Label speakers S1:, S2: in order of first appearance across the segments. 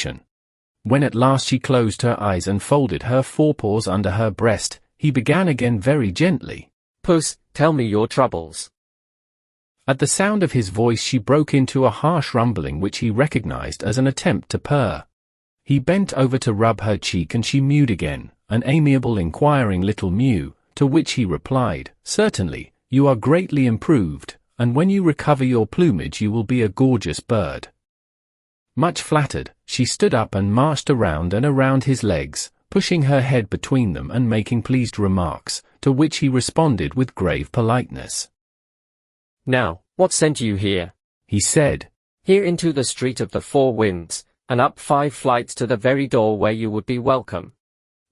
S1: satisfaction. When at last she closed her eyes and folded her forepaws under her breast, he began again very gently.
S2: "Puss, tell me your troubles."
S1: At the sound of his voice she broke into a harsh rumbling which he recognized as an attempt to purr. He bent over to rub her cheek and she mewed again, an amiable inquiring little mew, to which he replied, "Certainly, you are greatly improved, and when you recover your plumage you will be a gorgeous bird." Much flattered, she stood up and marched around and around his legs, pushing her head between them and making pleased remarks, to which he responded with grave politeness.
S2: "Now, what sent you here?"
S1: he said.
S2: "Here into the Street of the Four Winds, and up 5 flights to the very door where you would be welcome.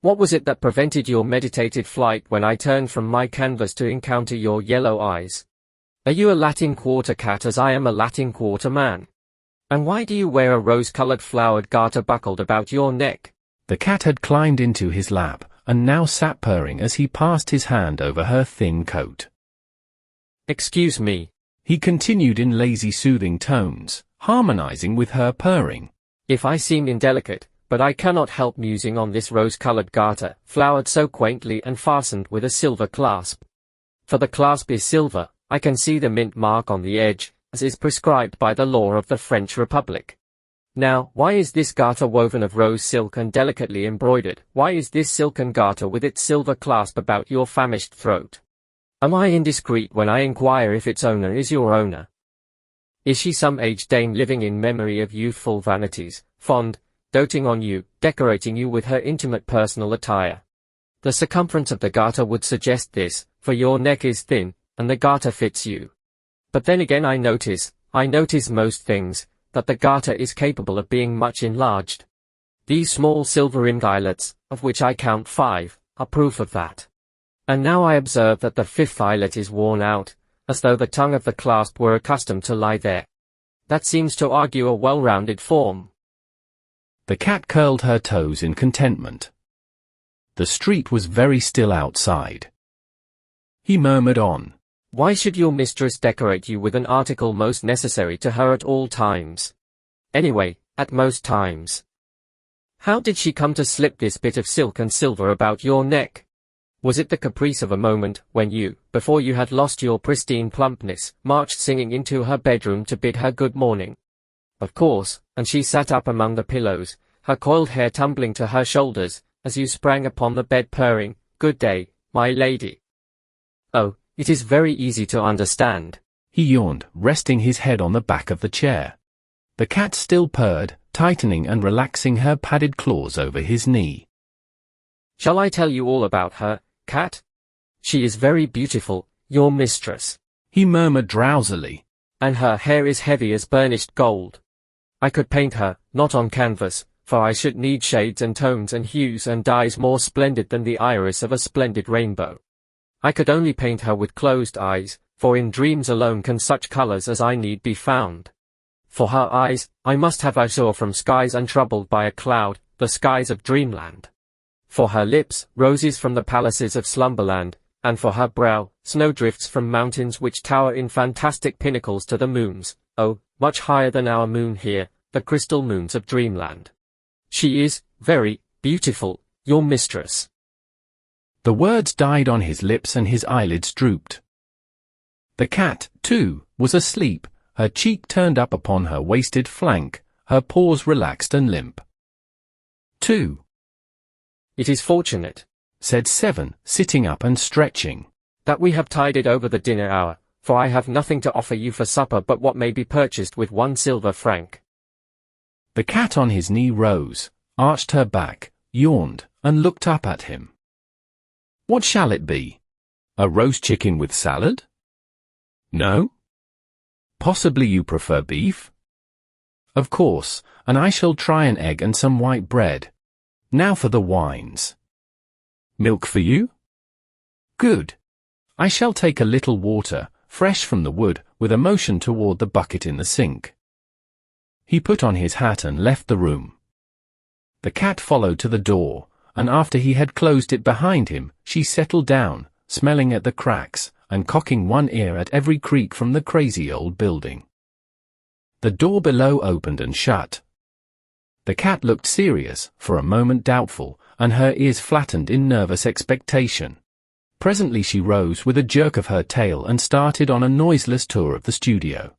S2: What was it that prevented your meditated flight when I turned from my canvas to encounter your yellow eyes? Are you a Latin Quarter cat as I am a Latin Quarter man? And why do you wear a rose-colored flowered garter buckled about your neck?"
S1: The cat had climbed into his lap, and now sat purring as he passed his hand over her thin coat.
S2: "Excuse me,"
S1: he continued in lazy soothing tones, harmonizing with her purring.
S2: "if I seem indelicate, but I cannot help musing on this rose-colored garter, flowered so quaintly and fastened with a silver clasp. For the clasp is silver, I can see the mint mark on the edge, as is prescribed by the law of the French Republic. Now, why is this garter woven of rose silk and delicately embroidered? Why is this silken garter with its silver clasp about your famished throat? Am I indiscreet when I inquire if its owner is your owner? Is she some aged dame living in memory of youthful vanities, fond, doting on you, decorating you with her intimate personal attire? The circumference of the garter would suggest this, for your neck is thin, and the garter fits you. But then again I notice most things, that the garter is capable of being much enlarged. These small silver-rimmed eyelets, of which I count 5, are proof of that. And now I observe that the 5th eyelet is worn out, as though the tongue of the clasp were accustomed to lie there. That seems to argue a well-rounded form."
S1: The cat curled her toes in contentment. The street was very still outside. He murmured on.
S2: "Why should your mistress decorate you with an article most necessary to her at all times? Anyway, at most times. How did she come to slip this bit of silk and silver about your neck? Was it the caprice of a moment, when you, before you had lost your pristine plumpness, marched singing into her bedroom to bid her good morning? Of course, and she sat up among the pillows, her coiled hair tumbling to her shoulders, as you sprang upon the bed purring, 'Good day, my lady.' Oh, it is very easy to understand."
S1: He yawned, resting his head on the back of the chair. The cat still purred, tightening and relaxing her padded claws over his knee.
S2: "Shall I tell you all about her, cat? She is very beautiful, your mistress,"
S1: he murmured drowsily.
S2: "and her hair is heavy as burnished gold. I could paint her, not on canvas, for I should need shades and tones and hues and dyes more splendid than the iris of a splendid rainbow. I could only paint her with closed eyes, for in dreams alone can such colors as I need be found. For her eyes, I must have azure from skies untroubled by a cloud, the skies of dreamland. For her lips, roses from the palaces of slumberland, and for her brow, snowdrifts from mountains which tower in fantastic pinnacles to the moons, oh, much higher than our moon here, the crystal moons of dreamland. She is very beautiful, your mistress."
S1: The words died on his lips and his eyelids drooped. The cat, too, was asleep, her cheek turned up upon her wasted flank, her paws relaxed and limp. 2.
S2: "It is fortunate,"
S1: said 7, sitting up and stretching,
S2: "that we have tided over the dinner hour, for I have nothing to offer you for supper but what may be purchased with 1 silver franc.
S1: The cat on his knee rose, arched her back, yawned, and looked up at him. "What shall it be? A roast chicken with salad? No? Possibly you prefer beef? Of course, and I shall try an egg and some white bread. Now for the wines. Milk for you? Good. I shall take a little water, fresh from the wood, with a motion toward the bucket in the sink." He put on his hat and left the room. The cat followed to the door, and after he had closed it behind him, she settled down, smelling at the cracks, and cocking one ear at every creak from the crazy old building. The door below opened and shut. The cat looked serious, for a moment doubtful, and her ears flattened in nervous expectation. Presently she rose with a jerk of her tail and started on a noiseless tour of the studio.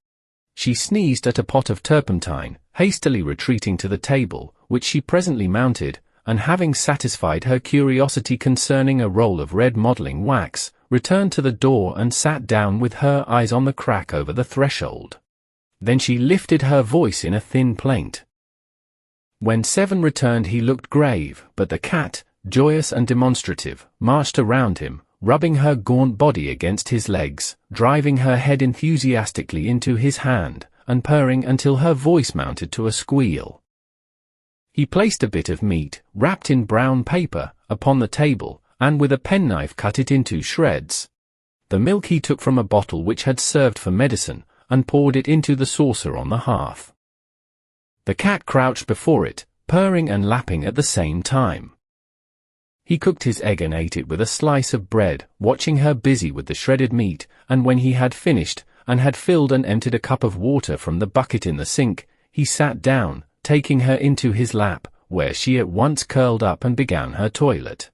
S1: She sneezed at a pot of turpentine, hastily retreating to the table, which she presently mounted, and having satisfied her curiosity concerning a roll of red modeling wax, returned to the door and sat down with her eyes on the crack over the threshold. Then she lifted her voice in a thin plaint. When Seven returned he looked grave, but the cat, joyous and demonstrative, marched around him, rubbing her gaunt body against his legs, driving her head enthusiastically into his hand, and purring until her voice mounted to a squeal. He placed a bit of meat, wrapped in brown paper, upon the table, and with a penknife cut it into shreds. The milk he took from a bottle which had served for medicine, and poured it into the saucer on the hearth. The cat crouched before it, purring and lapping at the same time. He cooked his egg and ate it with a slice of bread, watching her busy with the shredded meat, and when he had finished, and had filled and emptied a cup of water from the bucket in the sink, he sat down, taking her into his lap, where she at once curled up and began her toilet.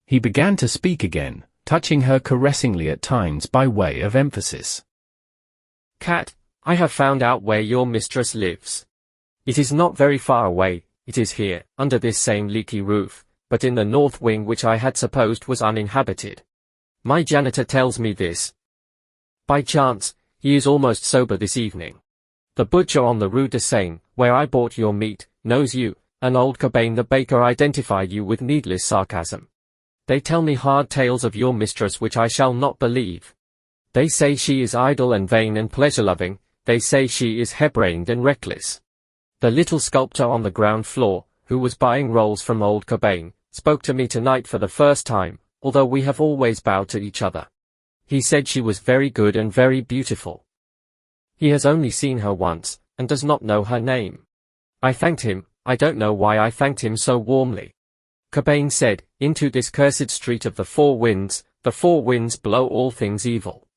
S1: He began to speak again, touching her caressingly at times by way of emphasis.
S2: Cat, I have found out where your mistress lives. It is not very far away, it is here, under this same leaky roof, but in the north wing which I had supposed was uninhabited. My janitor tells me this. By chance, he is almost sober this evening. The butcher on the Rue de Seine, where I bought your meat, knows you, and old Cobain the baker identified you with needless sarcasm. They tell me hard tales of your mistress which I shall not believe. They say she is idle and vain and pleasure-loving, they say she is harebrained and reckless. The little sculptor on the ground floor, who was buying rolls from old Cobain, spoke to me tonight for the first time, although we have always bowed to each other. He said she was very good and very beautiful. He has only seen her once, and does not know her name. I thanked him, I don't know why I thanked him so warmly. Cobain said, into this cursed street of the 4 winds blow all things evil.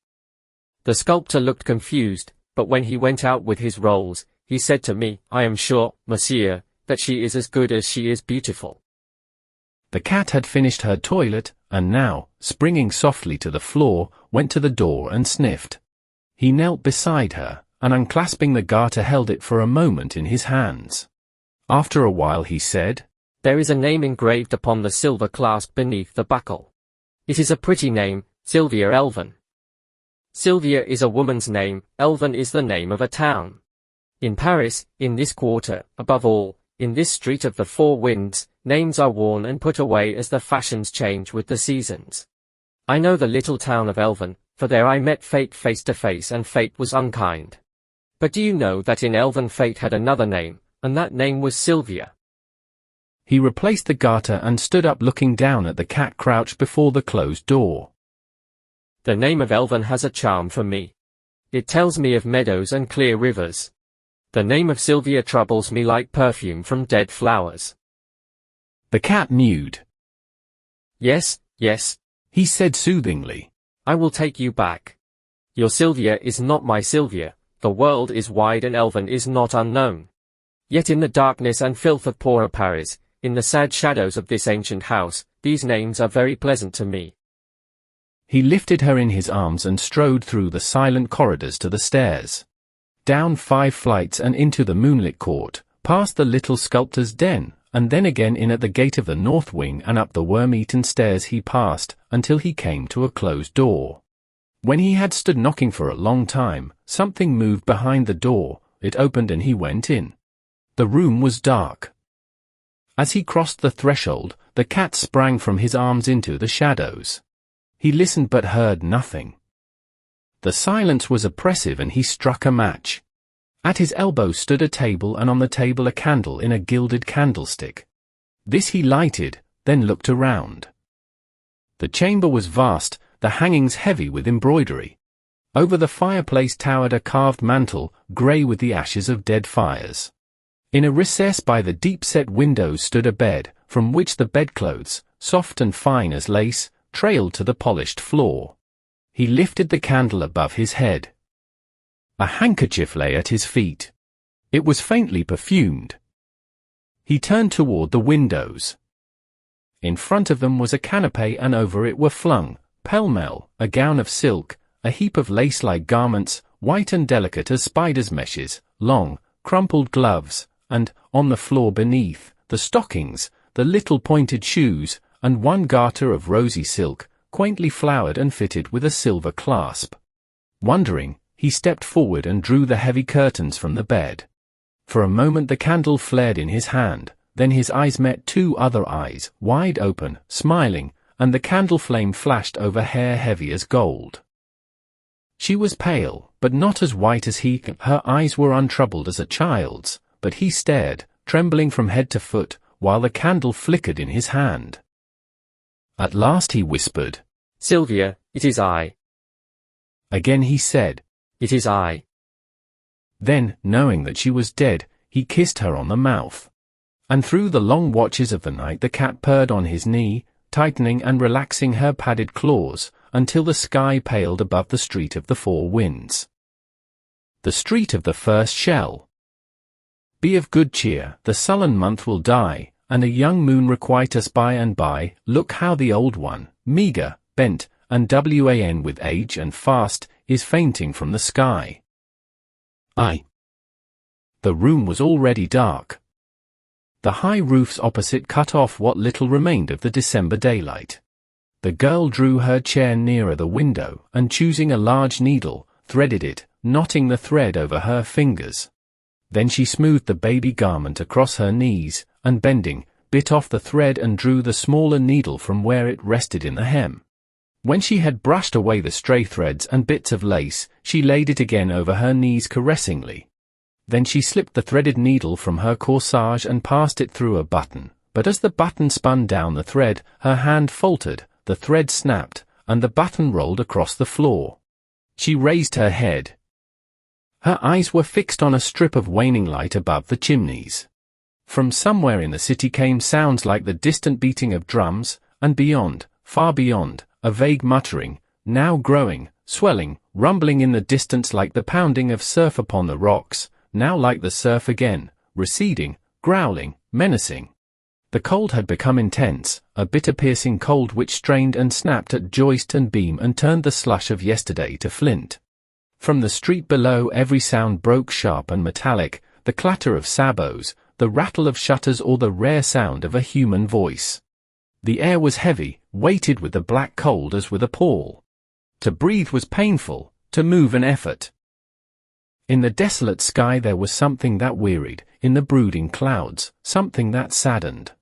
S2: The sculptor looked confused, but when he went out with his rolls, he said to me, I am sure, monsieur, that she is as good as she is beautiful.
S1: The cat had finished her toilet, and now, springing softly to the floor, went to the door and sniffed. He knelt beside her, and unclasping the garter held it for a moment in his hands. After a while he said,
S2: There is a name engraved upon the silver clasp beneath the buckle. It is a pretty name, Sylvia Elven. Sylvia is a woman's name, Elven is the name of a town. In Paris, in this quarter, above all, in this street of the 4 winds, names are worn and put away as the fashions change with the seasons. I know the little town of Elven, for there I met Fate face to face and Fate was unkind. But do you know that in Elven Fate had another name, and that name was Sylvia?
S1: He replaced the garter and stood up looking down at the cat crouched before the closed door.
S2: The name of Elven has a charm for me. It tells me of meadows and clear rivers. The name of Sylvia troubles me like perfume from dead flowers.
S1: The cat mewed.
S2: Yes, yes,
S1: he said soothingly.
S2: I will take you back. Your Sylvia is not my Sylvia, the world is wide and Elven is not unknown. Yet in the darkness and filth of poorer Paris, in the sad shadows of this ancient house, these names are very pleasant to me.
S1: He lifted her in his arms and strode through the silent corridors to the stairs. Down 5 flights and into the moonlit court, past the little sculptor's den, and then again in at the gate of the north wing and up the worm-eaten stairs he passed, until he came to a closed door. When he had stood knocking for a long time, something moved behind the door, it opened and he went in. The room was dark. As he crossed the threshold, the cat sprang from his arms into the shadows. He listened but heard nothing. The silence was oppressive and he struck a match. At his elbow stood a table and on the table a candle in a gilded candlestick. This he lighted, then looked around. The chamber was vast, the hangings heavy with embroidery. Over the fireplace towered a carved mantel, grey with the ashes of dead fires. In a recess by the deep-set windows stood a bed, from which the bedclothes, soft and fine as lace, trailed to the polished floor. He lifted the candle above his head. A handkerchief lay at his feet. It was faintly perfumed. He turned toward the windows. In front of them was a canapé, and over it were flung, pell-mell, a gown of silk, a heap of lace-like garments, white and delicate as spiders' meshes, long, crumpled gloves, and, on the floor beneath, the stockings, the little pointed shoes, and one garter of rosy silk, quaintly flowered and fitted with a silver clasp. Wondering, he stepped forward and drew the heavy curtains from the bed. For a moment the candle flared in his hand, then his eyes met two other eyes, wide open, smiling, and the candle flame flashed over hair heavy as gold. She was pale, but not as white as he. Her eyes were untroubled as a child's, but he stared, trembling from head to foot, while the candle flickered in his hand. At last he whispered,
S2: "Sylvia, it is I."
S1: Again he said,
S2: "It is I."
S1: Then, knowing that she was dead, he kissed her on the mouth. And through the long watches of the night the cat purred on his knee, tightening and relaxing her padded claws, until the sky paled above the street of the four winds. The street of the first shell. Be of good cheer, the sullen month will die, and a young moon requite us by and by. Look how the old one, meagre, bent, and wan with age and fast, is fainting from the sky. Aye. The room was already dark. The high roofs opposite cut off what little remained of the December daylight. The girl drew her chair nearer the window, and choosing a large needle, threaded it, knotting the thread over her fingers. Then she smoothed the baby garment across her knees, and bending, bit off the thread and drew the smaller needle from where it rested in the hem. When she had brushed away the stray threads and bits of lace, she laid it again over her knees caressingly. Then she slipped the threaded needle from her corsage and passed it through a button, but as the button spun down the thread, her hand faltered, the thread snapped, and the button rolled across the floor. She raised her head. Her eyes were fixed on a strip of waning light above the chimneys. From somewhere in the city came sounds like the distant beating of drums, and beyond, far beyond, a vague muttering, now growing, swelling, rumbling in the distance like the pounding of surf upon the rocks, now like the surf again, receding, growling, menacing. The cold had become intense, a bitter piercing cold which strained and snapped at joist and beam and turned the slush of yesterday to flint. From the street below every sound broke sharp and metallic, the clatter of sabots, the rattle of shutters, or the rare sound of a human voice. The air was heavy, weighted with the black cold as with a pall. To breathe was painful, to move an effort. In the desolate sky there was something that wearied, in the brooding clouds, something that saddened.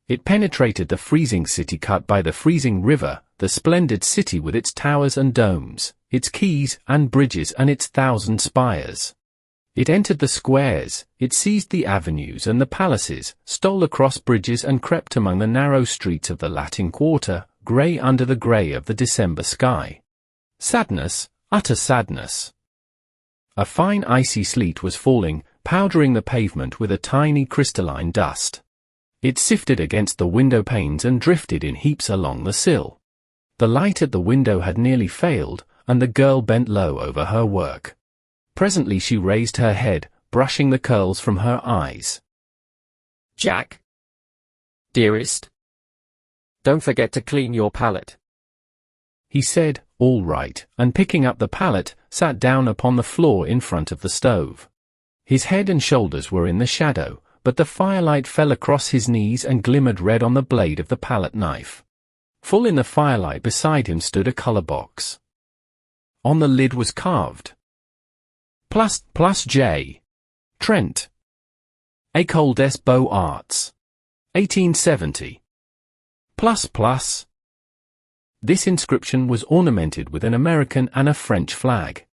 S1: It penetrated the freezing city cut by the freezing river, the splendid city with its towers and domes, its quays and bridges and its 1,000 spires. It entered the squares, it seized the avenues and the palaces, stole across bridges and crept among the narrow streets of the Latin Quarter, grey under the grey of the December sky. Sadness, utter sadness. A fine icy sleet was falling, powdering the pavement with a tiny crystalline dust. It sifted against the window panes and drifted in heaps along the sill. The light at the window had nearly failed, and the girl bent low over her work. Presently she raised her head, brushing the curls from her eyes.
S2: "Jack? Dearest? Don't forget to clean your palette."
S1: He said, "All right," and picking up the palette, sat down upon the floor in front of the stove. His head and shoulders were in the shadow, but the firelight fell across his knees and glimmered red on the blade of the palette knife. Full in the firelight beside him stood a color box. On the lid was carved +J. Trent. École des Beaux-Arts. 1870. ++. This inscription was ornamented with an American and a French flag.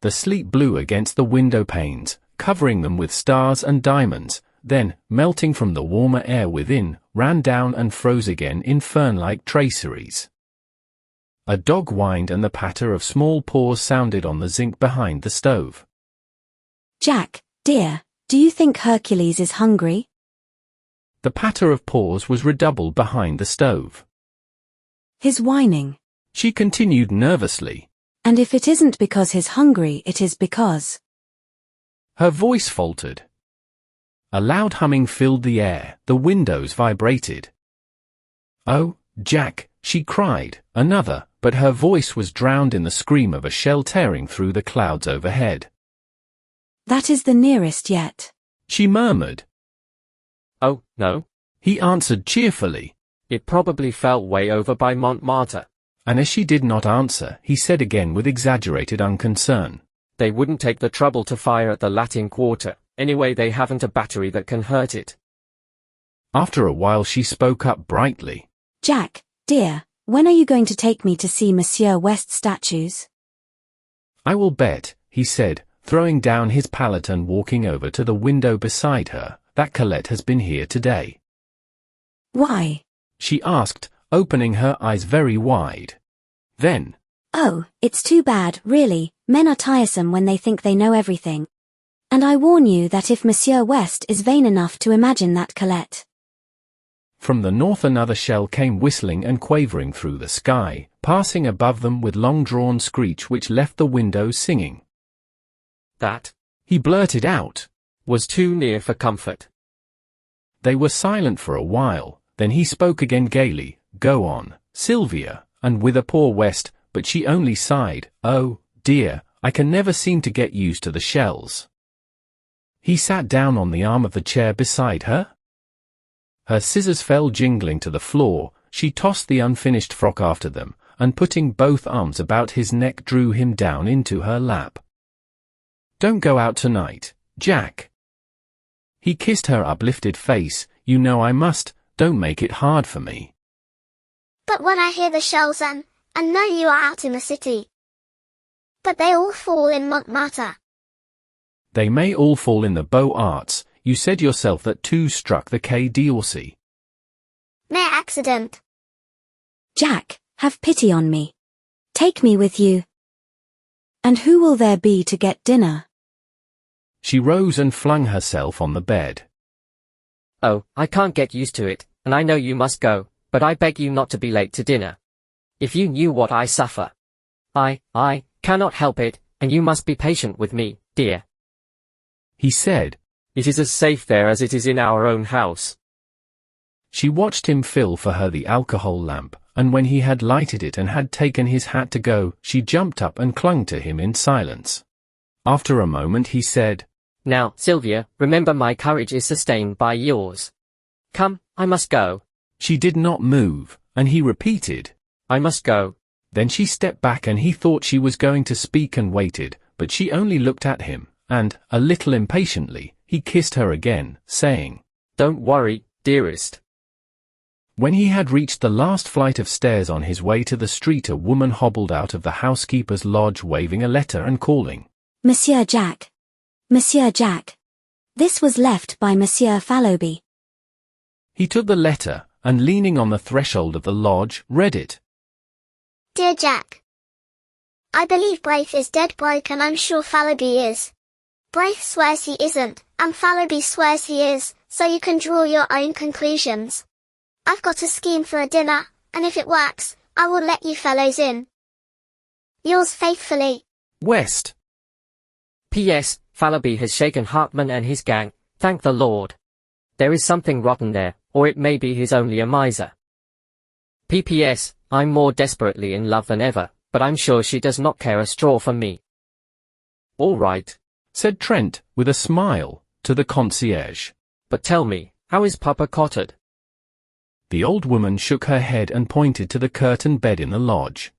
S1: The sleet blew against the window panes, covering them with stars and diamonds, then, melting from the warmer air within, ran down and froze again in fern-like traceries. A dog whined and the patter of small paws sounded on the zinc behind the stove.
S3: "Jack, dear, do you think Hercules is hungry?"
S1: The patter of paws was redoubled behind the stove.
S3: "He's whining.
S1: She continued nervously.
S3: And if it isn't because he's hungry, it is because..."
S1: Her voice faltered. A loud humming filled the air, the windows vibrated. "Oh, Jack," she cried, another, but her voice was drowned in the scream of a shell tearing through the clouds overhead.
S3: That is the nearest yet.
S1: She murmured.
S2: Oh, no.
S1: He answered cheerfully.
S2: It probably fell way over by Montmartre.
S1: And as she did not answer, he said again with exaggerated unconcern.
S2: They wouldn't take the trouble to fire at the Latin Quarter. Anyway, they haven't a battery that can hurt it.
S1: After a while she spoke up brightly.
S3: Jack, dear, when are you going to take me to see Monsieur West's statues?
S1: I will bet, he said, throwing down his palette and walking over to the window beside her, that Colette has been here today.
S3: Why?
S1: She asked, opening her eyes very wide. Then,
S3: Oh, it's too bad, really. Men are tiresome when they think they know everything. And I warn you that if Monsieur West is vain enough to imagine that Colette.
S1: From the north another shell came whistling and quavering through the sky, passing above them with long-drawn screech which left the windows singing.
S2: That,
S1: he blurted out,
S2: was too near for comfort.
S1: They were silent for a while, then he spoke again gaily. Go on, Sylvia, and with a poor West, but she only sighed. Oh, dear, I can never seem to get used to the shells. He sat down on the arm of the chair beside her. Her scissors fell jingling to the floor. She tossed the unfinished frock after them, and putting both arms about his neck drew him down into her lap. Don't go out tonight, Jack. He kissed her uplifted face. You know I must, don't make it hard for me.
S4: But when I hear the shells and know you are out in the city. But they all fall in Montmartre.
S1: They may all fall in the Beaux-Arts. You said yourself that two struck the Quai d'Orsay.
S4: Mere accident.
S3: Jack, have pity on me. Take me with you. And who will there be to get dinner?
S1: She rose and flung herself on the bed.
S2: Oh, I can't get used to it, and I know you must go, but I beg you not to be late to dinner. If you knew what I suffer. I cannot help it, and you must be patient with me, dear.
S1: He said.
S2: It is as safe there as it is in our own house.
S1: She watched him fill for her the alcohol lamp, and when he had lighted it and had taken his hat to go, she jumped up and clung to him in silence. After a moment he said,
S2: Now, Sylvia, remember my courage is sustained by yours. Come, I must go.
S1: She did not move, and he repeated,
S2: I must go.
S1: Then she stepped back and he thought she was going to speak and waited, but she only looked at him, and, a little impatiently, he kissed her again, saying,
S2: Don't worry, dearest.
S1: When he had reached the last flight of stairs on his way to the street, a woman hobbled out of the housekeeper's lodge waving a letter and calling,
S3: Monsieur Jack. Monsieur Jack. This was left by Monsieur Fallowby.
S1: He took the letter, and leaning on the threshold of the lodge, read it.
S4: Dear Jack. I believe Braith is dead broke and I'm sure Fallowby is. Braith swears he isn't, and Fallowby swears he is, so you can draw your own conclusions. I've got a scheme for a dinner, and if it works, I will let you fellows in. Yours faithfully,
S1: West.
S2: P.S. Fallowby has shaken Hartman and his gang, thank the Lord. There is something rotten there, or it may be he's only a miser. P.P.S. I'm more desperately in love than ever, but I'm sure she does not care a straw for me. All right,
S1: said Trent, with a smile, to the concierge.
S2: But tell me, how is Papa Cotard?
S1: The old woman shook her head and pointed to the curtained bed in the lodge.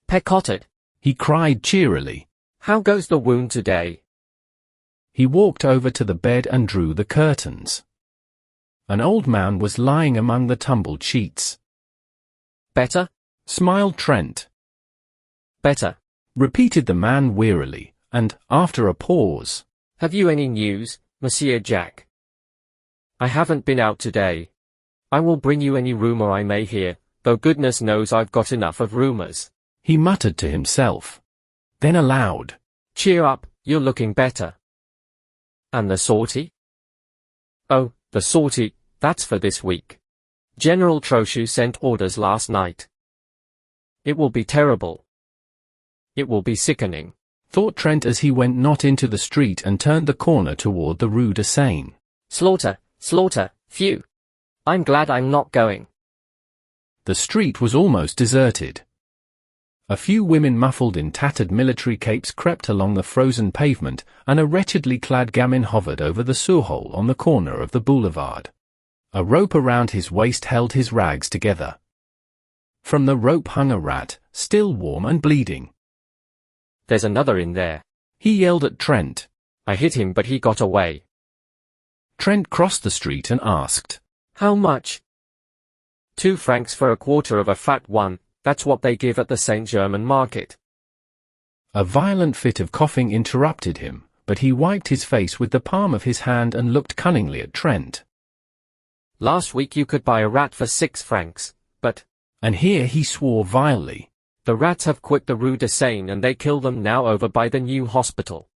S2: Pe Cotard,
S1: he cried cheerily.
S2: How goes the wound today?
S1: He walked over to the bed and drew the curtains. An old man was lying among the tumbled sheets.
S2: Better?
S1: Smiled Trent.
S2: Better,
S1: repeated the man wearily, and, after a pause,
S2: Have you any news, Monsieur Jack? I haven't been out today. I will bring you any rumor I may hear, though goodness knows I've got enough of rumors.
S1: He muttered to himself. Then aloud,
S2: Cheer up, you're looking better. And the sortie? Oh, the sortie, that's for this week. General Trochu sent orders last night. It will be terrible. It will be sickening,
S1: thought Trent as he went not into the street and turned the corner toward the Rue de Seine.
S2: Slaughter, slaughter, phew. I'm glad I'm not going.
S1: The street was almost deserted. A few women muffled in tattered military capes crept along the frozen pavement, and a wretchedly clad gamin hovered over the sewer-hole on the corner of the boulevard. A rope around his waist held his rags together. From the rope hung a rat, still warm and bleeding.
S2: There's another in there.
S1: He yelled at Trent.
S2: I hit him but he got away.
S1: Trent crossed the street and asked,
S2: How much? 2 francs for a quarter of a fat one, that's what they give at the St. Germain market.
S1: A violent fit of coughing interrupted him, but he wiped his face with the palm of his hand and looked cunningly at Trent.
S2: Last week you could buy a rat for 6 francs, but...
S1: And here he swore vilely.
S2: The rats have quit the Rue de Seine and they kill them now over by the new hospital.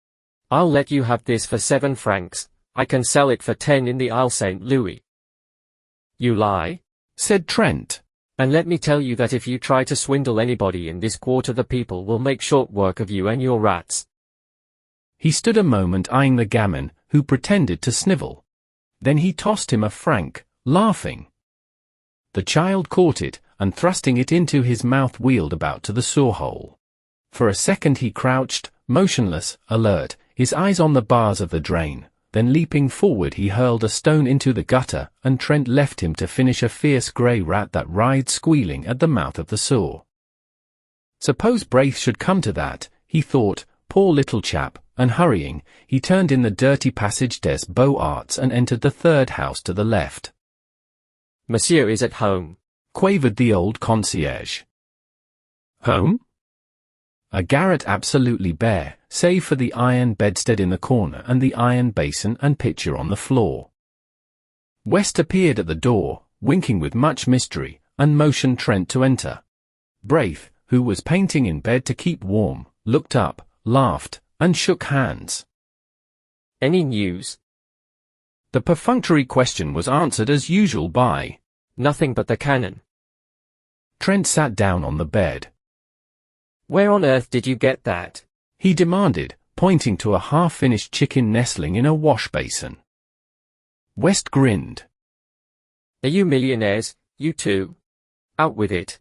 S2: I'll let you have this for 7 francs, I can sell it for 10 in the Isle St. Louis. You lie?
S1: Said Trent.
S2: And let me tell you that if you try to swindle anybody in this quarter the people will make short work of you and your rats.
S1: He stood a moment eyeing the gamin, who pretended to snivel. Then he tossed him a franc, laughing. The child caught it, and thrusting it into his mouth wheeled about to the sewer-hole. For a second he crouched, motionless, alert, his eyes on the bars of the drain. Then leaping forward he hurled a stone into the gutter, and Trent left him to finish a fierce grey rat that writhed squealing at the mouth of the sewer. Suppose Braith should come to that, he thought, poor little chap, and hurrying, he turned in the dirty passage des Beaux-Arts and entered the 3rd house to the left.
S2: Monsieur is at home,
S1: quavered the old concierge. Home? A garret absolutely bare, save for the iron bedstead in the corner and the iron basin and pitcher on the floor. West appeared at the door, winking with much mystery, and motioned Trent to enter. Braith, who was painting in bed to keep warm, looked up, laughed, and shook hands.
S2: Any news?
S1: The perfunctory question was answered as usual by,
S2: Nothing but the cannon.
S1: Trent sat down on the bed.
S2: Where on earth did you get that?
S1: He demanded, pointing to a half-finished chicken nestling in a wash basin. West grinned.
S2: Are you millionaires, you two? Out with it.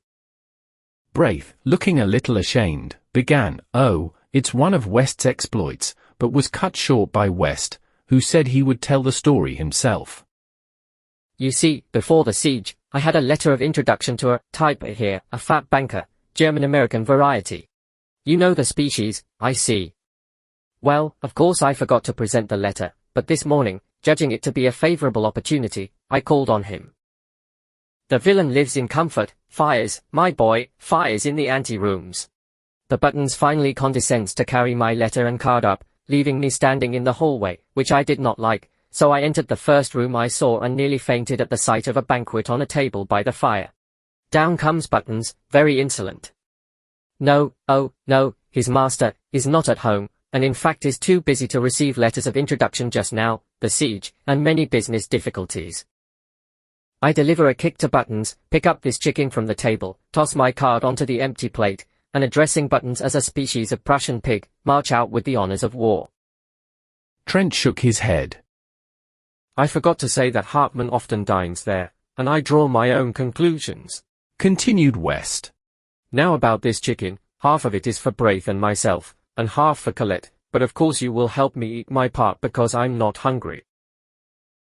S1: Braith, looking a little ashamed, began, Oh, it's one of West's exploits, but was cut short by West, who said he would tell the story himself.
S2: You see, before the siege, I had a letter of introduction to a type here, a fat banker, German-American variety. You know the species, I see. Well, of course I forgot to present the letter, but this morning, judging it to be a favorable opportunity, I called on him. The villain lives in comfort, fires, my boy, fires in the ante-rooms. The Buttons finally condescends to carry my letter and card up, leaving me standing in the hallway, which I did not like, so I entered the first room I saw and nearly fainted at the sight of a banquet on a table by the fire. Down comes Buttons, very insolent. No, oh, no, his master is not at home, and in fact is too busy to receive letters of introduction just now, the siege, and many business difficulties. I deliver a kick to Buttons, pick up this chicken from the table, toss my card onto the empty plate, and addressing Buttons as a species of Prussian pig, march out with the honors of war.
S1: Trent shook his head.
S2: I forgot to say that Hartmann often dines there, and I draw my own conclusions.
S1: Continued West.
S2: Now about this chicken, half of it is for Braith and myself, and half for Colette, but of course you will help me eat my part because I'm not hungry.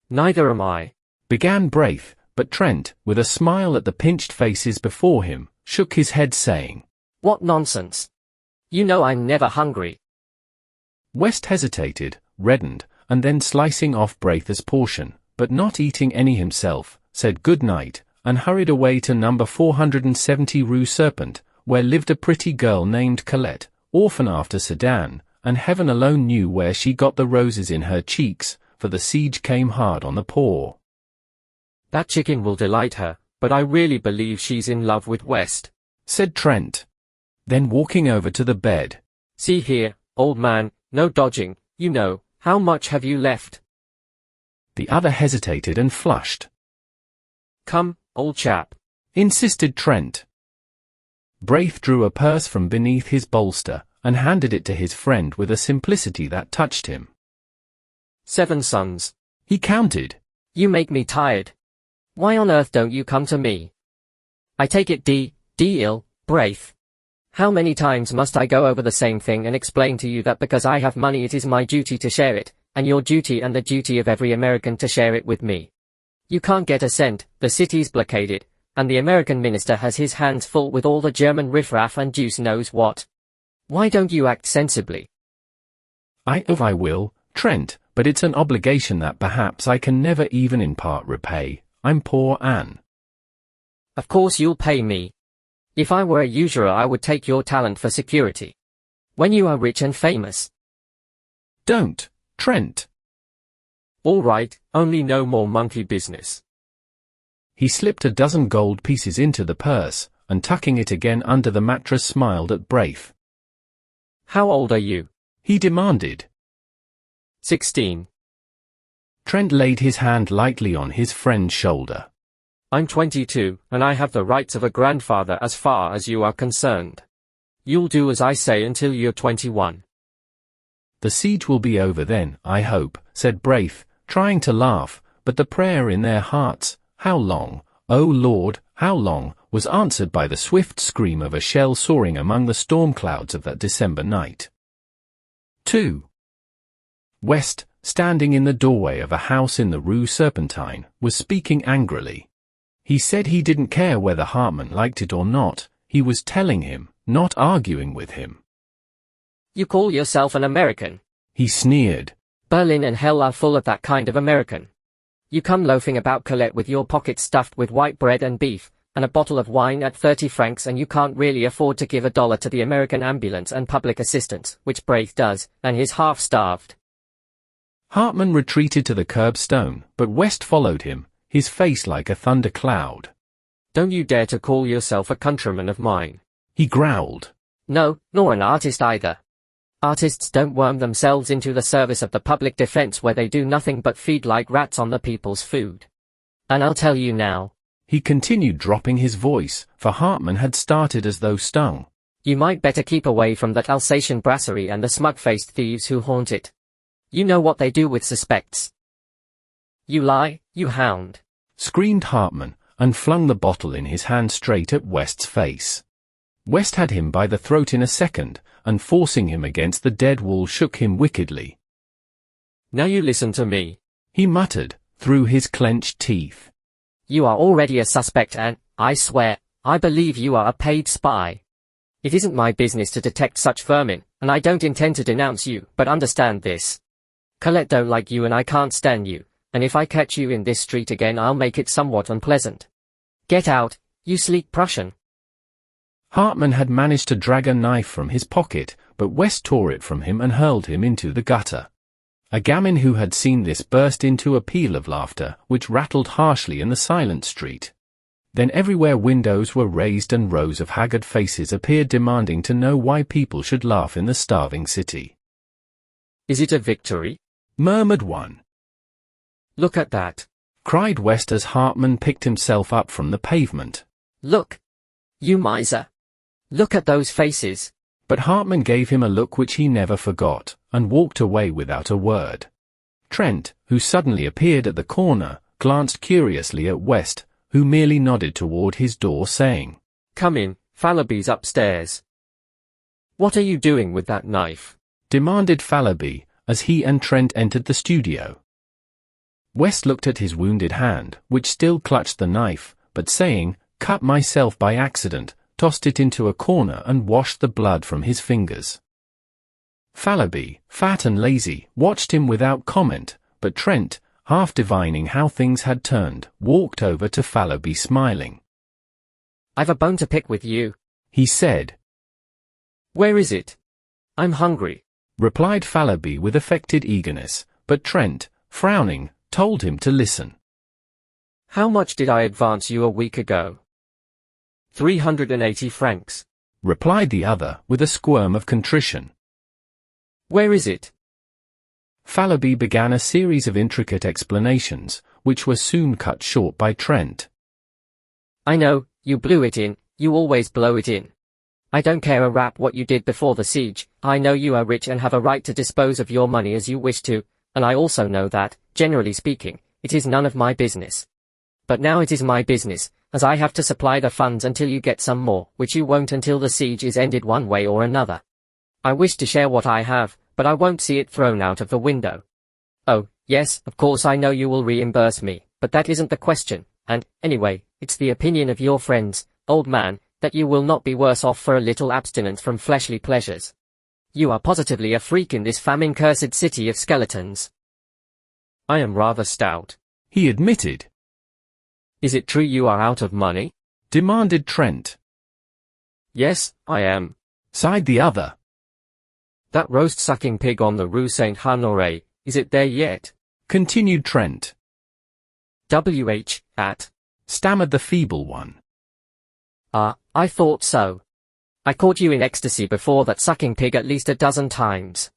S2: Neither am I,
S1: began Braith, but Trent, with a smile at the pinched faces before him, shook his head saying,
S2: What nonsense! You know I'm never hungry.
S1: West hesitated, reddened, and then slicing off Braith's portion, but not eating any himself, said good night, and hurried away to number 470 Rue Serpent, where lived a pretty girl named Colette, orphan after Sedan, and heaven alone knew where she got the roses in her cheeks, for the siege came hard on the poor.
S2: That chicken will delight her, but I really believe she's in love with West,
S1: said Trent. Then walking over to the bed.
S2: See here, old man, no dodging, you know, how much have you left?
S1: The other hesitated and flushed.
S2: Come, old chap,
S1: insisted Trent. Braith drew a purse from beneath his bolster, and handed it to his friend with a simplicity that touched him.
S2: 7 sons,
S1: He counted.
S2: You make me tired. Why on earth don't you come to me? I take it deal, Braith. How many times must I go over the same thing and explain to you that because I have money it is my duty to share it, and your duty and the duty of every American to share it with me? You can't get a cent, the city's blockaded, and the American minister has his hands full with all the German riffraff and deuce knows what. Why don't you act sensibly?
S1: I will, Trent, but it's an obligation that perhaps I can never even in part repay. I'm poor Anne.
S2: Of course you'll pay me. If I were a usurer I would take your talent for security. When you are rich and famous.
S1: Don't, Trent.
S2: All right, only no more monkey business.
S1: He slipped a dozen gold pieces into the purse, and tucking it again under the mattress smiled at Braith.
S2: How old are you?
S1: He demanded.
S2: 16.
S1: Trent laid his hand lightly on his friend's shoulder.
S2: I'm 22, and I have the rights of a grandfather as far as you are concerned. You'll do as I say until you're 21.
S1: The siege will be over then, I hope, said Braith, trying to laugh, but the prayer in their hearts, how long, O Lord, how long, was answered by the swift scream of a shell soaring among the storm clouds of that December night. 2. West, standing in the doorway of a house in the Rue Serpentine, was speaking angrily. He said he didn't care whether Hartman liked it or not, he was telling him, not arguing with him.
S2: You call yourself an American?
S1: He sneered.
S2: Berlin and hell are full of that kind of American. You come loafing about Colette with your pockets stuffed with white bread and beef, and a bottle of wine at 30 francs, and you can't really afford to give $1 to the American ambulance and public assistance, which Braith does, and he's half-starved.
S1: Hartman retreated to the curbstone, but West followed him, his face like a thundercloud.
S2: Don't you dare to call yourself a countryman of mine.
S1: He growled.
S2: No, nor an artist either. Artists don't worm themselves into the service of the public defense where they do nothing but feed like rats on the people's food. And I'll tell you now.
S1: He continued, dropping his voice, for Hartman had started as though stung.
S2: You might better keep away from that Alsatian brasserie and the smug-faced thieves who haunt it. You know what they do with suspects. You lie, you hound,
S1: screamed Hartman, and flung the bottle in his hand straight at West's face. West had him by the throat in a second, and forcing him against the dead wall shook him wickedly.
S2: Now you listen to me,
S1: he muttered, through his clenched teeth.
S2: You are already a suspect and, I swear, I believe you are a paid spy. It isn't my business to detect such vermin, and I don't intend to denounce you, but understand this. Colette don't like you and I can't stand you, and if I catch you in this street again I'll make it somewhat unpleasant. Get out, you sleek Prussian.
S1: Hartman had managed to drag a knife from his pocket, but West tore it from him and hurled him into the gutter. A gamin who had seen this burst into a peal of laughter, which rattled harshly in the silent street. Then everywhere windows were raised and rows of haggard faces appeared demanding to know why people should laugh in the starving city.
S2: Is it a victory?
S1: Murmured one.
S2: Look at that,
S1: cried West as Hartman picked himself up from the pavement.
S2: Look, you miser. Look at those faces.
S1: But Hartman gave him a look which he never forgot, and walked away without a word. Trent, who suddenly appeared at the corner, glanced curiously at West, who merely nodded toward his door saying,
S2: Come in, Fallowby's upstairs. What are you doing with that knife?
S1: demanded Fallowby, as he and Trent entered the studio. West looked at his wounded hand, which still clutched the knife, but saying, Cut myself by accident, tossed it into a corner and washed the blood from his fingers. Fallowby, fat and lazy, watched him without comment, but Trent, half divining how things had turned, walked over to Fallowby smiling.
S2: I've a bone to pick with you,
S1: he said.
S2: Where is it? I'm hungry,
S1: replied Fallowby with affected eagerness, but Trent, frowning, told him to listen.
S2: How much did I advance you a week ago? 380 francs,
S1: replied the other, with a squirm of contrition.
S2: Where is it?
S1: Fallowby began a series of intricate explanations, which were soon cut short by Trent.
S2: I know, you blew it in, you always blow it in. I don't care a rap what you did before the siege, I know you are rich and have a right to dispose of your money as you wish to, And I also know that, generally speaking, it is none of my business. But now it is my business, as I have to supply the funds until you get some more, which you won't until the siege is ended one way or another. I wish to share what I have, but I won't see it thrown out of the window. Oh, yes, of course I know you will reimburse me, but that isn't the question, and, anyway, it's the opinion of your friends, old man, that you will not be worse off for a little abstinence from fleshly pleasures. You are positively a freak in this famine-cursed city of skeletons.
S1: I am rather stout, he admitted.
S2: Is it true you are out of money?
S1: Demanded Trent.
S2: Yes, I am,
S1: sighed the other.
S2: That roast-sucking pig on the Rue Saint-Honoré, is it there yet?
S1: Continued Trent.
S2: At,
S1: stammered the feeble one.
S2: I thought so. I caught you in ecstasy before that sucking pig at least a dozen times.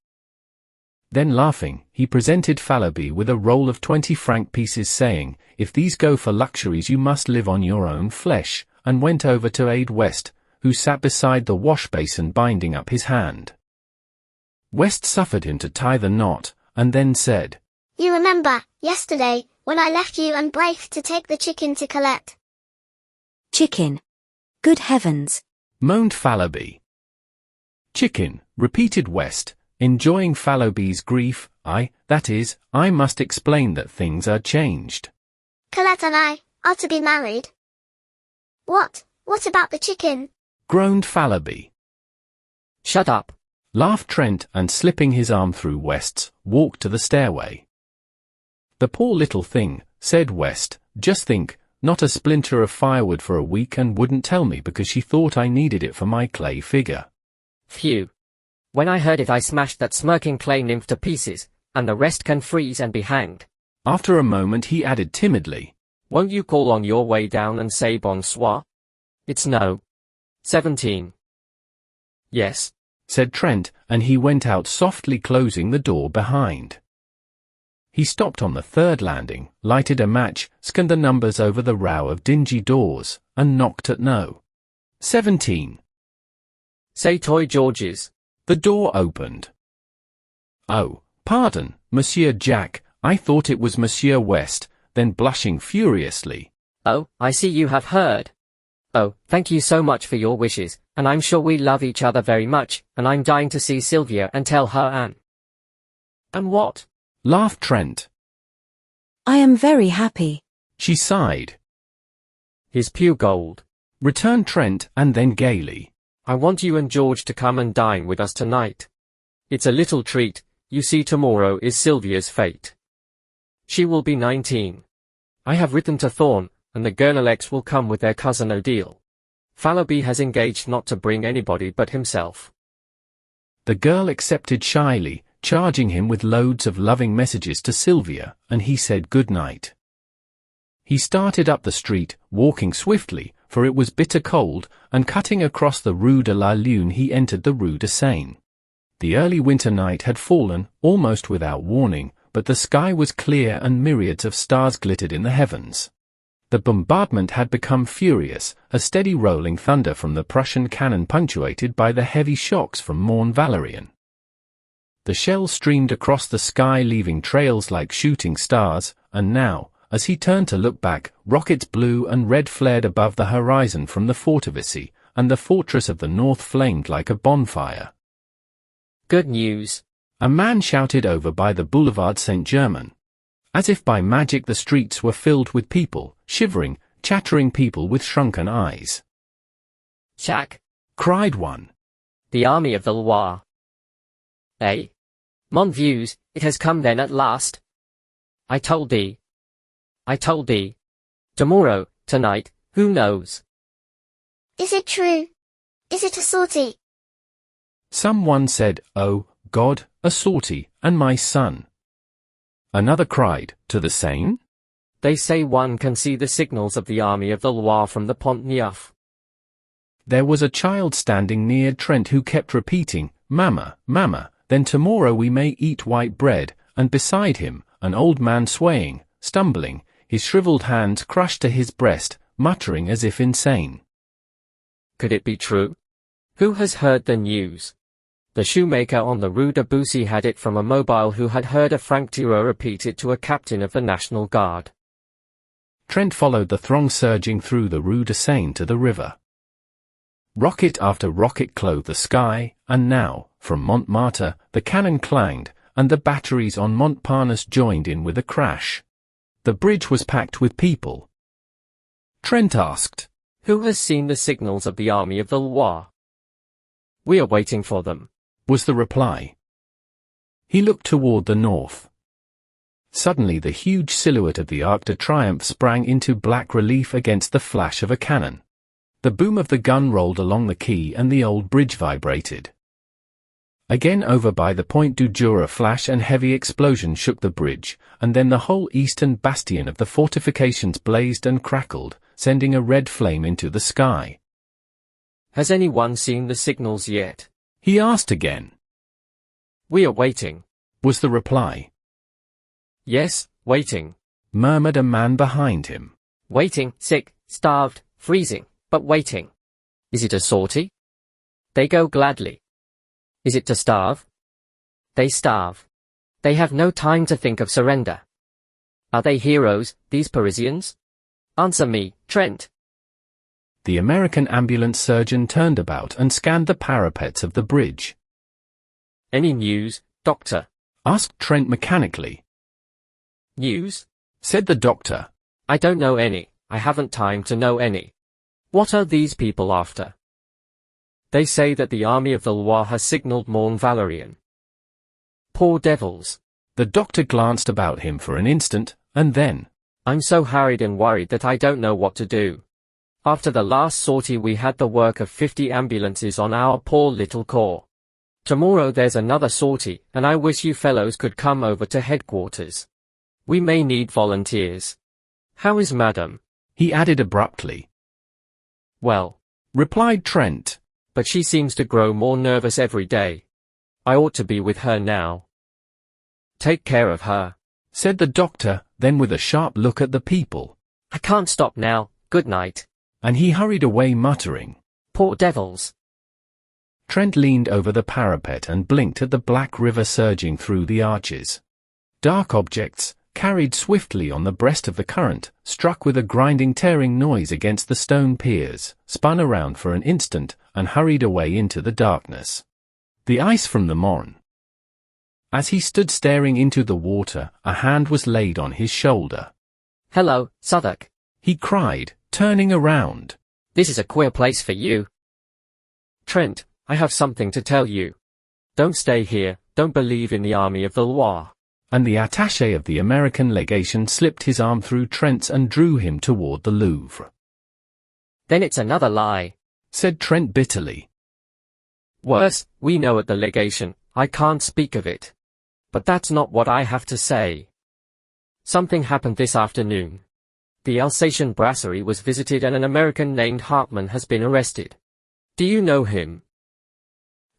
S1: Then laughing, he presented Fallowby with a roll of 20-franc pieces saying, if these go for luxuries you must live on your own flesh, and went over to aid West, who sat beside the wash-basin binding up his hand. West suffered him to tie the knot, and then said,
S4: You remember, yesterday, when I left you and Braith to take the chicken to Colette.
S3: Chicken. Good heavens.
S1: Moaned Fallowby. Chicken, repeated West, enjoying Fallowby's grief. I must explain that things are changed.
S4: Colette and I are to be married. What about the chicken?
S1: Groaned Fallowby.
S2: Shut up,
S1: laughed Trent, and slipping his arm through West's, walked to the stairway. The poor little thing, said West, just think, not a splinter of firewood for a week, and wouldn't tell me because she thought I needed it for my clay figure.
S2: Phew. When I heard it I smashed that smirking clay nymph to pieces, and the rest can freeze and be hanged.
S1: After a moment he added timidly,
S2: Won't you call on your way down and say bonsoir? It's no. 17. Yes,
S1: said Trent, and he went out softly, closing the door behind. He stopped on the third landing, lighted a match, scanned the numbers over the row of dingy doors, and knocked at No. 17.
S2: Say Toy George's.
S1: The door opened. Oh, pardon, Monsieur Jack, I thought it was Monsieur West, then blushing furiously.
S2: Oh, I see you have heard. Oh, thank you so much for your wishes, and I'm sure we love each other very much, and I'm dying to see Sylvia and tell her Anne. And what?
S1: Laughed Trent.
S3: I am very happy.
S1: She sighed.
S2: His pure gold,
S1: returned Trent, and then gaily.
S2: I want you and George to come and dine with us tonight. It's a little treat, you see tomorrow is Sylvia's fate. She will be 19. I have written to Thorne, and the Gurnalecs will come with their cousin Odile. Fallowby has engaged not to bring anybody but himself.
S1: The girl accepted shyly, charging him with loads of loving messages to Sylvia, and he said good night. He started up the street, walking swiftly, for it was bitter cold, and cutting across the Rue de la Lune he entered the Rue de Seine. The early winter night had fallen, almost without warning, but the sky was clear and myriads of stars glittered in the heavens. The bombardment had become furious, a steady rolling thunder from the Prussian cannon punctuated by the heavy shocks from Mont Valérien. The shells streamed across the sky, leaving trails like shooting stars, and now, as he turned to look back, rockets blue and red flared above the horizon from the Fortalice, and the fortress of the north flamed like a bonfire.
S2: Good news,
S1: a man shouted over by the Boulevard Saint-Germain. As if by magic the streets were filled with people, shivering, chattering people with shrunken eyes.
S2: Jack,
S1: cried one.
S2: The army of the Loire. Eh? Mon views, it has come then at last. I told thee. Tomorrow, tonight, who knows?
S4: Is it true? Is it a sortie?
S1: Someone said, oh, God, a sortie, and my son. Another cried, to the Seine?
S2: They say one can see the signals of the army of the Loire from the Pont Neuf.
S1: There was a child standing near Trent who kept repeating, Mama, Mama, then tomorrow we may eat white bread, and beside him, an old man swaying, stumbling, his shriveled hands crushed to his breast, muttering as if insane.
S2: Could it be true? Who has heard the news? The shoemaker on the Rue de Bussy had it from a mobile who had heard a franc-tireur repeat it to a captain of the National Guard.
S1: Trent followed the throng surging through the Rue de Seine to the river. Rocket after rocket clothed the sky, and now, from Montmartre, the cannon clanged, and the batteries on Montparnasse joined in with a crash. The bridge was packed with people. Trent asked,
S2: "Who has seen the signals of the army of the Loire?" "We are waiting for them,"
S1: was the reply. He looked toward the north. Suddenly the huge silhouette of the Arc de Triomphe sprang into black relief against the flash of a cannon. The boom of the gun rolled along the quay and the old bridge vibrated. Again over by the Point du Jour a flash and heavy explosion shook the bridge, and then the whole eastern bastion of the fortifications blazed and crackled, sending a red flame into the sky.
S2: "Has anyone seen the signals yet?"
S1: he asked again.
S2: "We are waiting,"
S1: was the reply.
S2: "Yes, waiting,"
S1: murmured a man behind him.
S2: "Waiting, sick, starved, freezing, but waiting. Is it a sortie? They go gladly. Is it to starve? They starve. They have no time to think of surrender. Are they heroes, these Parisians? Answer me, Trent."
S1: The American ambulance surgeon turned about and scanned the parapets of the bridge.
S2: "Any news, doctor?"
S1: asked Trent mechanically.
S2: "News?"
S1: said the doctor.
S2: "I don't know any. I haven't time to know any. What are these people after?" "They say that the army of the Loire has signaled Mont Valérien." "Poor devils."
S1: The doctor glanced about him for an instant, and then,
S2: "I'm so harried and worried that I don't know what to do. After the last sortie we had the work of 50 ambulances on our poor little corps. Tomorrow there's another sortie, and I wish you fellows could come over to headquarters. We may need volunteers. How is Madame?"
S1: he added abruptly.
S2: "Well,"
S1: replied Trent,
S2: "but she seems to grow more nervous every day. I ought to be with her now." "Take care of her,"
S1: said the doctor, then with a sharp look at the people.
S2: "I can't stop now, good night."
S1: And he hurried away muttering,
S2: "Poor devils."
S1: Trent leaned over the parapet and blinked at the black river surging through the arches. Dark objects, carried swiftly on the breast of the current, struck with a grinding tearing noise against the stone piers, spun around for an instant, and hurried away into the darkness. The ice from the Marne. As he stood staring into the water, a hand was laid on his shoulder.
S2: "Hello, Southwark,"
S1: he cried, turning around.
S2: "This is a queer place for you." "Trent, I have something to tell you. Don't stay here, don't believe in the army of the Loire."
S1: And the attaché of the American legation slipped his arm through Trent's and drew him toward the Louvre.
S2: "Then it's another lie,"
S1: said Trent bitterly.
S2: "Worse, we know at the legation, I can't speak of it. But that's not what I have to say. Something happened this afternoon. The Alsatian brasserie was visited and an American named Hartmann has been arrested. Do you know him?"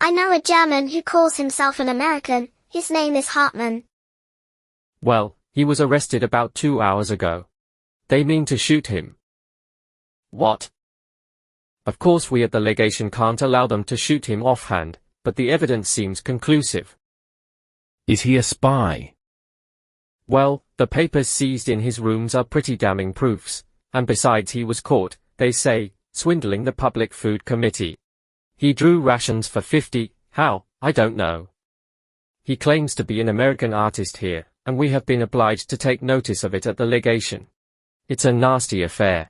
S4: I know a German who calls himself an American. His name is Hartmann.
S2: "Well, he was arrested about 2 hours ago. They mean to shoot him." "What?" "Of course we at the legation can't allow them to shoot him offhand, but the evidence seems conclusive."
S1: "Is he a spy?"
S2: "Well, the papers seized in his rooms are pretty damning proofs, and besides he was caught, they say, swindling the Public Food Committee. He drew rations for 50, how, I don't know. He claims to be an American artist here, and we have been obliged to take notice of it at the legation. It's a nasty affair.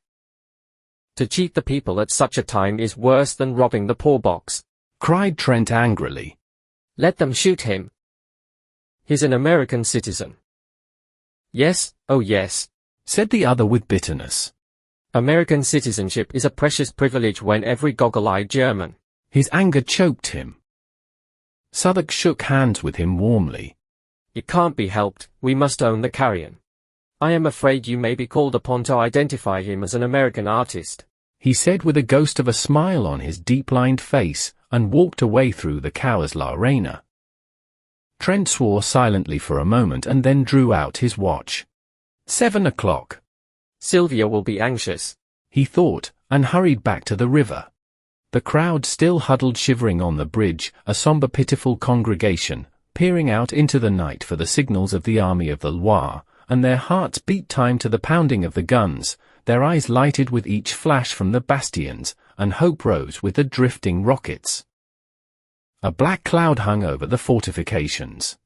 S2: To cheat the people at such a time is worse than robbing the poor box,"
S1: cried Trent angrily.
S2: "Let them shoot him. He's an American citizen." "Yes, oh yes,"
S1: said the other with bitterness.
S2: "American citizenship is a precious privilege when every goggle-eyed German."
S1: His anger choked him. Southwark shook hands with him warmly.
S2: "It can't be helped, we must own the carrion. I am afraid you may be called upon to identify him as an American artist,"
S1: he said with a ghost of a smile on his deep-lined face, and walked away through the Cowes La Reina. Trent swore silently for a moment and then drew out his watch. 7 o'clock.
S2: "Sylvia will be anxious,"
S1: he thought, and hurried back to the river. The crowd still huddled shivering on the bridge, a somber pitiful congregation, peering out into the night for the signals of the army of the Loire, and their hearts beat time to the pounding of the guns, their eyes lighted with each flash from the bastions, and hope rose with the drifting rockets. A black cloud hung over the fortifications.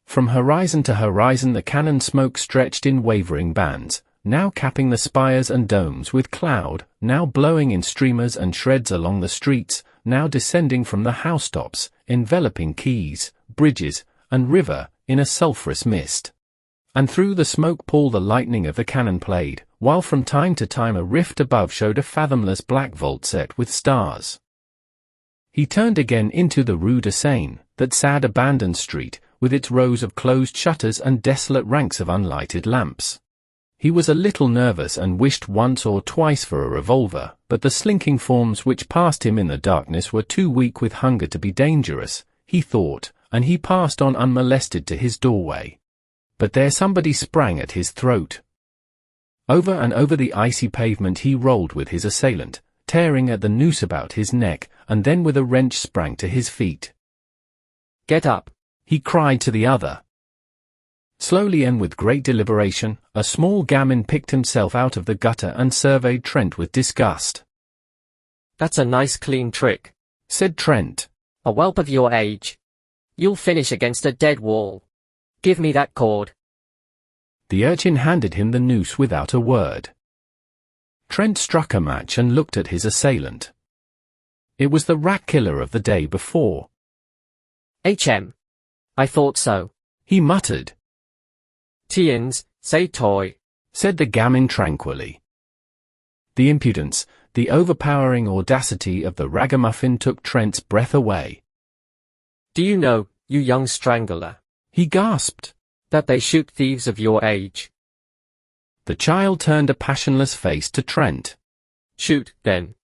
S1: From horizon to horizon the cannon smoke stretched in wavering bands, now capping the spires and domes with cloud, now blowing in streamers and shreds along the streets, now descending from the housetops, enveloping quays, bridges, and river in a sulphurous mist. And through the smoke pall the lightning of the cannon played, while from time to time a rift above showed a fathomless black vault set with stars. He turned again into the Rue de Seine, that sad abandoned street, with its rows of closed shutters and desolate ranks of unlighted lamps. He was a little nervous and wished once or twice for a revolver, but the slinking forms which passed him in the darkness were too weak with hunger to be dangerous, he thought, and he passed on unmolested to his doorway. But there somebody sprang at his throat. Over and over the icy pavement he rolled with his assailant, tearing at the noose about his neck, and then with a wrench sprang to his feet.
S2: "Get up,"
S1: he cried to the other. Slowly and with great deliberation, a small gamin picked himself out of the gutter and surveyed Trent with disgust.
S2: "That's a nice clean trick,"
S1: said Trent.
S2: "A whelp of your age. You'll finish against a dead wall. Give me that cord."
S1: The urchin handed him the noose without a word. Trent struck a match and looked at his assailant. It was the rat killer of the day before.
S2: I thought so,"
S1: he muttered.
S2: "Tiens, c'est toi,"
S1: said the gamin tranquilly. The impudence, the overpowering audacity of the ragamuffin took Trent's breath away.
S2: "Do you know, you young strangler,"
S1: he gasped,
S2: "that they shoot thieves of your age?"
S1: The child turned a passionless face to Trent.
S2: "Shoot, then."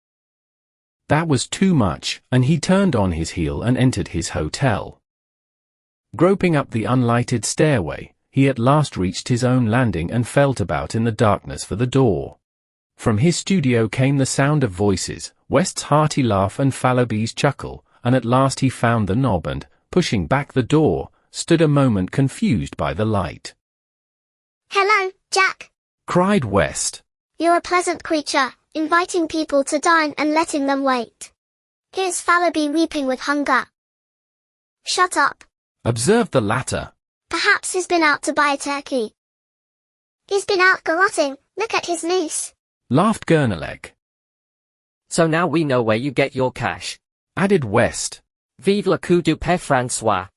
S1: That was too much, and he turned on his heel and entered his hotel. Groping up the unlighted stairway, he at last reached his own landing and felt about in the darkness for the door. From his studio came the sound of voices, West's hearty laugh and Fallowby's chuckle, and at last he found the knob and, pushing back the door, stood a moment confused by the light.
S4: "Hello, Jack,"
S1: cried West.
S4: "You're a pleasant creature, inviting people to dine and letting them wait. Here's Fallowby weeping with hunger." "Shut up,"
S1: observed the latter.
S4: "Perhaps he's been out to buy a turkey." "He's been out garrotting, look at his noose,"
S1: laughed Gurnelec.
S2: "So now we know where you get your cash,"
S1: added West.
S2: "Vive le coup du Père François."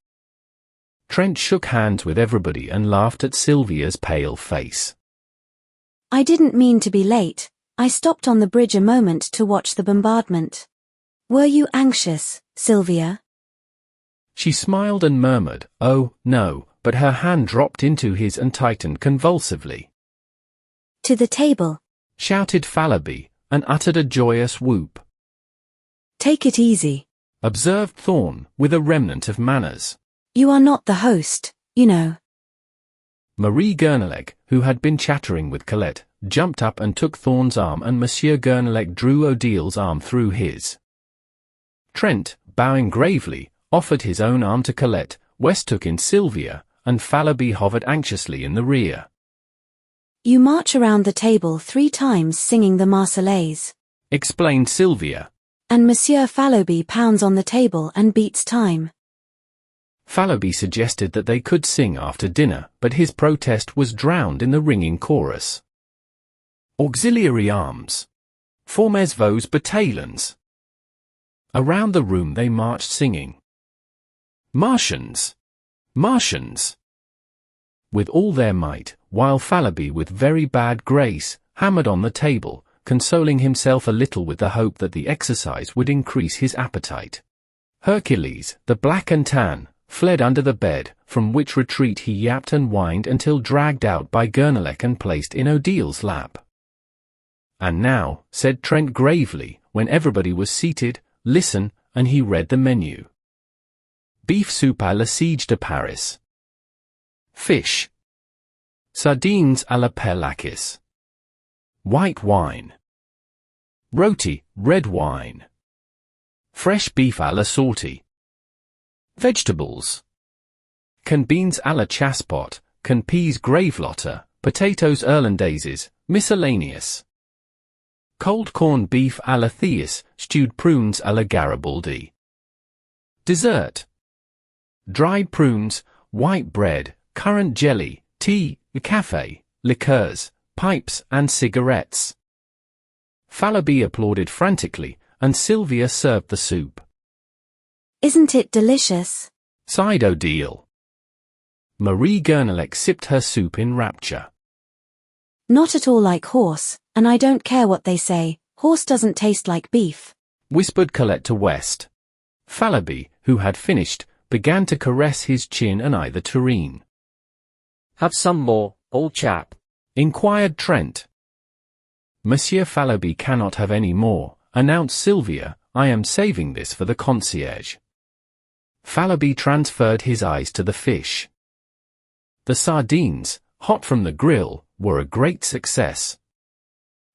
S1: Trent shook hands with everybody and laughed at Sylvia's pale face.
S3: I didn't mean to be late. I stopped on the bridge a moment to watch the bombardment. Were you anxious, Sylvia?
S1: She smiled and murmured, "Oh, no," but her hand dropped into his and tightened convulsively.
S3: To the table,
S1: shouted Fallowby, and uttered a joyous whoop.
S3: Take it easy,
S1: observed Thorne, with a remnant of manners.
S3: You are not the host, you know.
S1: Marie Gurnelec, who had been chattering with Colette, jumped up and took Thorne's arm, and Monsieur Gurnelec drew Odile's arm through his. Trent, bowing gravely, offered his own arm to Colette, West took in Sylvia, and Fallowby hovered anxiously in the rear.
S3: You march around the table 3 times singing the Marseillaise,
S1: explained Sylvia.
S3: And Monsieur Fallowby pounds on the table and beats time.
S1: Fallowby suggested that they could sing after dinner, but his protest was drowned in the ringing chorus. Auxiliary arms. Formez vos bataillons. Around the room they marched singing. Martians! Martians! With all their might, while Fallowby with very bad grace, hammered on the table, consoling himself a little with the hope that the exercise would increase his appetite. Hercules, the black and tan, fled under the bed, from which retreat he yapped and whined until dragged out by Gurnelec and placed in Odile's lap. And now, said Trent gravely, when everybody was seated, listen, and he read the menu. Beef soup à la siege de Paris. Fish. Sardines à la Perlakis. White wine. Roti, red wine. Fresh beef à la sortie. Vegetables. Can beans à la chassepot, can peas gravelotter, potatoes irlandaises, miscellaneous. Cold corned beef à la Theus, stewed prunes à la Garibaldi. Dessert. Dried prunes, white bread, currant jelly, tea, café, liqueurs, pipes and cigarettes. Fallowby applauded frantically, and Sylvia served the soup.
S3: Isn't it delicious?
S1: Sighed Odile. Marie Gurnelec sipped her soup in rapture.
S3: Not at all like horse, and I don't care what they say, horse doesn't taste like beef.
S1: Whispered Colette to West. Fallowby, who had finished, began to caress his chin and eye the tureen.
S2: Have some more, old chap?
S1: Inquired Trent. Monsieur Fallowby cannot have any more, announced Sylvia. I am saving this for the concierge. Fallowby transferred his eyes to the fish. The sardines, hot from the grill, were a great success.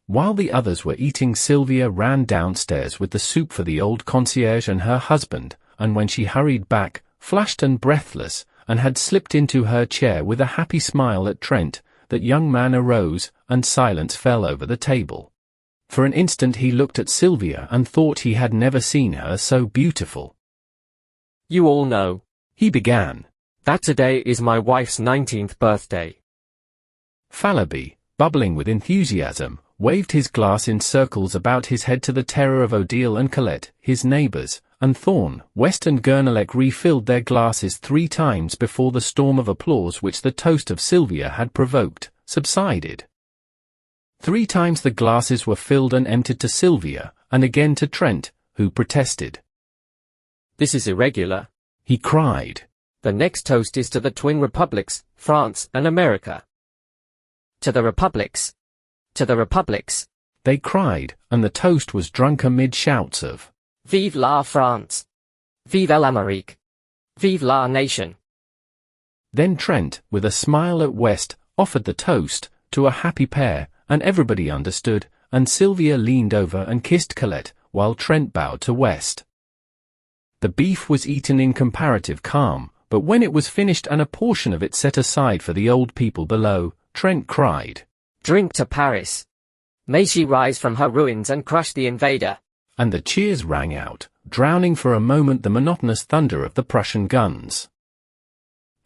S1: While the others were eating, Sylvia ran downstairs with the soup for the old concierge and her husband, and when she hurried back, flushed and breathless, and had slipped into her chair with a happy smile at Trent, that young man arose, and silence fell over the table. For an instant he looked at Sylvia and thought he had never seen her so beautiful.
S2: You all know,
S1: he began,
S2: that today is my wife's 19th birthday.
S1: Fallowby, bubbling with enthusiasm, waved his glass in circles about his head to the terror of Odile and Colette, his neighbours, and Thorne. West and Gurnelec refilled their glasses 3 times before the storm of applause which the toast of Sylvia had provoked, subsided. 3 times the glasses were filled and emptied to Sylvia, and again to Trent, who protested.
S2: This is irregular,
S1: he cried.
S2: The next toast is to the twin republics, France and America. To the republics. To the republics,
S1: they cried, and the toast was drunk amid shouts of
S2: Vive la France! Vive l'Amérique! Vive la nation!
S1: Then Trent, with a smile at West, offered the toast to a happy pair, and everybody understood, and Sylvia leaned over and kissed Colette, while Trent bowed to West. The beef was eaten in comparative calm, but when it was finished and a portion of it set aside for the old people below, Trent cried,
S2: Drink to Paris! May she rise from her ruins and crush the invader!
S1: And the cheers rang out, drowning for a moment the monotonous thunder of the Prussian guns.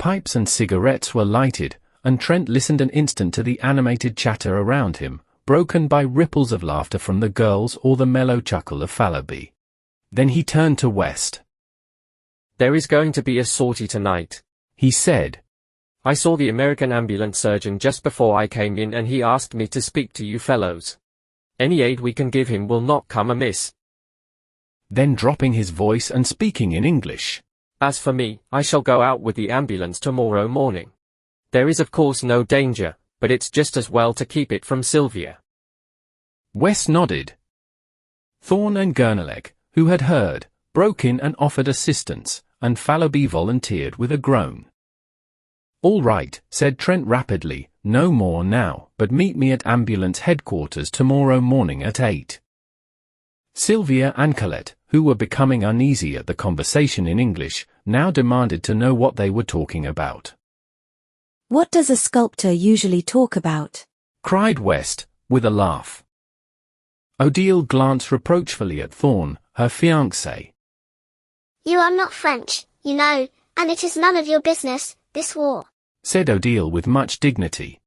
S1: Pipes and cigarettes were lighted, and Trent listened an instant to the animated chatter around him, broken by ripples of laughter from the girls or the mellow chuckle of Fallowby. Then he turned to West.
S2: There is going to be a sortie tonight,
S1: he said.
S2: I saw the American ambulance surgeon just before I came in and he asked me to speak to you fellows. Any aid we can give him will not come amiss.
S1: Then dropping his voice and speaking in English.
S2: As for me, I shall go out with the ambulance tomorrow morning. There is of course no danger, but it's just as well to keep it from Sylvia.
S1: West nodded. Thorne and Gurnelec, who had heard, broke in and offered assistance, and Fallowby volunteered with a groan. All right, said Trent rapidly, no more now, but meet me at ambulance headquarters tomorrow morning at 8. Sylvia and Colette, who were becoming uneasy at the conversation in English, now demanded to know what they were talking about.
S3: What does a sculptor usually talk about?
S1: Cried West, with a laugh. Odile glanced reproachfully at Thorne, her fiancé.
S4: You are not French, you know, and it is none of your business, this war,
S1: said Odile with much dignity.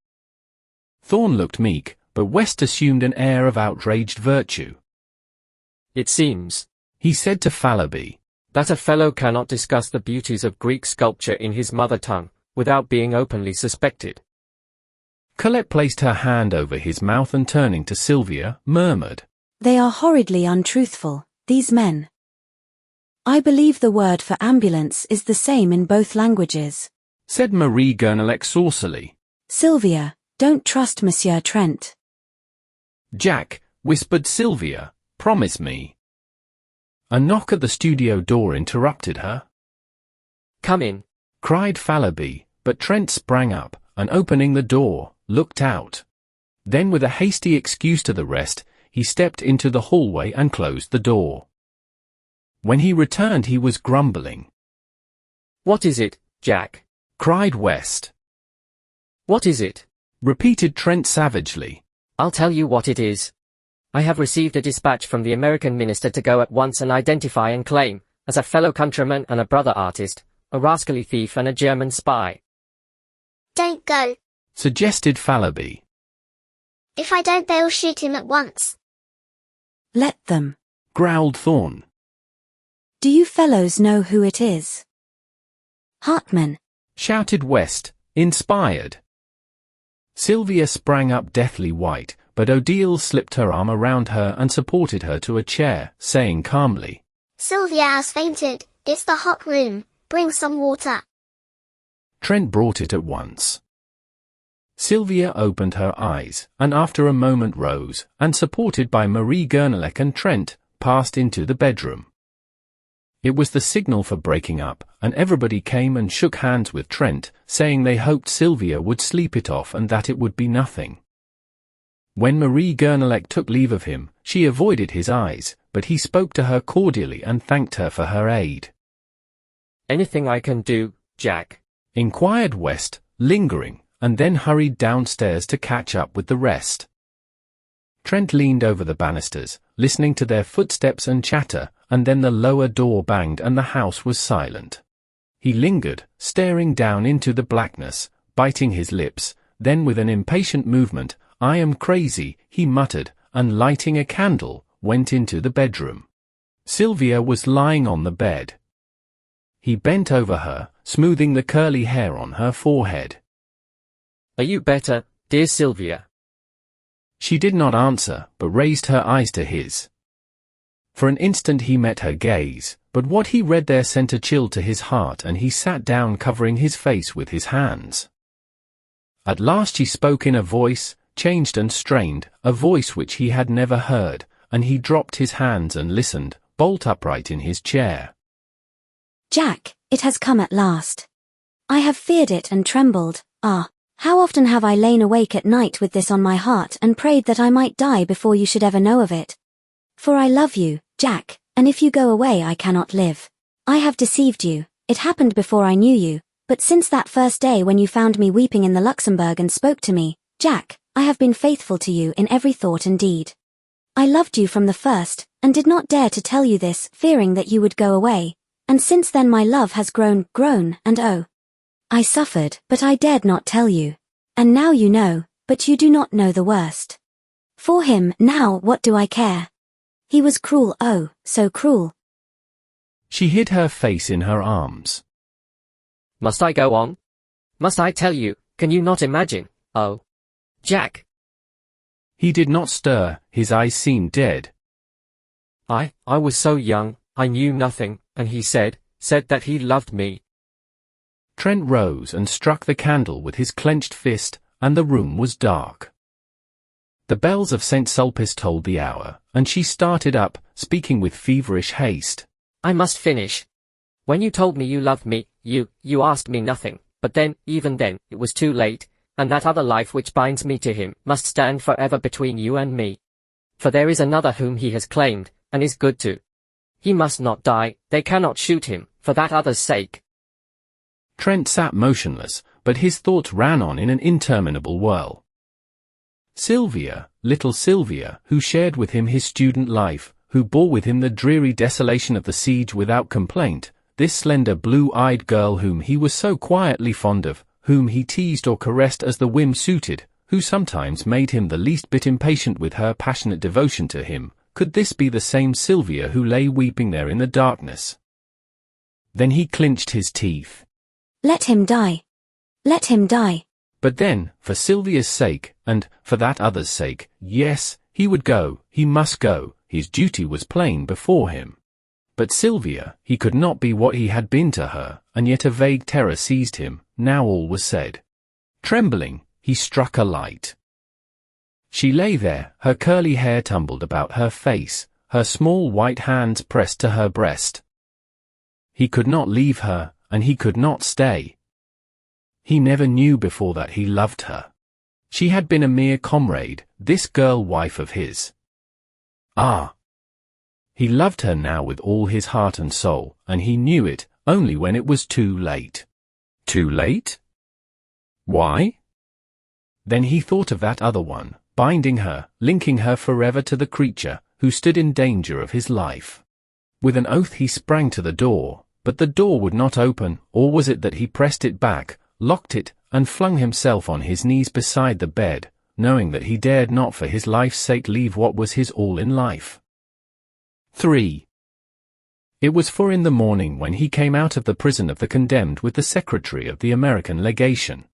S1: Thorne looked meek, but West assumed an air of outraged virtue.
S2: It seems,
S1: he said to Fallowby,
S2: that a fellow cannot discuss the beauties of Greek sculpture in his mother tongue, without being openly suspected.
S1: Colette placed her hand over his mouth and turning to Sylvia, murmured,
S3: They are horridly untruthful, these men. I believe the word for ambulance is the same in both languages,
S1: said Marie Gurnelec saucily.
S3: Sylvia, don't trust Monsieur Trent.
S1: Jack, whispered Sylvia, promise me. A knock at the studio door interrupted her.
S2: Come in,
S1: cried Fallowby, but Trent sprang up, and opening the door, looked out. Then with a hasty excuse to the rest, he stepped into the hallway and closed the door. When he returned he was grumbling.
S2: "What is it, Jack?"
S1: cried West.
S2: "What is it?"
S1: repeated Trent savagely.
S2: "I'll tell you what it is. I have received a dispatch from the American minister to go at once and identify and claim, as a fellow countryman and a brother artist, a rascally thief and a German spy."
S4: Don't go.
S1: suggested Fallowby.
S4: If I don't, they'll shoot him at once.
S3: Let them.
S1: Growled Thorne.
S3: Do you fellows know who it is? Hartman.
S1: Shouted West, inspired. Sylvia sprang up deathly white, but Odile slipped her arm around her and supported her to a chair, saying calmly,
S4: Sylvia has fainted. It's the hot room. Bring some water.
S1: Trent brought it at once. Sylvia opened her eyes, and after a moment rose, and supported by Marie Gurnelec and Trent, passed into the bedroom. It was the signal for breaking up, and everybody came and shook hands with Trent, saying they hoped Sylvia would sleep it off and that it would be nothing. When Marie Gurnelec took leave of him, she avoided his eyes, but he spoke to her cordially and thanked her for her aid.
S2: "Anything I can do, Jack?"
S1: inquired West, lingering, and then hurried downstairs to catch up with the rest. Trent leaned over the banisters, listening to their footsteps and chatter, and then the lower door banged and the house was silent. He lingered, staring down into the blackness, biting his lips, then with an impatient movement, "I am crazy," he muttered, and lighting a candle, went into the bedroom. Sylvia was lying on the bed. He bent over her, smoothing the curly hair on her forehead.
S2: "Are you better, dear Sylvia?"
S1: She did not answer, but raised her eyes to his. For an instant he met her gaze, but what he read there sent a chill to his heart and he sat down covering his face with his hands. At last she spoke in a voice, changed and strained, a voice which he had never heard, and he dropped his hands and listened, bolt upright in his chair.
S3: Jack, it has come at last. I have feared it and trembled. Ah, how often have I lain awake at night with this on my heart and prayed that I might die before you should ever know of it. For I love you, Jack, and if you go away I cannot live. I have deceived you, it happened before I knew you, but since that first day when you found me weeping in the Luxembourg and spoke to me, Jack, I have been faithful to you in every thought and deed. I loved you from the first, and did not dare to tell you this, fearing that you would go away, and since then my love has grown, and oh. I suffered, but I dared not tell you. And now you know, but you do not know the worst. For him, now what do I care? He was cruel, oh, so cruel.
S1: She hid her face in her arms.
S2: "Must I go on? Must I tell you, can you not imagine? Oh. Jack."
S1: He did not stir, his eyes seemed dead.
S2: I was so young, I knew nothing, and he said that he loved me."
S1: Trent rose and struck the candle with his clenched fist, and the room was dark. The bells of St. Sulpice tolled the hour, and she started up, speaking with feverish haste.
S2: "I must finish. When you told me you loved me, you asked me nothing, but then, even then, it was too late, and that other life which binds me to him must stand forever between you and me. For there is another whom he has claimed, and is good to. He must not die, they cannot shoot him, for that other's sake."
S1: Trent sat motionless, but his thoughts ran on in an interminable whirl. Sylvia, little Sylvia, who shared with him his student life, who bore with him the dreary desolation of the siege without complaint, this slender blue-eyed girl whom he was so quietly fond of, whom he teased or caressed as the whim suited, who sometimes made him the least bit impatient with her passionate devotion to him, could this be the same Sylvia who lay weeping there in the darkness? Then he clinched his teeth.
S3: Let him die. Let him die.
S1: But then, for Sylvia's sake, and for that other's sake, yes, he would go, he must go, his duty was plain before him. But Sylvia, he could not be what he had been to her, and yet a vague terror seized him, now all was said. Trembling, he struck a light. She lay there, her curly hair tumbled about her face, her small white hands pressed to her breast. He could not leave her, and he could not stay. He never knew before that he loved her. She had been a mere comrade, this girl wife of his. Ah! He loved her now with all his heart and soul, and he knew it only when it was too late. Too late? Why? Then he thought of that other one, binding her, linking her forever to the creature who stood in danger of his life. With an oath he sprang to the door, but the door would not open, or was it that he pressed it back, locked it, and flung himself on his knees beside the bed, knowing that he dared not for his life's sake leave what was his all in life. 3. It was 4 in the morning when he came out of the prison of the condemned with the secretary of the American legation.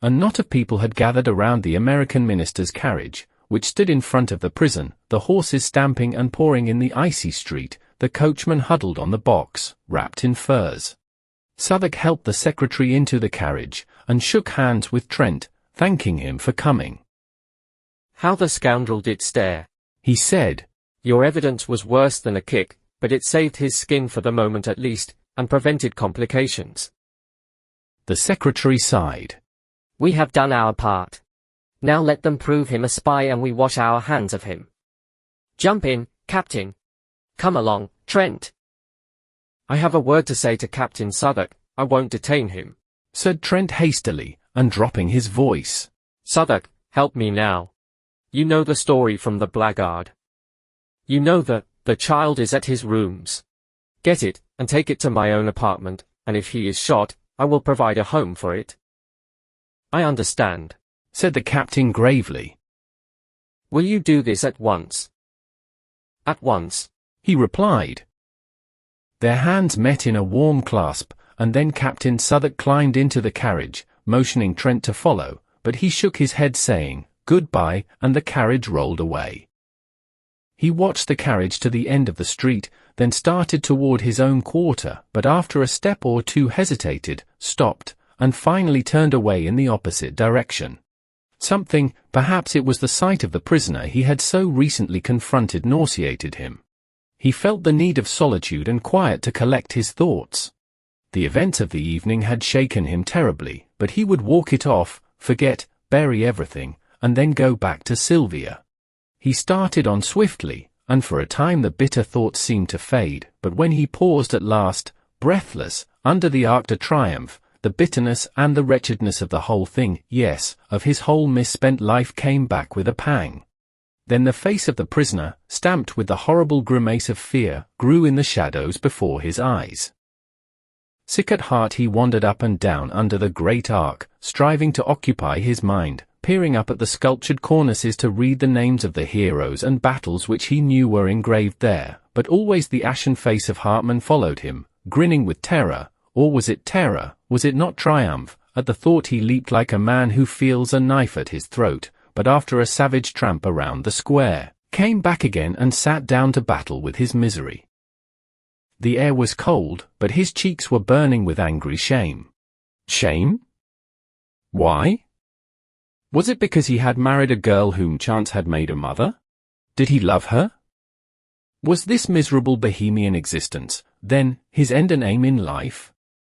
S1: A knot of people had gathered around the American minister's carriage, which stood in front of the prison, the horses stamping and pouring in the icy street, the coachman huddled on the box, wrapped in furs. Southwark helped the secretary into the carriage, and shook hands with Trent, thanking him for coming.
S2: How the scoundrel did stare,
S1: he said.
S2: Your evidence was worse than a kick, but it saved his skin for the moment at least, and prevented complications.
S1: The secretary sighed.
S2: We have done our part. Now let them prove him a spy and we wash our hands of him. Jump in, Captain. Come along, Trent. I have a word to say to Captain Southwark. I won't detain him,
S1: said Trent hastily, and dropping his voice.
S2: Southwark, help me now. You know the story from the blackguard. You know that the child is at his rooms. Get it, and take it to my own apartment, and if he is shot, I will provide a home for it. I understand,
S1: said the captain gravely.
S2: Will you do this at once? At once,
S1: he replied. Their hands met in a warm clasp, and then Captain Southwark climbed into the carriage, motioning Trent to follow, but he shook his head saying, "Goodbye," and the carriage rolled away. He watched the carriage to the end of the street, then started toward his own quarter, but after a step or two hesitated, stopped, and finally turned away in the opposite direction. Something, perhaps it was the sight of the prisoner he had so recently confronted, nauseated him. He felt the need of solitude and quiet to collect his thoughts. The events of the evening had shaken him terribly, but he would walk it off, forget, bury everything, and then go back to Sylvia. He started on swiftly, and for a time the bitter thoughts seemed to fade, but when he paused at last, breathless, under the Arc de Triomphe, the bitterness and the wretchedness of the whole thing, yes, of his whole misspent life, came back with a pang. Then the face of the prisoner, stamped with the horrible grimace of fear, grew in the shadows before his eyes. Sick at heart he wandered up and down under the great arc, striving to occupy his mind, peering up at the sculptured cornices to read the names of the heroes and battles which he knew were engraved there, but always the ashen face of Hartmann followed him, grinning with terror, or was it terror, was it not triumph? At the thought he leaped like a man who feels a knife at his throat, but after a savage tramp around the square, came back again and sat down to battle with his misery. The air was cold, but his cheeks were burning with angry shame. Shame? Why? Was it because he had married a girl whom chance had made a mother? Did he love her? Was this miserable bohemian existence, then, his end and aim in life?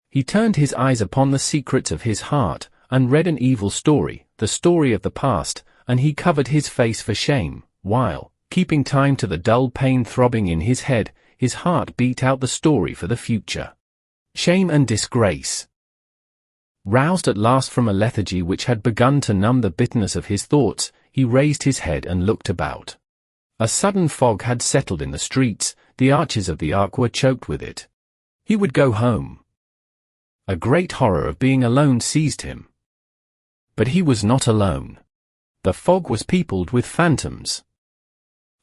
S1: He turned his eyes upon the secrets of his heart, and read an evil story, the story of the past, and he covered his face for shame, while, keeping time to the dull pain throbbing in his head, his heart beat out the story for the future. Shame and disgrace. Roused at last from a lethargy which had begun to numb the bitterness of his thoughts, he raised his head and looked about. A sudden fog had settled in the streets, the arches of the arc were choked with it. He would go home. A great horror of being alone seized him. But he was not alone. The fog was peopled with phantoms.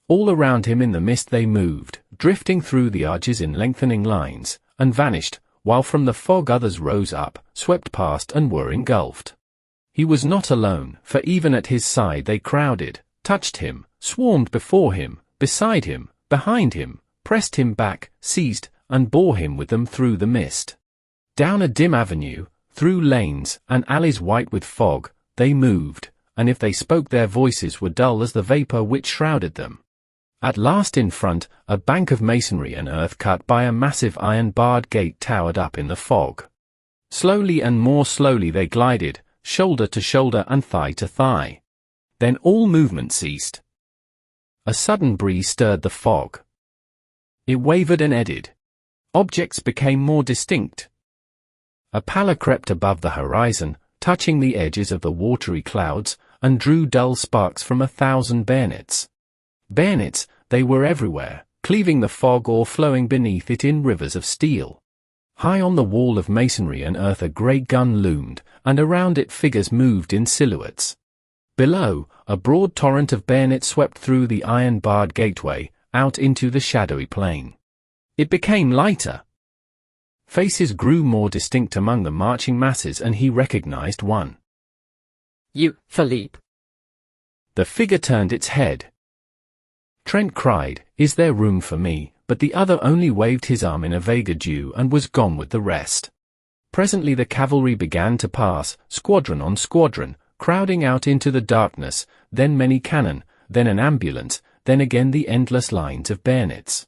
S1: All around him in the mist they moved, drifting through the arches in lengthening lines, and vanished, while from the fog others rose up, swept past and were engulfed. He was not alone, for even at his side they crowded, touched him, swarmed before him, beside him, behind him, pressed him back, seized, and bore him with them through the mist. Down a dim avenue, through lanes, and alleys white with fog, they moved, and if they spoke their voices were dull as the vapour which shrouded them. At last in front, a bank of masonry and earth cut by a massive iron-barred gate towered up in the fog. Slowly and more slowly they glided, shoulder to shoulder and thigh to thigh. Then all movement ceased. A sudden breeze stirred the fog. It wavered and eddied. Objects became more distinct. A pallor crept above the horizon, touching the edges of the watery clouds, and drew dull sparks from 1,000 bayonets. Bayonets, they were everywhere, cleaving the fog or flowing beneath it in rivers of steel. High on the wall of masonry and earth a great gun loomed, and around it figures moved in silhouettes. Below, a broad torrent of bayonets swept through the iron-barred gateway, out into the shadowy plain. It became lighter. Faces grew more distinct among the marching masses, and he recognized one.
S2: You, Philippe.
S1: The figure turned its head. Trent cried, "Is there room for me?" But the other only waved his arm in a vague adieu and was gone with the rest. Presently the cavalry began to pass, squadron on squadron, crowding out into the darkness, then many cannon, then an ambulance, then again the endless lines of bayonets.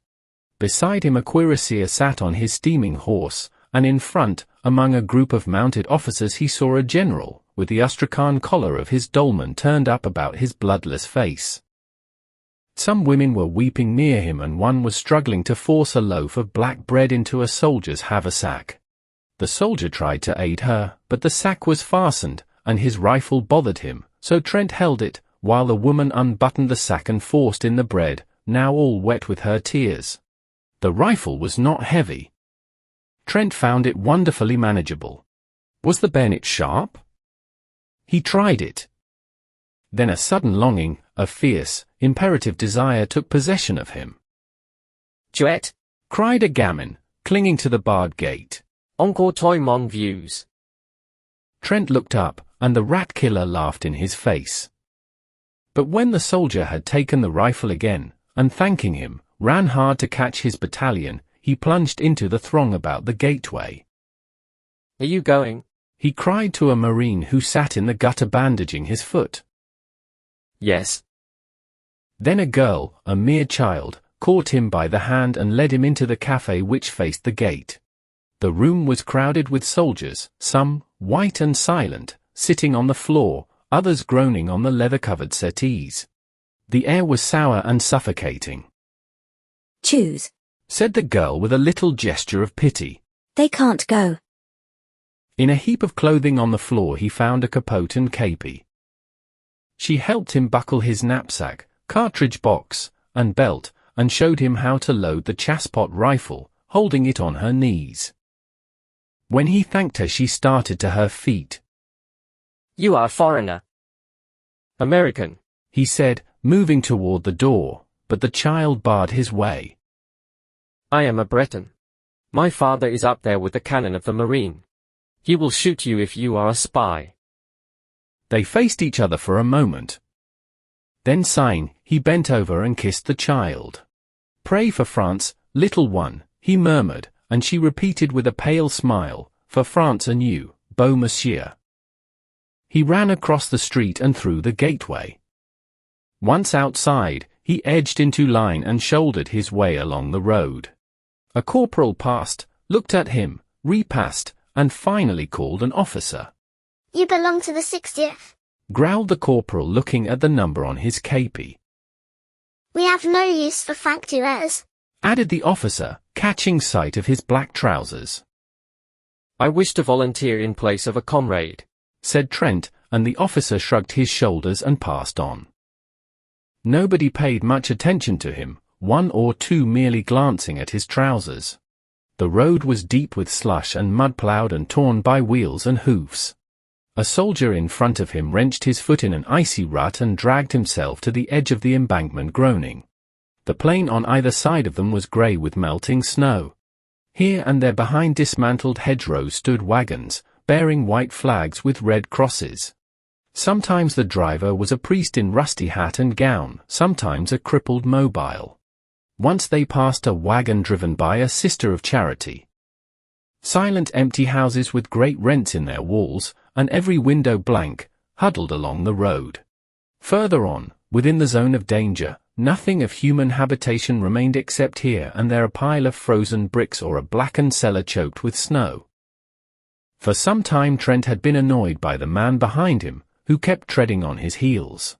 S1: Beside him a cuirassier sat on his steaming horse, and in front, among a group of mounted officers, he saw a general, with the astrakhan collar of his dolman turned up about his bloodless face. Some women were weeping near him, and one was struggling to force a loaf of black bread into a soldier's haversack. The soldier tried to aid her, but the sack was fastened, and his rifle bothered him, so Trent held it, while the woman unbuttoned the sack and forced in the bread, now all wet with her tears. The rifle was not heavy. Trent found it wonderfully manageable. Was the bayonet sharp? He tried it. Then a sudden longing, a fierce, imperative desire took possession of him.
S2: Duet,
S1: cried a gamin, clinging to the barred gate.
S2: Encore toi mon views.
S1: Trent looked up, and the rat-killer laughed in his face. But when the soldier had taken the rifle again, and thanking him, ran hard to catch his battalion, he plunged into the throng about the gateway.
S2: Are you going?
S1: He cried to a marine who sat in the gutter bandaging his foot.
S2: Yes.
S1: Then a girl, a mere child, caught him by the hand and led him into the cafe which faced the gate. The room was crowded with soldiers, some, white and silent, sitting on the floor, others groaning on the leather-covered settees. The air was sour and suffocating.
S3: Choose,
S1: said the girl with a little gesture of pity.
S3: They can't go.
S1: In a heap of clothing on the floor he found a capote and kepi. She helped him buckle his knapsack, cartridge box, and belt, and showed him how to load the chasspot rifle, holding it on her knees. When he thanked her, she started to her feet.
S2: You are a foreigner. American,
S1: he said, moving toward the door, but the child barred his way.
S2: I am a Breton. My father is up there with the cannon of the marine. He will shoot you if you are a spy.
S1: They faced each other for a moment. Then sighing, he bent over and kissed the child. Pray for France, little one, he murmured, and she repeated with a pale smile, for France and you, beau monsieur. He ran across the street and through the gateway. Once outside, he edged into line and shouldered his way along the road. A corporal passed, looked at him, repassed, and finally called an officer.
S4: You belong to the 60th.
S1: Growled the corporal, looking at the number on his kepi.
S4: We have no use for factures,
S1: added the officer, catching sight of his black trousers.
S2: I wish to volunteer in place of a comrade,
S1: said Trent, and the officer shrugged his shoulders and passed on. Nobody paid much attention to him, one or two merely glancing at his trousers. The road was deep with slush and mud, ploughed and torn by wheels and hoofs. A soldier in front of him wrenched his foot in an icy rut and dragged himself to the edge of the embankment, groaning. The plain on either side of them was grey with melting snow. Here and there behind dismantled hedgerows stood wagons, bearing white flags with red crosses. Sometimes the driver was a priest in rusty hat and gown, sometimes a crippled mobile. Once they passed a wagon driven by a sister of charity. Silent empty houses with great rents in their walls, and every window blank, huddled along the road. Further on, within the zone of danger, nothing of human habitation remained except here and there a pile of frozen bricks or a blackened cellar choked with snow. For some time Trent had been annoyed by the man behind him, who kept treading on his heels.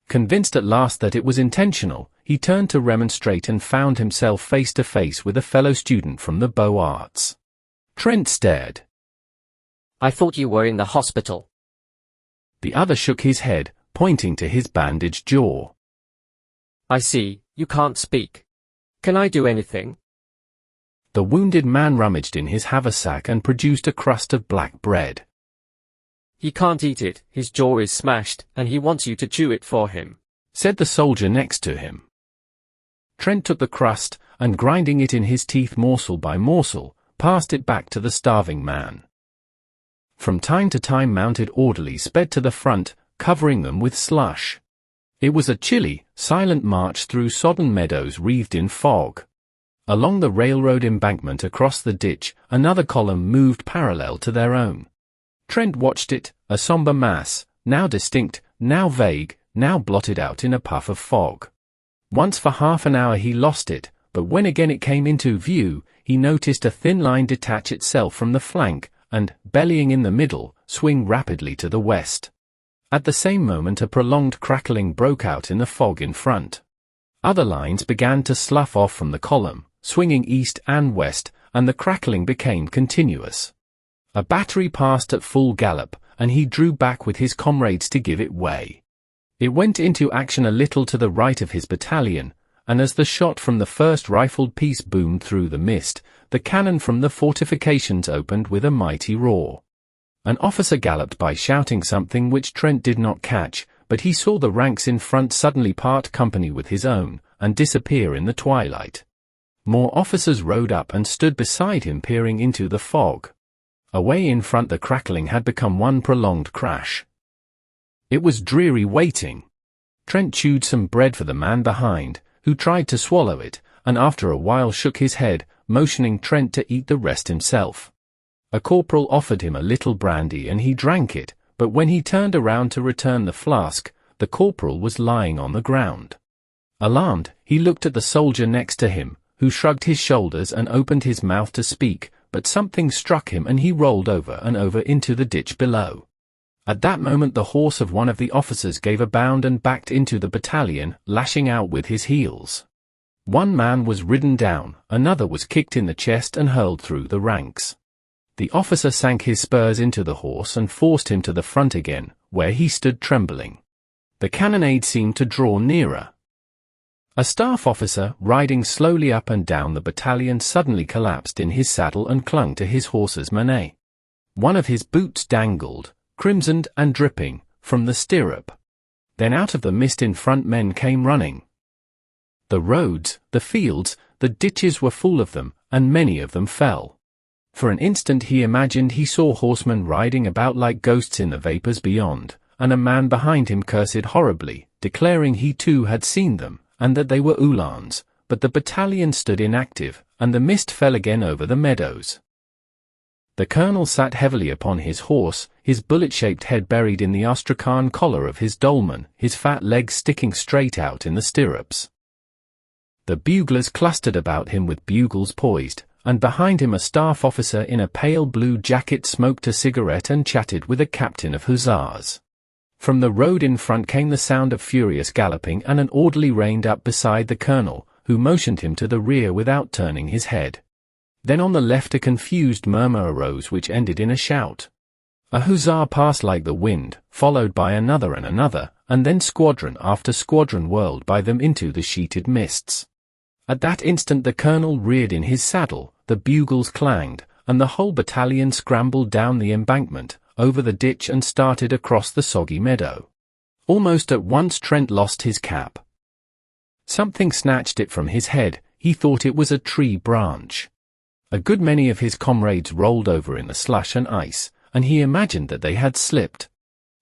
S1: Convinced at last that it was intentional, he turned to remonstrate and found himself face to face with a fellow student from the Beaux Arts. Trent stared.
S2: I thought you were in the hospital.
S1: The other shook his head, pointing to his bandaged jaw.
S2: I see, you can't speak. Can I do anything?
S1: The wounded man rummaged in his haversack and produced a crust of black bread.
S2: He can't eat it, his jaw is smashed, and he wants you to chew it for him,
S1: said the soldier next to him. Trent took the crust, and grinding it in his teeth morsel by morsel, passed it back to the starving man. From time to time mounted orderlies sped to the front, covering them with slush. It was a chilly, silent march through sodden meadows wreathed in fog. Along the railroad embankment across the ditch, another column moved parallel to their own. Trent watched it, a somber mass, now distinct, now vague, now blotted out in a puff of fog. Once for half an hour he lost it, but when again it came into view, he noticed a thin line detach itself from the flank, and, bellying in the middle, swing rapidly to the west. At the same moment a prolonged crackling broke out in the fog in front. Other lines began to slough off from the column, swinging east and west, and the crackling became continuous. A battery passed at full gallop, and he drew back with his comrades to give it way. It went into action a little to the right of his battalion, and as the shot from the first rifled piece boomed through the mist, the cannon from the fortifications opened with a mighty roar. An officer galloped by shouting something which Trent did not catch, but he saw the ranks in front suddenly part company with his own, and disappear in the twilight. More officers rode up and stood beside him peering into the fog. Away in front the crackling had become one prolonged crash. It was dreary waiting. Trent chewed some bread for the man behind, who tried to swallow it, and after a while shook his head, motioning Trent to eat the rest himself. A corporal offered him a little brandy and he drank it, but when he turned around to return the flask, the corporal was lying on the ground. Alarmed, he looked at the soldier next to him, who shrugged his shoulders and opened his mouth to speak, but something struck him and he rolled over and over into the ditch below. At that moment the horse of one of the officers gave a bound and backed into the battalion, lashing out with his heels. One man was ridden down, another was kicked in the chest and hurled through the ranks. The officer sank his spurs into the horse and forced him to the front again, where he stood trembling. The cannonade seemed to draw nearer. A staff officer, riding slowly up and down the battalion, suddenly collapsed in his saddle and clung to his horse's manet. One of his boots dangled, crimsoned and dripping, from the stirrup. Then out of the mist in front men came running. The roads, the fields, the ditches were full of them, and many of them fell. For an instant he imagined he saw horsemen riding about like ghosts in the vapors beyond, and a man behind him cursed horribly, declaring he too had seen them, and that they were Uhlans, but the battalion stood inactive, and the mist fell again over the meadows. The colonel sat heavily upon his horse, his bullet-shaped head buried in the astrakhan collar of his dolman, his fat legs sticking straight out in the stirrups. The buglers clustered about him with bugles poised, and behind him a staff officer in a pale blue jacket smoked a cigarette and chatted with a captain of hussars. From the road in front came the sound of furious galloping, and an orderly reined up beside the colonel, who motioned him to the rear without turning his head. Then on the left a confused murmur arose which ended in a shout. A hussar passed like the wind, followed by another, and then squadron after squadron whirled by them into the sheeted mists. At that instant the colonel reared in his saddle, the bugles clanged, and the whole battalion scrambled down the embankment, over the ditch and started across the soggy meadow. Almost at once Trent lost his cap. Something snatched it from his head. He thought it was a tree branch. A good many of his comrades rolled over in the slush and ice, and he imagined that they had slipped.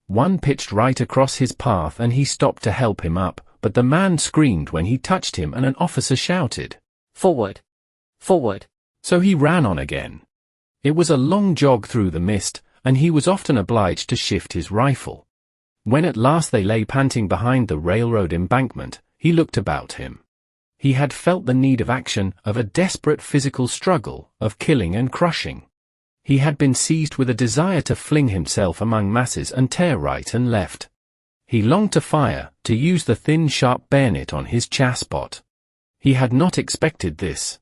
S1: One pitched right across his path and he stopped to help him up, but the man screamed when he touched him and an officer shouted, "Forward! Forward!" So he ran on again. It was a long jog through the mist, and he was often obliged to shift his rifle. When at last they lay panting behind the railroad embankment, he looked about him. He had felt the need of action, of a desperate physical struggle, of killing and crushing. He had been seized with a desire to fling himself among masses and tear right and left. He longed to fire, to use the thin sharp bayonet on his chasspot. He had not expected this.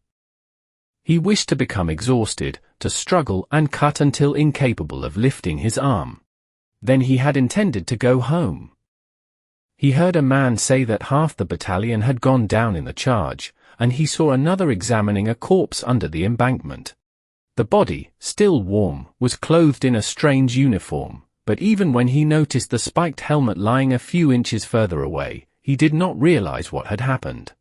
S1: He wished to become exhausted, to struggle and cut until incapable of lifting his arm. Then he had intended to go home. He heard a man say that half the battalion had gone down in the charge, and he saw another examining a corpse under the embankment. The body, still warm, was clothed in a strange uniform, but even when he noticed the spiked helmet lying a few inches further away, he did not realize what had happened.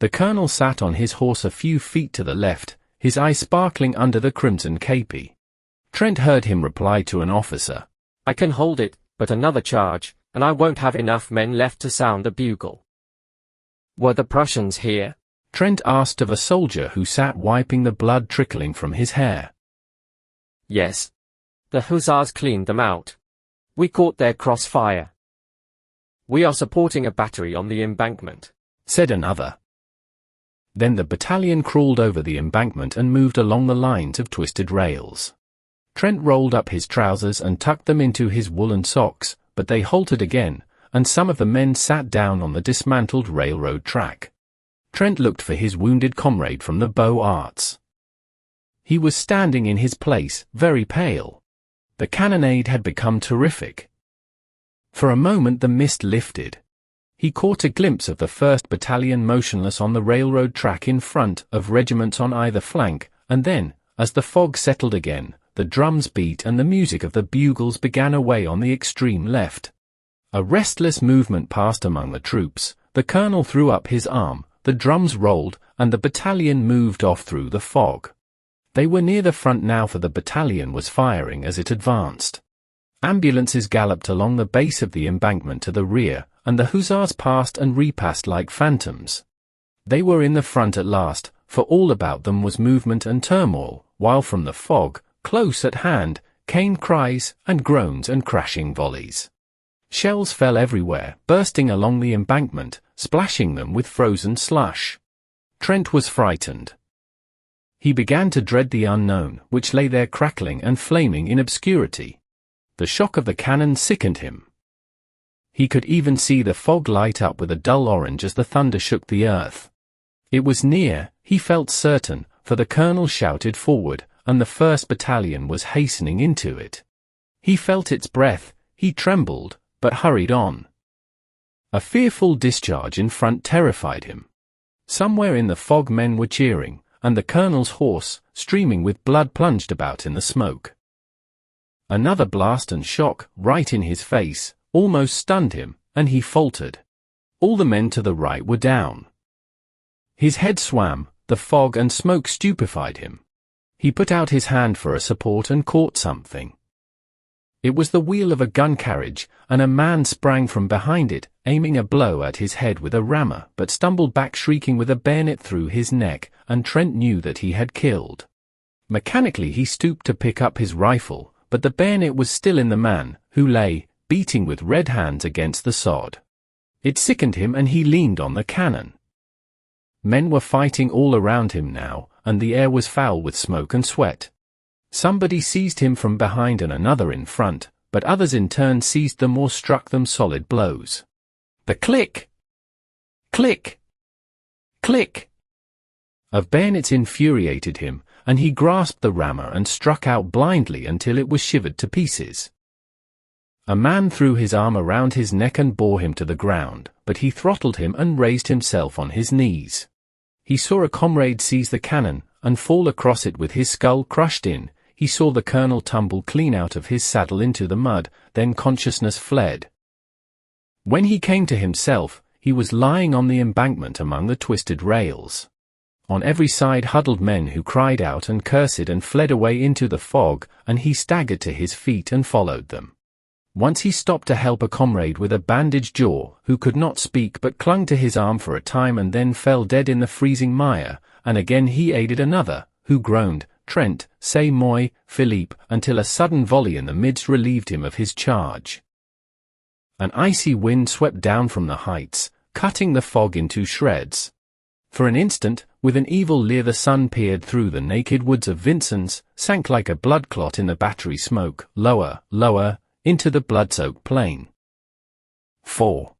S1: The colonel sat on his horse a few feet to the left, his eye sparkling under the crimson képi. Trent heard him reply to an officer,
S2: "I can hold it, but another charge, and I won't have enough men left to sound a bugle." "Were the Prussians here?"
S1: Trent asked of a soldier who sat wiping the blood trickling from his hair.
S2: "Yes. The hussars cleaned them out. We caught their crossfire. We are supporting a battery on the embankment,"
S1: said another. Then the battalion crawled over the embankment and moved along the lines of twisted rails. Trent rolled up his trousers and tucked them into his woolen socks, but they halted again, and some of the men sat down on the dismantled railroad track. Trent looked for his wounded comrade from the Beaux Arts. He was standing in his place, very pale. The cannonade had become terrific. For a moment the mist lifted. He caught a glimpse of the 1st Battalion motionless on the railroad track in front, of regiments on either flank, and then, as the fog settled again, the drums beat and the music of the bugles began away on the extreme left. A restless movement passed among the troops, the colonel threw up his arm, the drums rolled, and the battalion moved off through the fog. They were near the front now, for the battalion was firing as it advanced. Ambulances galloped along the base of the embankment to the rear, and the hussars passed and repassed like phantoms. They were in the front at last, for all about them was movement and turmoil, while from the fog, close at hand, came cries and groans and crashing volleys. Shells fell everywhere, bursting along the embankment, splashing them with frozen slush. Trent was frightened. He began to dread the unknown, which lay there crackling and flaming in obscurity. The shock of the cannon sickened him. He could even see the fog light up with a dull orange as the thunder shook the earth. It was near, he felt certain, for the colonel shouted forward, and the 1st Battalion was hastening into it. He felt its breath, he trembled, but hurried on. A fearful discharge in front terrified him. Somewhere in the fog men were cheering, and the colonel's horse, streaming with blood, plunged about in the smoke. Another blast and shock, right in his face, almost stunned him, and he faltered. All the men to the right were down. His head swam, the fog and smoke stupefied him. He put out his hand for a support and caught something. It was the wheel of a gun carriage, and a man sprang from behind it, aiming a blow at his head with a rammer, but stumbled back shrieking with a bayonet through his neck, and Trent knew that he had killed. Mechanically he stooped to pick up his rifle, but the bayonet was still in the man, who lay, beating with red hands against the sod. It sickened him and he leaned on the cannon. Men were fighting all around him now, and the air was foul with smoke and sweat. Somebody seized him from behind and another in front, but others in turn seized them or struck them solid blows. The click! Click! Click! of bayonets infuriated him, and he grasped the rammer and struck out blindly until it was shivered to pieces. A man threw his arm around his neck and bore him to the ground, but he throttled him and raised himself on his knees. He saw a comrade seize the cannon, and fall across it with his skull crushed in. He saw the colonel tumble clean out of his saddle into the mud, then consciousness fled. When he came to himself, he was lying on the embankment among the twisted rails. On every side huddled men who cried out and cursed and fled away into the fog, and he staggered to his feet and followed them. Once he stopped to help a comrade with a bandaged jaw, who could not speak but clung to his arm for a time and then fell dead in the freezing mire, and again he aided another, who groaned, "Trent, c'est moi, Philippe," until a sudden volley in the midst relieved him of his charge. An icy wind swept down from the heights, cutting the fog into shreds. For an instant, with an evil leer the sun peered through the naked woods of Vincennes, sank like a blood clot in the battery smoke, lower, lower, into the blood-soaked plain. 4.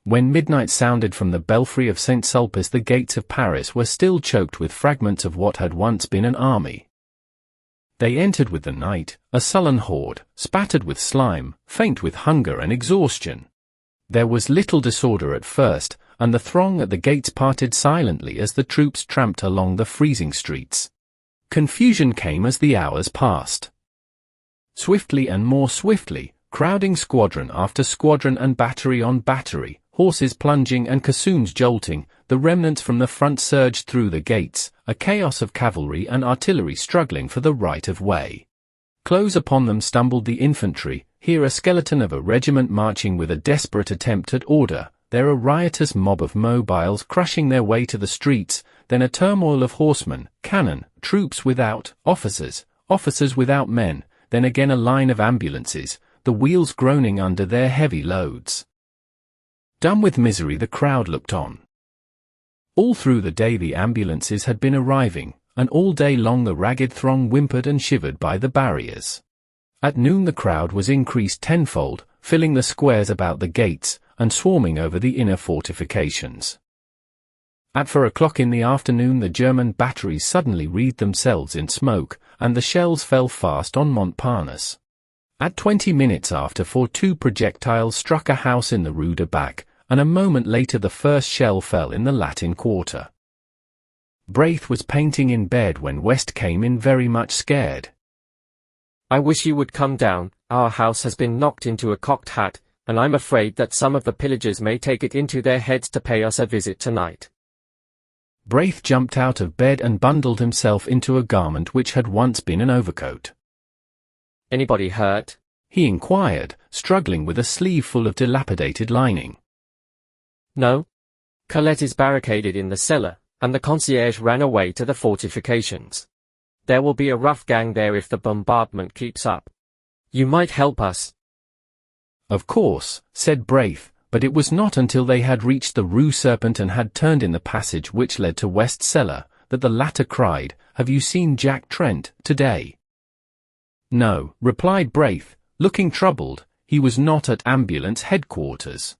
S1: When midnight sounded from the belfry of St. Sulpice, the gates of Paris were still choked with fragments of what had once been an army. They entered with the night, a sullen horde, spattered with slime, faint with hunger and exhaustion. There was little disorder at first, and the throng at the gates parted silently as the troops tramped along the freezing streets. Confusion came as the hours passed. Swiftly and more swiftly, crowding squadron after squadron and battery on battery, horses plunging and caissoons jolting, the remnants from the front surged through the gates, a chaos of cavalry and artillery struggling for the right of way. Close upon them stumbled the infantry, here a skeleton of a regiment marching with a desperate attempt at order, there a riotous mob of mobiles crushing their way to the streets, then a turmoil of horsemen, cannon, troops without, officers without men, then again a line of ambulances, the wheels groaning under their heavy loads. Dumb with misery, the crowd looked on. All through the day the ambulances had been arriving, and all day long the ragged throng whimpered and shivered by the barriers. At noon the crowd was increased tenfold, filling the squares about the gates, and swarming over the inner fortifications. At 4 o'clock in the afternoon the German batteries suddenly wreathed themselves in smoke, and the shells fell fast on Montparnasse. At 20 minutes after 4 two projectiles struck a house in the Rue Barrée, and a moment later the first shell fell in the Latin Quarter. Braith was painting in bed when West came in very much scared.
S2: I wish you would come down, our house has been knocked into a cocked hat, and I'm afraid that some of the pillagers may take it into their heads to pay us a visit tonight.
S1: Braith jumped out of bed and bundled himself into a garment which had once been an overcoat.
S2: Anybody hurt?
S1: He inquired, struggling with a sleeve full of dilapidated lining.
S2: No. Colette is barricaded in the cellar, and the concierge ran away to the fortifications. There will be a rough gang there if the bombardment keeps up. You might help us.
S1: Of course, said Braith, but it was not until they had reached the Rue Serpent and had turned in the passage which led to West's cellar, that the latter cried, "Have you seen Jack Trent, today?" "No," replied Braith, looking troubled, "he was not at ambulance headquarters."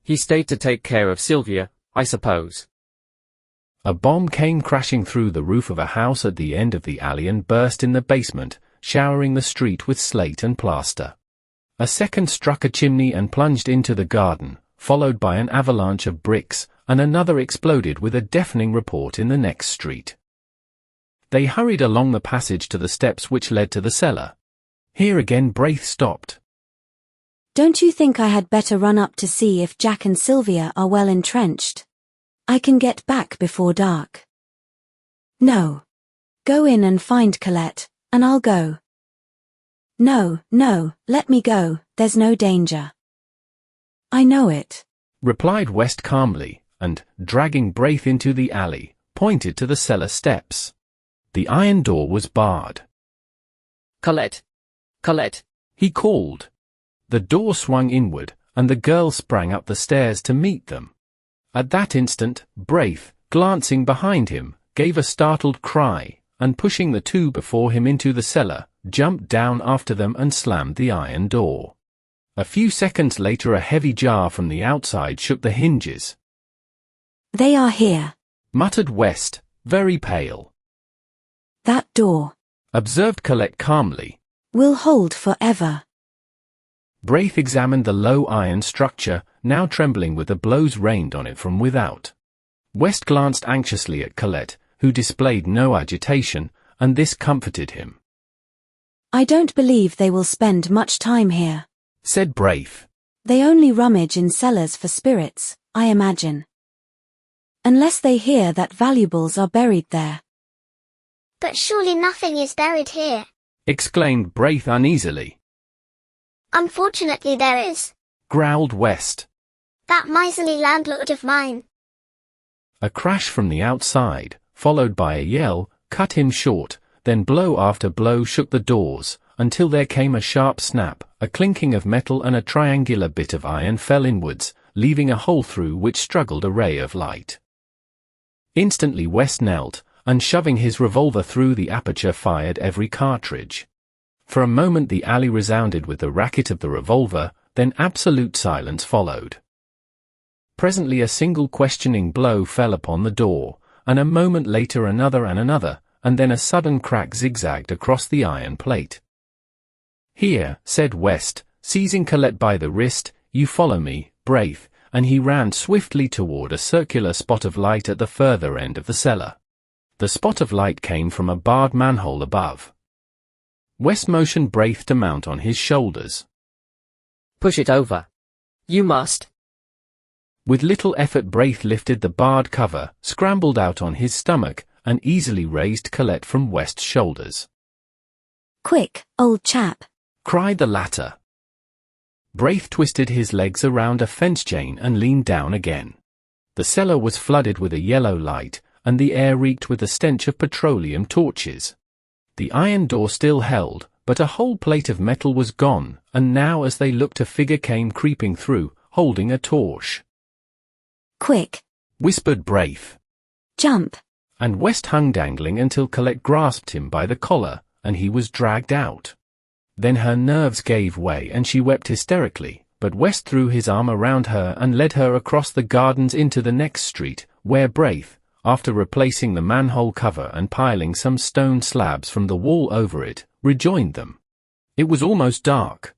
S2: He stayed to take care of Sylvia, I suppose.
S1: A bomb came crashing through the roof of a house at the end of the alley and burst in the basement, showering the street with slate and plaster. A second struck a chimney and plunged into the garden, followed by an avalanche of bricks, and another exploded with a deafening report in the next street. They hurried along the passage to the steps which led to the cellar. Here again Braith stopped.
S3: Don't you think I had better run up to see if Jack and Sylvia are well entrenched? I can get back before dark. No. Go in and find Colette, and I'll go. No, let me go, there's no danger. I know it,
S1: replied West calmly, and, dragging Braith into the alley, pointed to the cellar steps. The iron door was barred.
S2: Colette!
S1: He called. The door swung inward, and the girl sprang up the stairs to meet them. At that instant, Braith, glancing behind him, gave a startled cry, and pushing the two before him into the cellar, jumped down after them and slammed the iron door. A few seconds later a heavy jar from the outside shook the hinges.
S3: They are here,
S1: muttered West, very pale.
S3: That door,
S1: observed Colette calmly,
S3: will hold forever.
S1: Braith examined the low iron structure, now trembling with the blows rained on it from without. West glanced anxiously at Colette, who displayed no agitation, and this comforted him.
S3: I don't believe they will spend much time here,
S1: said Braith.
S3: They only rummage in cellars for spirits, I imagine. Unless they hear that valuables are buried there.
S4: But surely nothing is buried here,
S1: exclaimed Braith uneasily.
S4: Unfortunately there is,
S1: growled West.
S4: That miserly landlord of mine.
S1: A crash from the outside, followed by a yell, cut him short, then blow after blow shook the doors, until there came a sharp snap, a clinking of metal and a triangular bit of iron fell inwards, leaving a hole through which struggled a ray of light. Instantly West knelt, and shoving his revolver through the aperture fired every cartridge. For a moment the alley resounded with the racket of the revolver, then absolute silence followed. Presently a single questioning blow fell upon the door, and a moment later another and another, and then a sudden crack zigzagged across the iron plate. "Here," said West, seizing Colette by the wrist, "you follow me, Braith," and he ran swiftly toward a circular spot of light at the further end of the cellar. The spot of light came from a barred manhole above. West motioned Braith to mount on his shoulders.
S2: "Push it over. You must."
S1: With little effort Braith lifted the barred cover, scrambled out on his stomach, and easily raised Colette from West's shoulders.
S3: "Quick, old chap,"
S1: cried the latter. Braith twisted his legs around a fence chain and leaned down again. The cellar was flooded with a yellow light, and the air reeked with the stench of petroleum torches. The iron door still held, but a whole plate of metal was gone, and now as they looked a figure came creeping through, holding a torch.
S3: "Quick,"
S1: whispered Braith.
S3: "Jump."
S1: And West hung dangling until Colette grasped him by the collar, and he was dragged out. Then her nerves gave way and she wept hysterically, but West threw his arm around her and led her across the gardens into the next street, where Braith, after replacing the manhole cover and piling some stone slabs from the wall over it, rejoined them. It was almost dark.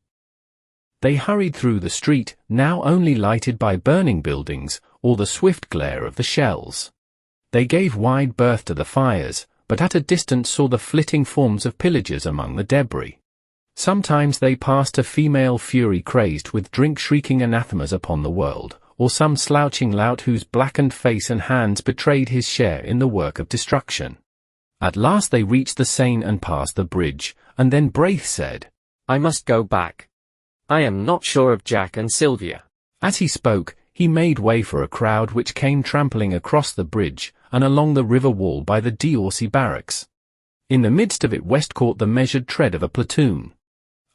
S1: They hurried through the street, now only lighted by burning buildings, or the swift glare of the shells. They gave wide berth to the fires, but at a distance saw the flitting forms of pillagers among the debris. Sometimes they passed a female fury crazed with drink shrieking anathemas upon the world, or some slouching lout whose blackened face and hands betrayed his share in the work of destruction. At last they reached the Seine and passed the bridge, and then Braith said,
S2: "I must go back. I am not sure of Jack and Sylvia."
S1: As he spoke, he made way for a crowd which came trampling across the bridge, and along the river wall by the d'Orsay barracks. In the midst of it West caught the measured tread of a platoon.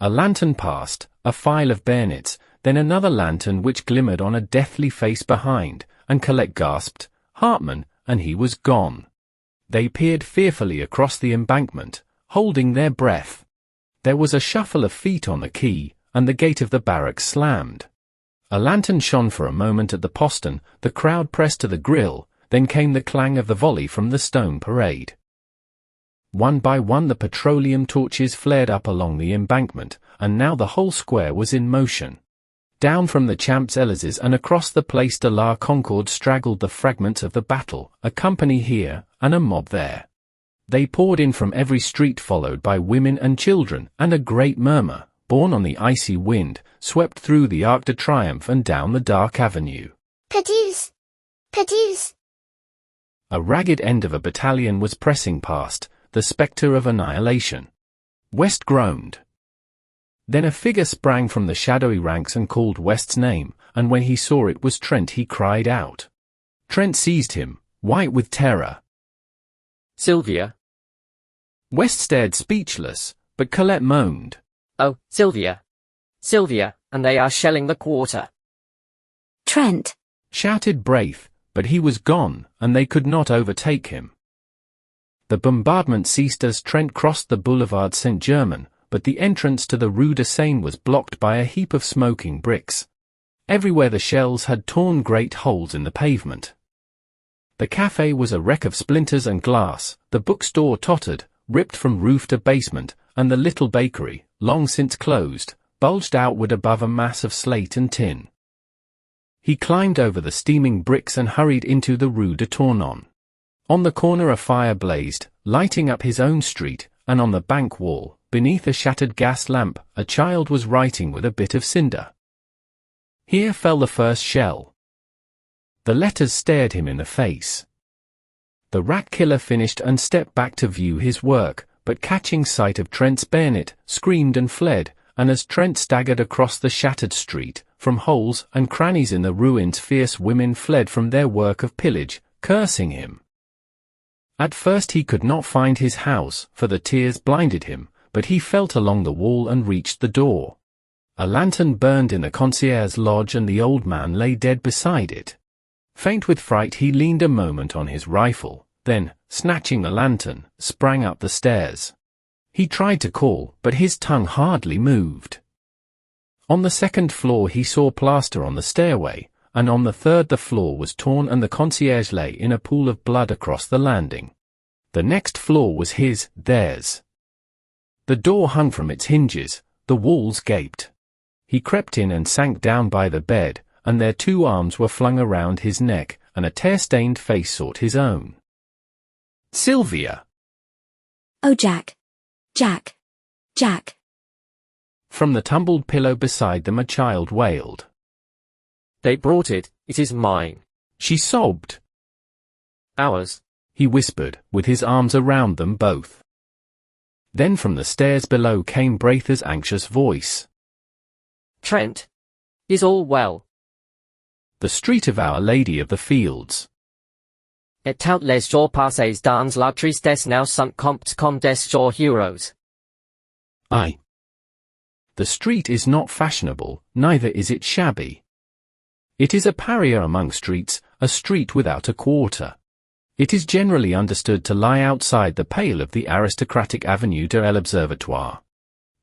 S1: A lantern passed, a file of bayonets, then another lantern which glimmered on a deathly face behind, and Colette gasped, "Hartman," and he was gone. They peered fearfully across the embankment, holding their breath. There was a shuffle of feet on the quay, and the gate of the barracks slammed. A lantern shone for a moment at the postern, the crowd pressed to the grille, then came the clang of the volley from the stone parade. One by one the petroleum torches flared up along the embankment, and now the whole square was in motion. Down from the Champs-Élysées and across the Place de la Concorde straggled the fragments of the battle, a company here, and a mob there. They poured in from every street followed by women and children, and a great murmur, borne on the icy wind, swept through the Arc de Triomphe and down the dark avenue.
S4: "Perdues! Perdues!"
S1: A ragged end of a battalion was pressing past, the spectre of annihilation. West groaned. Then a figure sprang from the shadowy ranks and called West's name, and when he saw it was Trent he cried out. Trent seized him, white with terror.
S2: "Sylvia."
S1: West stared speechless, but Colette moaned.
S2: "Oh, Sylvia. Sylvia, and they are shelling the quarter."
S3: "Trent,"
S1: shouted Braith, but he was gone, and they could not overtake him. The bombardment ceased as Trent crossed the boulevard Saint-Germain, but the entrance to the Rue de Seine was blocked by a heap of smoking bricks. Everywhere the shells had torn great holes in the pavement. The café was a wreck of splinters and glass, the bookstore tottered, ripped from roof to basement, and the little bakery, long since closed, bulged outward above a mass of slate and tin. He climbed over the steaming bricks and hurried into the Rue de Tournon. On the corner a fire blazed, lighting up his own street, and on the bank wall, beneath a shattered gas lamp, a child was writing with a bit of cinder. Here fell the first shell. The letters stared him in the face. The rat killer finished and stepped back to view his work, but catching sight of Trent's bayonet, screamed and fled, and as Trent staggered across the shattered street, from holes and crannies in the ruins fierce women fled from their work of pillage, cursing him. At first he could not find his house, for the tears blinded him, but he felt along the wall and reached the door. A lantern burned in the concierge's lodge and the old man lay dead beside it. Faint with fright he leaned a moment on his rifle, then, snatching the lantern, sprang up the stairs. He tried to call, but his tongue hardly moved. On the second floor he saw plaster on the stairway, and on the third the floor was torn and the concierge lay in a pool of blood across the landing. The next floor was theirs. The door hung from its hinges, the walls gaped. He crept in and sank down by the bed, and their 2 arms were flung around his neck, and a tear-stained face sought his own. "Sylvia!"
S3: Oh, Jack. Jack. Jack.
S1: From the tumbled pillow beside them a child wailed.
S2: They brought it, it is mine.
S1: She sobbed.
S2: Ours.
S1: He whispered, with his arms around them both. Then from the stairs below came Braither's anxious voice.
S2: Trent. Is all well?
S1: The street of Our Lady of the Fields.
S2: Et tout les jours passés dans la tristesse now sunk comptes comme des jours heroes.
S1: Aye. The street is not fashionable, neither is it shabby. It is a pariah among streets, a street without a quarter. It is generally understood to lie outside the pale of the aristocratic Avenue de l'Observatoire.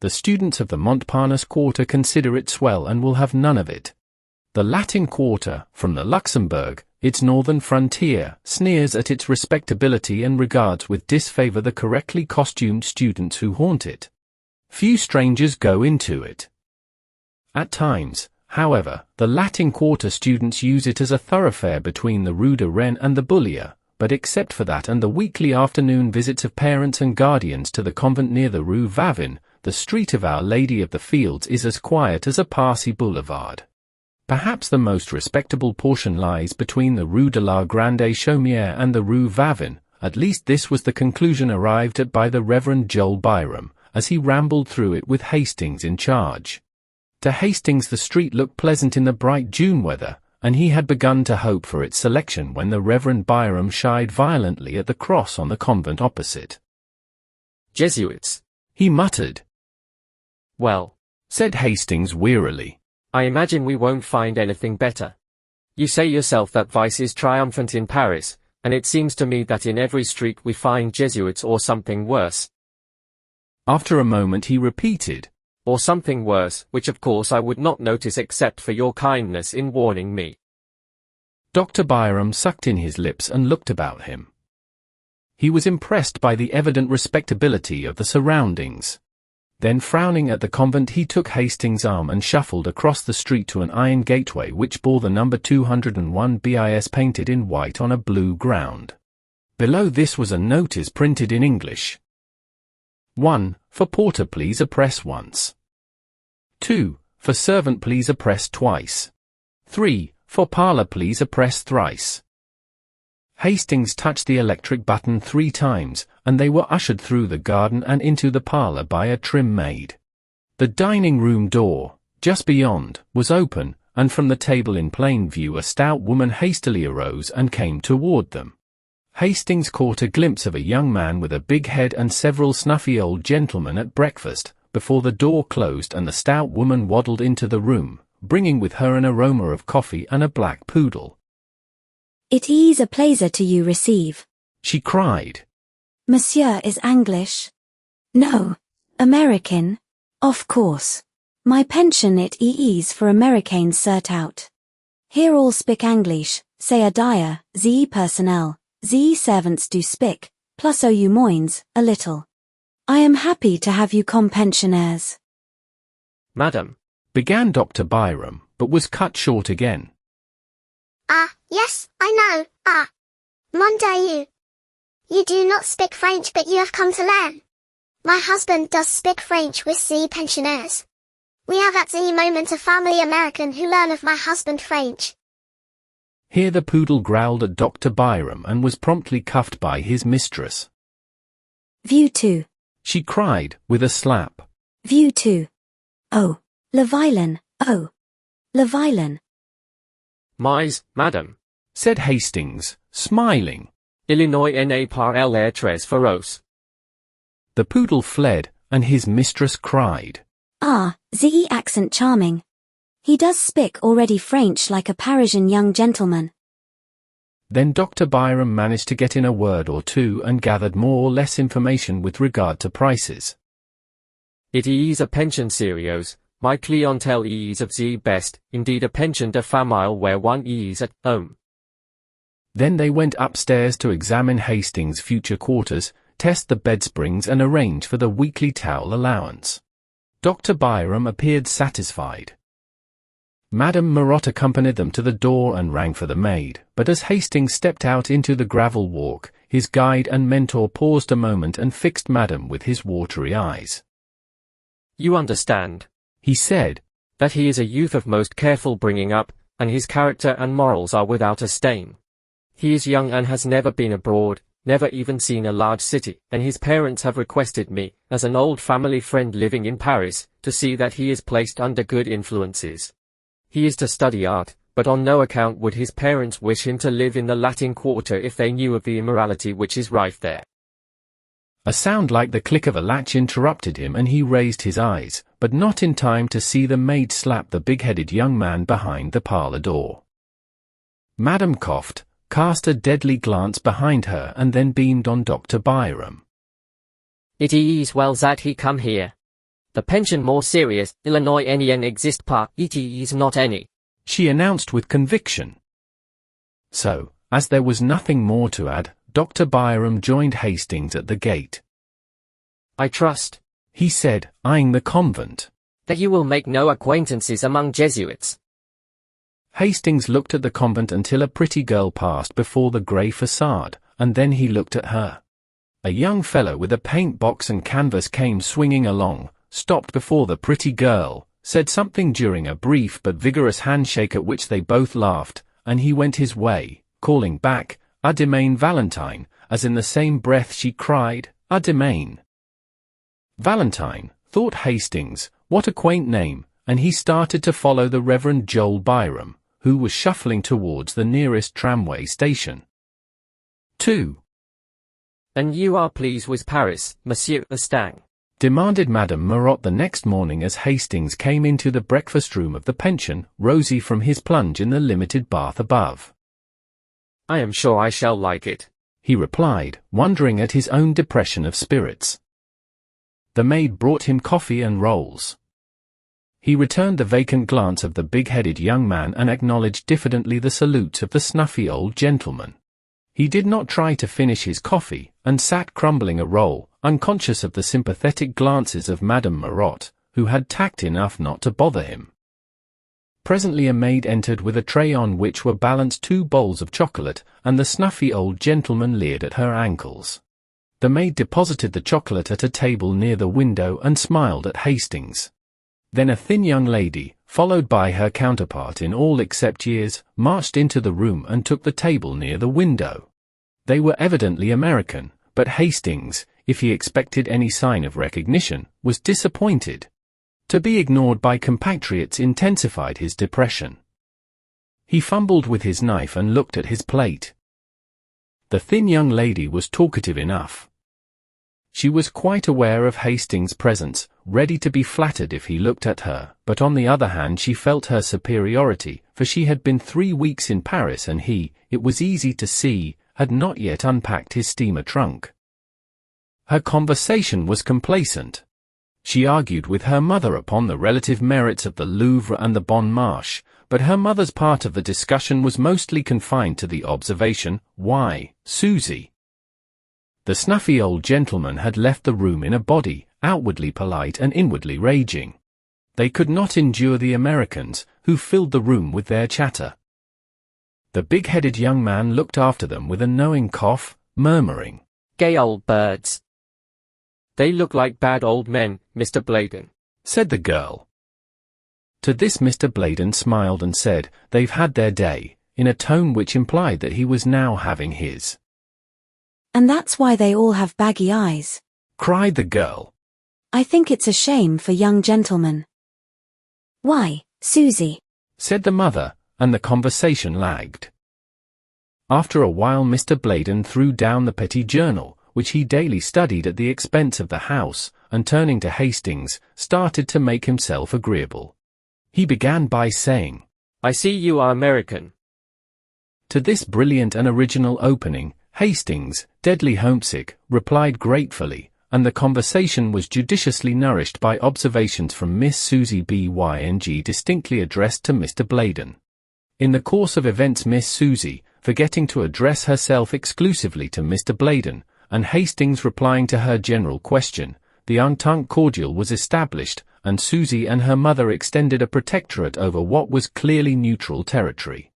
S1: The students of the Montparnasse quarter consider it swell and will have none of it. The Latin quarter, from the Luxembourg, its northern frontier, sneers at its respectability and regards with disfavor the correctly costumed students who haunt it. Few strangers go into it. At times, however, the Latin quarter students use it as a thoroughfare between the Rue de Rennes and the Bullier, but except for that and the weekly afternoon visits of parents and guardians to the convent near the Rue Vavin, the street of Our Lady of the Fields is as quiet as a Parsi boulevard. Perhaps the most respectable portion lies between the Rue de la Grande Chaumière and the Rue Vavin, at least this was the conclusion arrived at by the Reverend Joel Byram, as he rambled through it with Hastings in charge. To Hastings the street looked pleasant in the bright June weather, and he had begun to hope for its selection when the Reverend Byram shied violently at the cross on the convent opposite.
S2: Jesuits,
S1: he muttered.
S2: Well,
S1: said Hastings wearily,
S2: I imagine we won't find anything better. You say yourself that vice is triumphant in Paris, and it seems to me that in every street we find Jesuits or something worse.
S1: After a moment he repeated,
S2: or something worse, which of course I would not notice except for your kindness in warning me.
S1: Dr. Byram sucked in his lips and looked about him. He was impressed by the evident respectability of the surroundings. Then frowning at the convent he took Hastings' arm and shuffled across the street to an iron gateway which bore the number 201 bis painted in white on a blue ground. Below this was a notice printed in English. 1. For porter please press once. 2. For servant please press twice. 3. For parlour please press thrice. Hastings touched the electric button 3 times, and they were ushered through the garden and into the parlour by a trim maid. The dining room door, just beyond, was open, and from the table in plain view a stout woman hastily arose and came toward them. Hastings caught a glimpse of a young man with a big head and several snuffy old gentlemen at breakfast, before the door closed and the stout woman waddled into the room, bringing with her an aroma of coffee and a black poodle.
S3: It is a pleasure to you receive,
S1: she cried.
S3: Monsieur is English? No, American, of course. My pension it is for Americans cert out. Here all speak English, say a dire, the personnel, the servants do speak, plus you moins, a little. I am happy to have you come pensioners.
S2: Madam,
S1: began Dr. Byram, but was cut short again.
S4: Yes, I know, mon Dieu. You do not speak French but you have come to learn. My husband does speak French with the pensioners. We have at the moment a family American who learn of my husband French.
S1: Here the poodle growled at Dr. Byram and was promptly cuffed by his mistress.
S3: View 2.
S1: She cried, with a slap.
S3: View 2. Oh, le vilain, oh, le vilain.
S2: Mais, madam,
S1: said Hastings, smiling.
S2: Illinois n'est pas l'air très féroce.
S1: The poodle fled, and his mistress cried.
S3: The accent charming. He does speak already French like a Parisian young gentleman.
S1: Then Dr. Byram managed to get in a word or two and gathered more or less information with regard to prices.
S2: It is a pension serious, My clientele is of the best, indeed a pension de famille where one is at home.
S1: Then they went upstairs to examine Hastings' future quarters, test the bed springs and arrange for the weekly towel allowance. Dr. Byram appeared satisfied. Madame Marot accompanied them to the door and rang for the maid, but as Hastings stepped out into the gravel walk, his guide and mentor paused a moment and fixed Madame with his watery eyes.
S2: You understand,
S1: he said,
S2: that he is a youth of most careful bringing up, and his character and morals are without a stain. He is young and has never been abroad, never even seen a large city, and his parents have requested me, as an old family friend living in Paris, to see that he is placed under good influences. He is to study art, but on no account would his parents wish him to live in the Latin Quarter if they knew of the immorality which is rife there.
S1: A sound like the click of a latch interrupted him and he raised his eyes, but not in time to see the maid slap the big-headed young man behind the parlour door. Madame coughed, cast a deadly glance behind her and then beamed on Dr. Byram.
S2: It is well that he come here. The pension more serious, Illinois NEN exist pas, it is not any,
S1: she announced with conviction. So, as there was nothing more to add, Dr. Byram joined Hastings at the gate.
S2: I trust,
S1: he said, eyeing the convent,
S2: that you will make no acquaintances among Jesuits.
S1: Hastings looked at the convent until a pretty girl passed before the grey facade, and then he looked at her. A young fellow with a paint box and canvas came swinging along, stopped before the pretty girl, said something during a brief but vigorous handshake at which they both laughed, and he went his way, calling back, "A demain Valentine," as in the same breath she cried, "A demain." Valentine, thought Hastings, what a quaint name, and he started to follow the Reverend Joel Byram, who was shuffling towards the nearest tramway station. 2.
S2: And you are pleased with Paris, Monsieur Estang?
S1: Demanded Madame Marot the next morning as Hastings came into the breakfast room of the pension, rosy from his plunge in the limited bath above.
S2: I am sure I shall like it,
S1: he replied, wondering at his own depression of spirits. The maid brought him coffee and rolls. He returned the vacant glance of the big-headed young man and acknowledged diffidently the salutes of the snuffy old gentleman. He did not try to finish his coffee, and sat crumbling a roll, unconscious of the sympathetic glances of Madame Marot, who had tact enough not to bother him. Presently a maid entered with a tray on which were balanced 2 bowls of chocolate, and the snuffy old gentleman leered at her ankles. The maid deposited the chocolate at a table near the window and smiled at Hastings. Then a thin young lady, followed by her counterpart in all except years, marched into the room and took the table near the window. They were evidently American, but Hastings, if he expected any sign of recognition, was disappointed. To be ignored by compatriots intensified his depression. He fumbled with his knife and looked at his plate. The thin young lady was talkative enough. She was quite aware of Hastings' presence, ready to be flattered if he looked at her, but on the other hand she felt her superiority, for she had been 3 weeks in Paris and he, it was easy to see, had not yet unpacked his steamer trunk. Her conversation was complacent. She argued with her mother upon the relative merits of the Louvre and the Bon Marché, but her mother's part of the discussion was mostly confined to the observation, "Why, Susie?" The snuffy old gentleman had left the room in a body, outwardly polite and inwardly raging. They could not endure the Americans, who filled the room with their chatter. The big-headed young man looked after them with a knowing cough, murmuring,
S2: "Gay old birds." "They look like bad old men, Mr. Bladen,"
S1: said the girl. To this Mr. Bladen smiled and said, "They've had their day," in a tone which implied that he was now having his.
S3: And that's why they all have baggy eyes,
S1: cried the girl.
S3: I think it's a shame for young gentlemen. Why, Susie,
S1: said the mother, and the conversation lagged. After a while Mr. Bladen threw down the petty journal, which he daily studied at the expense of the house, and turning to Hastings, started to make himself agreeable. He began by saying,
S2: "I see you are American."
S1: To this brilliant and original opening, Hastings, deadly homesick, replied gratefully, and the conversation was judiciously nourished by observations from Miss Susie Byng distinctly addressed to Mr. Bladen. In the course of events Miss Susie, forgetting to address herself exclusively to Mr. Bladen, and Hastings replying to her general question, the entente cordiale was established, and Susie and her mother extended a protectorate over what was clearly neutral territory.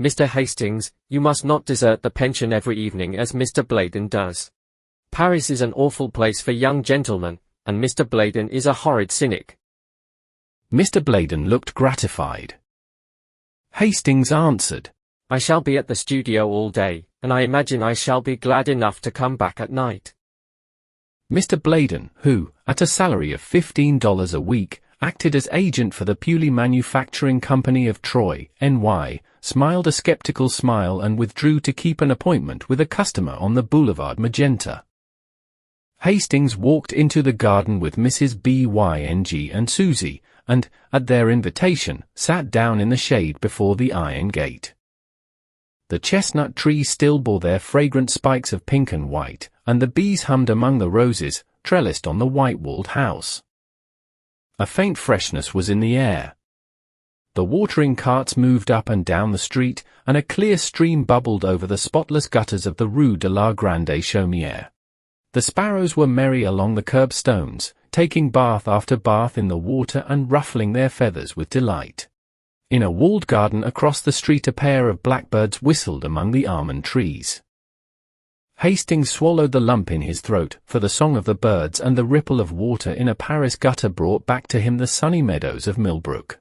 S2: Mr. Hastings, you must not desert the pension every evening as Mr. Bladen does. Paris is an awful place for young gentlemen, and Mr. Bladen is a horrid cynic.
S1: Mr. Bladen looked gratified. Hastings answered,
S2: I shall be at the studio all day, and I imagine I shall be glad enough to come back at night.
S1: Mr. Bladen, who, at a salary of $15 a week, acted as agent for the Pewley Manufacturing Company of Troy, NY, smiled a skeptical smile and withdrew to keep an appointment with a customer on the Boulevard Magenta. Hastings walked into the garden with Mrs. Byng and Susie, and, at their invitation, sat down in the shade before the iron gate. The chestnut trees still bore their fragrant spikes of pink and white, and the bees hummed among the roses, trellised on the white-walled house. A faint freshness was in the air. The watering carts moved up and down the street, and a clear stream bubbled over the spotless gutters of the Rue de la Grande Chaumière. The sparrows were merry along the curbstones, taking bath after bath in the water and ruffling their feathers with delight. In a walled garden across the street a pair of blackbirds whistled among the almond trees. Hastings swallowed the lump in his throat, for the song of the birds and the ripple of water in a Paris gutter brought back to him the sunny meadows of Millbrook.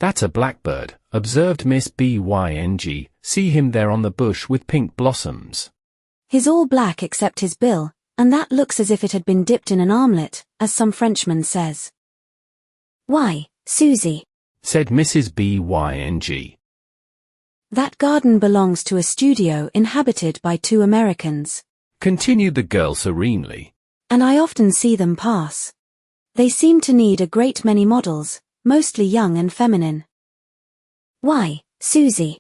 S1: That's a blackbird, observed Miss Byng, see him there on the bush with pink blossoms.
S3: He's all black except his bill, and that looks as if it had been dipped in an armlet, as some Frenchman says. Why, Susie,
S1: said Mrs. Byng.
S3: That garden belongs to a studio inhabited by 2 Americans,
S1: continued the girl serenely.
S3: And I often see them pass. They seem to need a great many models, mostly young and feminine. Why, Susie?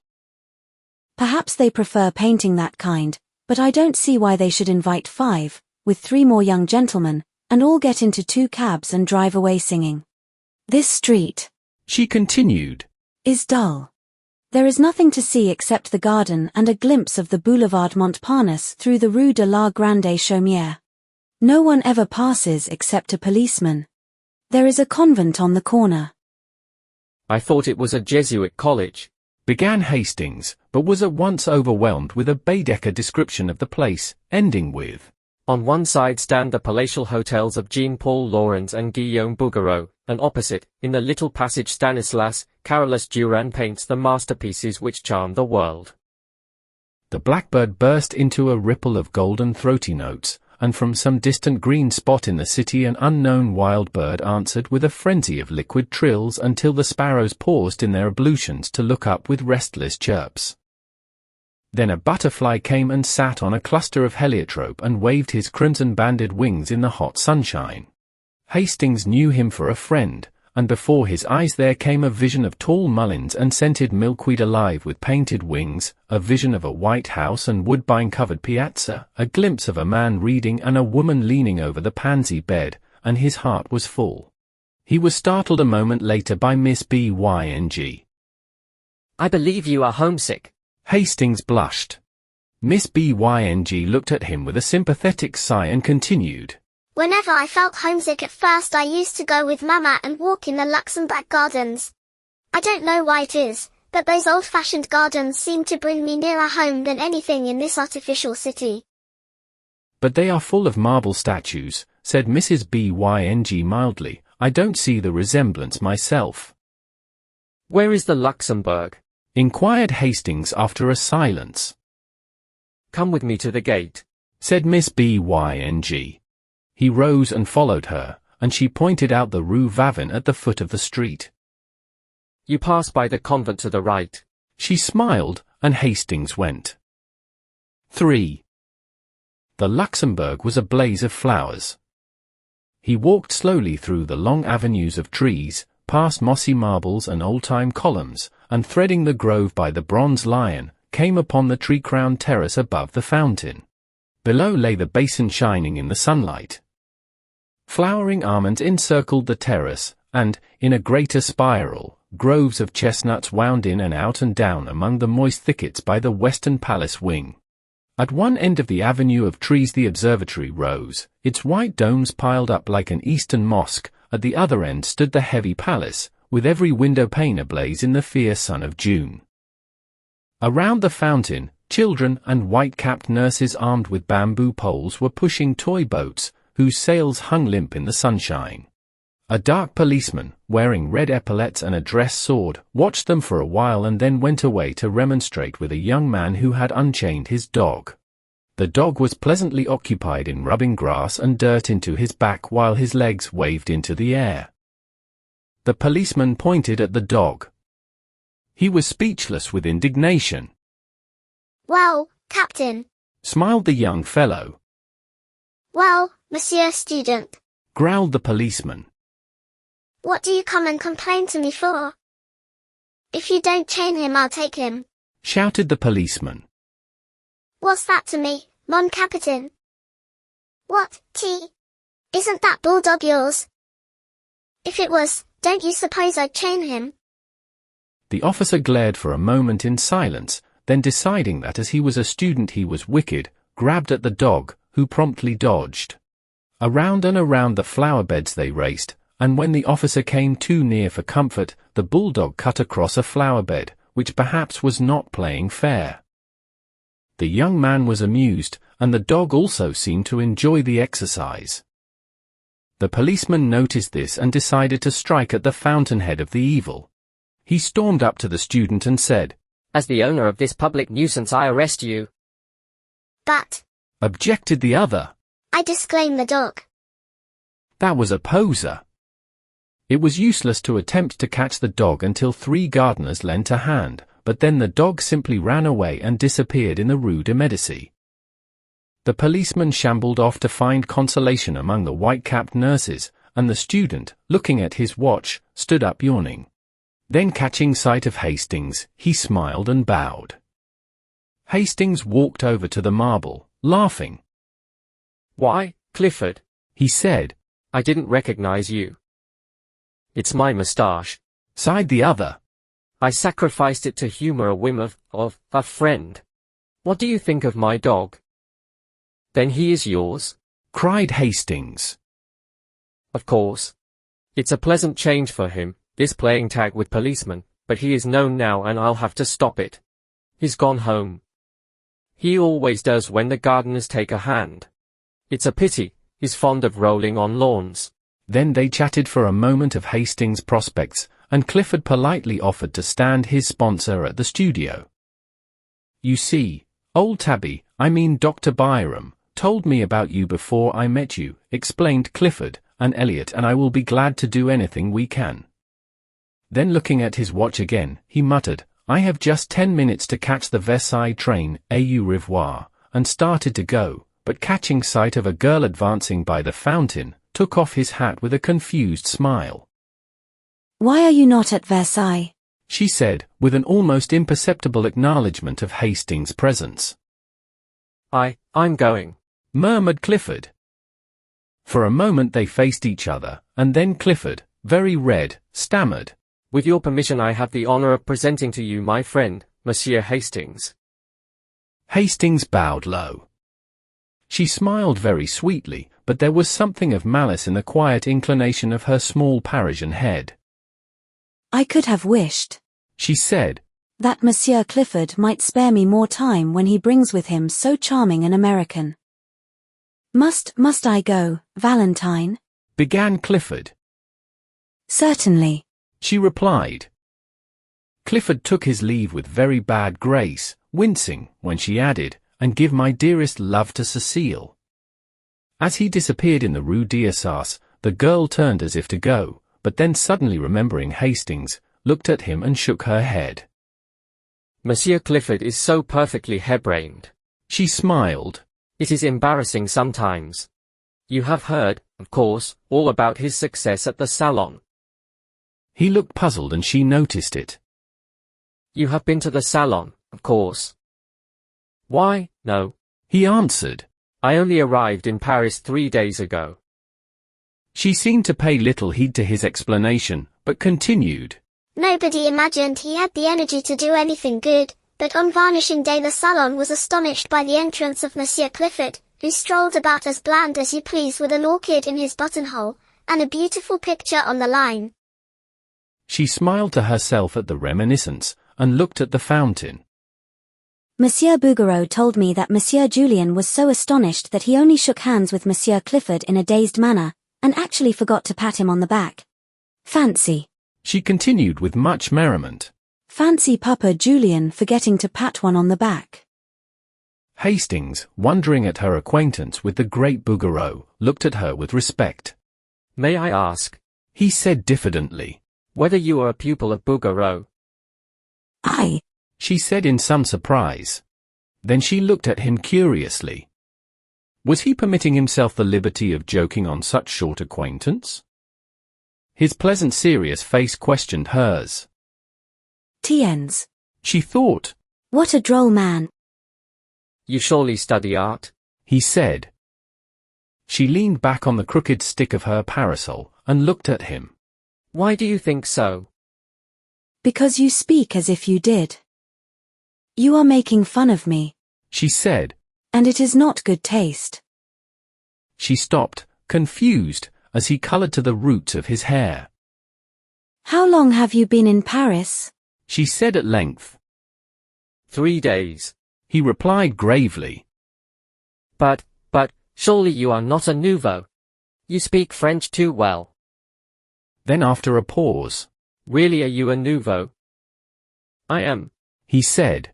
S3: Perhaps they prefer painting that kind, but I don't see why they should invite 5, with 3 more young gentlemen, and all get into 2 cabs and drive away singing. This street,
S1: she continued,
S3: is dull. There is nothing to see except the garden and a glimpse of the Boulevard Montparnasse through the Rue de la Grande Chaumière. No one ever passes except a policeman. There is a convent on the corner.
S2: I thought it was a Jesuit college,
S1: began Hastings, but was at once overwhelmed with a Baedeker description of the place, ending with,
S2: On one side stand the palatial hotels of Jean-Paul Laurens and Guillaume Bouguereau, and opposite, in the little passage Stanislas, Carolus Duran paints the masterpieces which charm the world.
S1: The blackbird burst into a ripple of golden throaty notes, and from some distant green spot in the city an unknown wild bird answered with a frenzy of liquid trills until the sparrows paused in their ablutions to look up with restless chirps. Then a butterfly came and sat on a cluster of heliotrope and waved his crimson-banded wings in the hot sunshine. Hastings knew him for a friend, and before his eyes there came a vision of tall mulleins and scented milkweed alive with painted wings, a vision of a white house and woodbine-covered piazza, a glimpse of a man reading and a woman leaning over the pansy bed, and his heart was full. He was startled a moment later by Miss Byng.
S2: I believe you are homesick.
S1: Hastings blushed. Miss Byng looked at him with a sympathetic sigh and continued.
S4: Whenever I felt homesick at first I used to go with Mama and walk in the Luxembourg gardens. I don't know why it is, but those old-fashioned gardens seem to bring me nearer home than anything in this artificial city.
S1: But they are full of marble statues, said Mrs. Byng mildly. I don't see the resemblance myself.
S2: Where is the Luxembourg?
S1: Inquired Hastings after a silence.
S2: Come with me to the gate,
S1: said Miss Byng. He rose and followed her, and she pointed out the Rue Vavin at the foot of the street.
S2: You pass by the convent to the right.
S1: She smiled, and Hastings went. 3. The Luxembourg was a blaze of flowers. He walked slowly through the long avenues of trees, past mossy marbles and old-time columns, and threading the grove by the bronze lion, came upon the tree-crowned terrace above the fountain. Below lay the basin shining in the sunlight. Flowering almonds encircled the terrace, and, in a greater spiral, groves of chestnuts wound in and out and down among the moist thickets by the western palace wing. At one end of the avenue of trees the observatory rose, its white domes piled up like an eastern mosque. At the other end stood the heavy palace, with every window pane ablaze in the fierce sun of June. Around the fountain, children and white-capped nurses armed with bamboo poles were pushing toy boats, whose sails hung limp in the sunshine. A dark policeman, wearing red epaulets and a dress sword, watched them for a while and then went away to remonstrate with a young man who had unchained his dog. The dog was pleasantly occupied in rubbing grass and dirt into his back while his legs waved into the air. The policeman pointed at the dog. He was speechless with indignation.
S4: "Well, Captain,"
S1: smiled the young fellow.
S4: "Well, Monsieur Student,"
S1: growled the policeman.
S4: "what do you come and complain to me for? If you don't chain him, I'll take him,"
S1: shouted the policeman.
S4: "What's that to me, mon capitaine?" "What, isn't that bulldog yours?" "If it was, don't you suppose I'd chain him?"
S1: The officer glared for a moment in silence, then deciding that as he was a student he was wicked, grabbed at the dog, who promptly dodged. Around and around the flower beds they raced, and when the officer came too near for comfort, the bulldog cut across a flower bed, which perhaps was not playing fair. The young man was amused, and the dog also seemed to enjoy the exercise. The policeman noticed this and decided to strike at the fountainhead of the evil. He stormed up to the student and said,
S2: "As the owner of this public nuisance, I arrest you."
S4: "But,"
S1: objected the other,
S4: "I disclaim the dog."
S1: that was a poser. It was useless to attempt to catch the dog until 3 gardeners lent a hand, but then the dog simply ran away and disappeared in the Rue de Médicis. The policeman shambled off to find consolation among the white-capped nurses, and the student, looking at his watch, stood up yawning. Then catching sight of Hastings, he smiled and bowed. Hastings walked over to the marble, laughing.
S2: "Why, Clifford,"
S1: he said.
S2: "I didn't recognize you." "It's my moustache,"
S1: sighed the other.
S2: "I sacrificed it to humor a whim of a friend. What do you think of my dog?" "Then he is yours?"
S1: cried Hastings.
S2: "Of course. It's a pleasant change for him, this playing tag with policemen, but he is known now and I'll have to stop it. He's gone home. He always does when the gardeners take a hand. It's a pity, he's fond of rolling on lawns."
S1: Then they chatted for a moment of Hastings' prospects, and Clifford politely offered to stand his sponsor at the studio. "You see, old Tabby, I mean Dr. Byram, told me about you before I met you," explained Clifford, "and Elliot and I will be glad to do anything we can." Then looking at his watch again, he muttered, "I have just 10 minutes to catch the Versailles train, au revoir," and started to go, but catching sight of a girl advancing by the fountain, took off his hat with a confused smile.
S3: "Why are you not at Versailles?"
S1: she said, with an almost imperceptible acknowledgement of Hastings' presence.
S2: I'm going,"
S1: murmured Clifford. For a moment they faced each other, and then Clifford, very red, stammered,
S2: "With your permission, I have the honor of presenting to you my friend, Monsieur Hastings."
S1: Hastings bowed low. She smiled very sweetly, but there was something of malice in the quiet inclination of her small Parisian head.
S3: "I could have wished,"
S1: she said,
S3: "that Monsieur Clifford might spare me more time when he brings with him so charming an American." Must I go, Valentine?"
S1: began Clifford.
S3: "Certainly,"
S1: she replied. Clifford took his leave with very bad grace, wincing, when she added, "and give my dearest love to Cecile." As he disappeared in the Rue d'Assas, the girl turned as if to go, but then suddenly remembering Hastings, looked at him and shook her head.
S2: "Monsieur Clifford is so perfectly harebrained,"
S1: she smiled.
S2: "It is embarrassing sometimes. You have heard, of course, all about his success at the salon."
S1: He looked puzzled and she noticed it.
S2: "You have been to the salon, of course." "Why, no,"
S1: he answered.
S2: I only arrived in Paris 3 days ago.
S1: She seemed to pay little heed to his explanation, but continued.
S4: Nobody imagined he had the energy to do anything good, but on varnishing day the salon was astonished by the entrance of Monsieur Clifford, who strolled about as bland as you please with an orchid in his buttonhole, and a beautiful picture on the line.
S1: She smiled to herself at the reminiscence, and looked at the fountain.
S3: Monsieur Bouguereau told me that Monsieur Julien was so astonished that he only shook hands with Monsieur Clifford in a dazed manner, and actually forgot to pat him on the back. Fancy.
S1: She continued with much merriment.
S3: Fancy Papa Julien forgetting to pat one on the back.
S1: Hastings, wondering at her acquaintance with the great Bouguereau, looked at her with respect.
S2: May I ask,
S1: He said diffidently.
S2: whether you are a pupil of Bouguereau?
S3: I.
S1: She said in some surprise. Then she looked at him curiously. Was he permitting himself the liberty of joking on such short acquaintance? His pleasant serious face questioned hers.
S3: Tiens.
S1: She thought.
S3: What a droll man.
S2: You surely study art?
S1: He said. She leaned back on the crooked stick of her parasol, and looked at him.
S2: Why do you think so?
S3: Because you speak as if you did. You are making fun of me.
S1: She said.
S3: And it is not good taste.
S1: She stopped, confused, as he coloured to the roots of his hair.
S3: How long have you been in Paris?
S1: She said at length.
S2: 3 days.
S1: He replied gravely.
S2: But, surely you are not a nouveau. You speak French too well.
S1: Then after a pause.
S2: Really, are you a nouveau? I am.
S1: He said.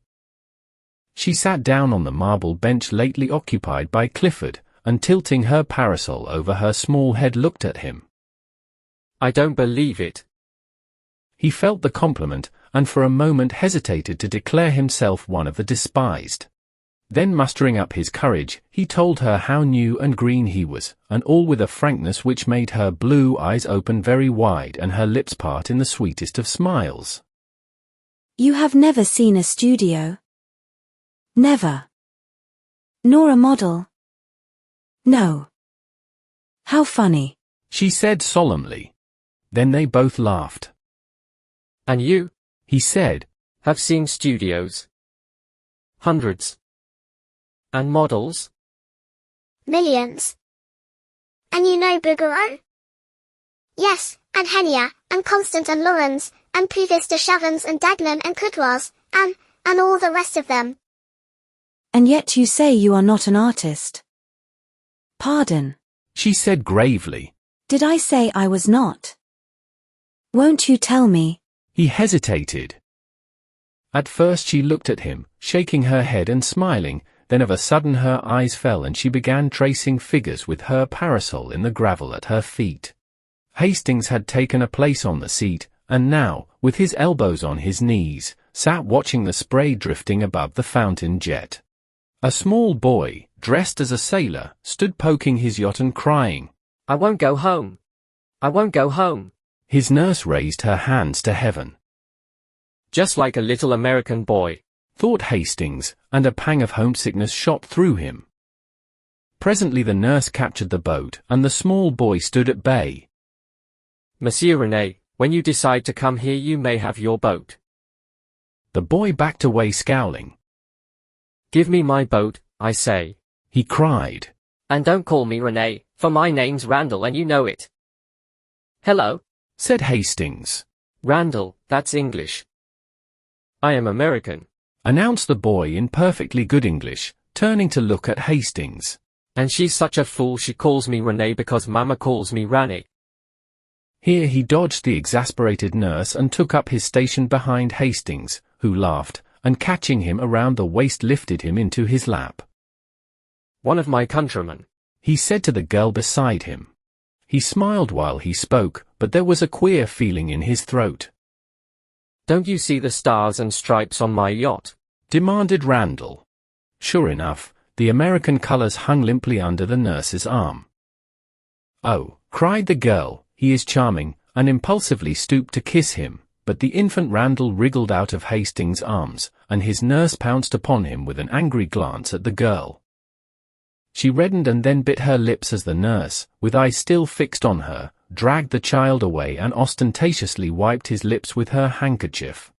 S1: She sat down on the marble bench lately occupied by Clifford, and tilting her parasol over her small head looked at him.
S2: I don't believe it.
S1: He felt the compliment, and for a moment hesitated to declare himself one of the despised. Then mustering up his courage, he told her how new and green he was, and all with a frankness which made her blue eyes open very wide and her lips part in the sweetest of smiles.
S3: You have never seen a studio? Never. Nor a model? No. How funny.
S1: She said solemnly. Then they both laughed.
S2: And you?
S1: He said.
S2: Have seen studios? Hundreds. And models?
S4: Millions. And you know Bouguereau? Yes, and Henier, and Constant and Laurens, and Puvis de Chavins and Dagnan and Coutois, and all the rest of them.
S3: And yet you say you are not an artist. Pardon.
S1: She said gravely.
S3: Did I say I was not? Won't you tell me?
S1: He hesitated. At first she looked at him, shaking her head and smiling, then of a sudden her eyes fell and she began tracing figures with her parasol in the gravel at her feet. Hastings had taken a place on the seat, and now, with his elbows on his knees, sat watching the spray drifting above the fountain jet. A small boy, dressed as a sailor, stood poking his yacht and crying,
S2: I won't go home. I won't go home.
S1: His nurse raised her hands to heaven.
S2: Just like a little American boy,
S1: thought Hastings, and a pang of homesickness shot through him. Presently the nurse captured the boat, and the small boy stood at bay.
S2: Monsieur René, when you decide to come here you may have your boat.
S1: The boy backed away scowling.
S2: Give me my boat, I say.
S1: He cried.
S2: And don't call me René, for my name's Randall and you know it. Hello,
S1: said Hastings.
S2: Randall, that's English. I am American,
S1: announced the boy in perfectly good English, turning to look at Hastings.
S2: And she's such a fool she calls me René because Mama calls me Ranny.
S1: Here he dodged the exasperated nurse and took up his station behind Hastings, who laughed, and catching him around the waist lifted him into his lap.
S2: One of my countrymen,
S1: he said to the girl beside him. He smiled while he spoke, but there was a queer feeling in his throat.
S2: Don't you see the stars and stripes on my yacht?
S1: Demanded Randall. Sure enough, the American colors hung limply under the nurse's arm. Oh, cried the girl, he is charming, and impulsively stooped to kiss him, but the infant Randall wriggled out of Hastings' arms, and his nurse pounced upon him with an angry glance at the girl. She reddened and then bit her lips as the nurse, with eyes still fixed on her, dragged the child away and ostentatiously wiped his lips with her handkerchief.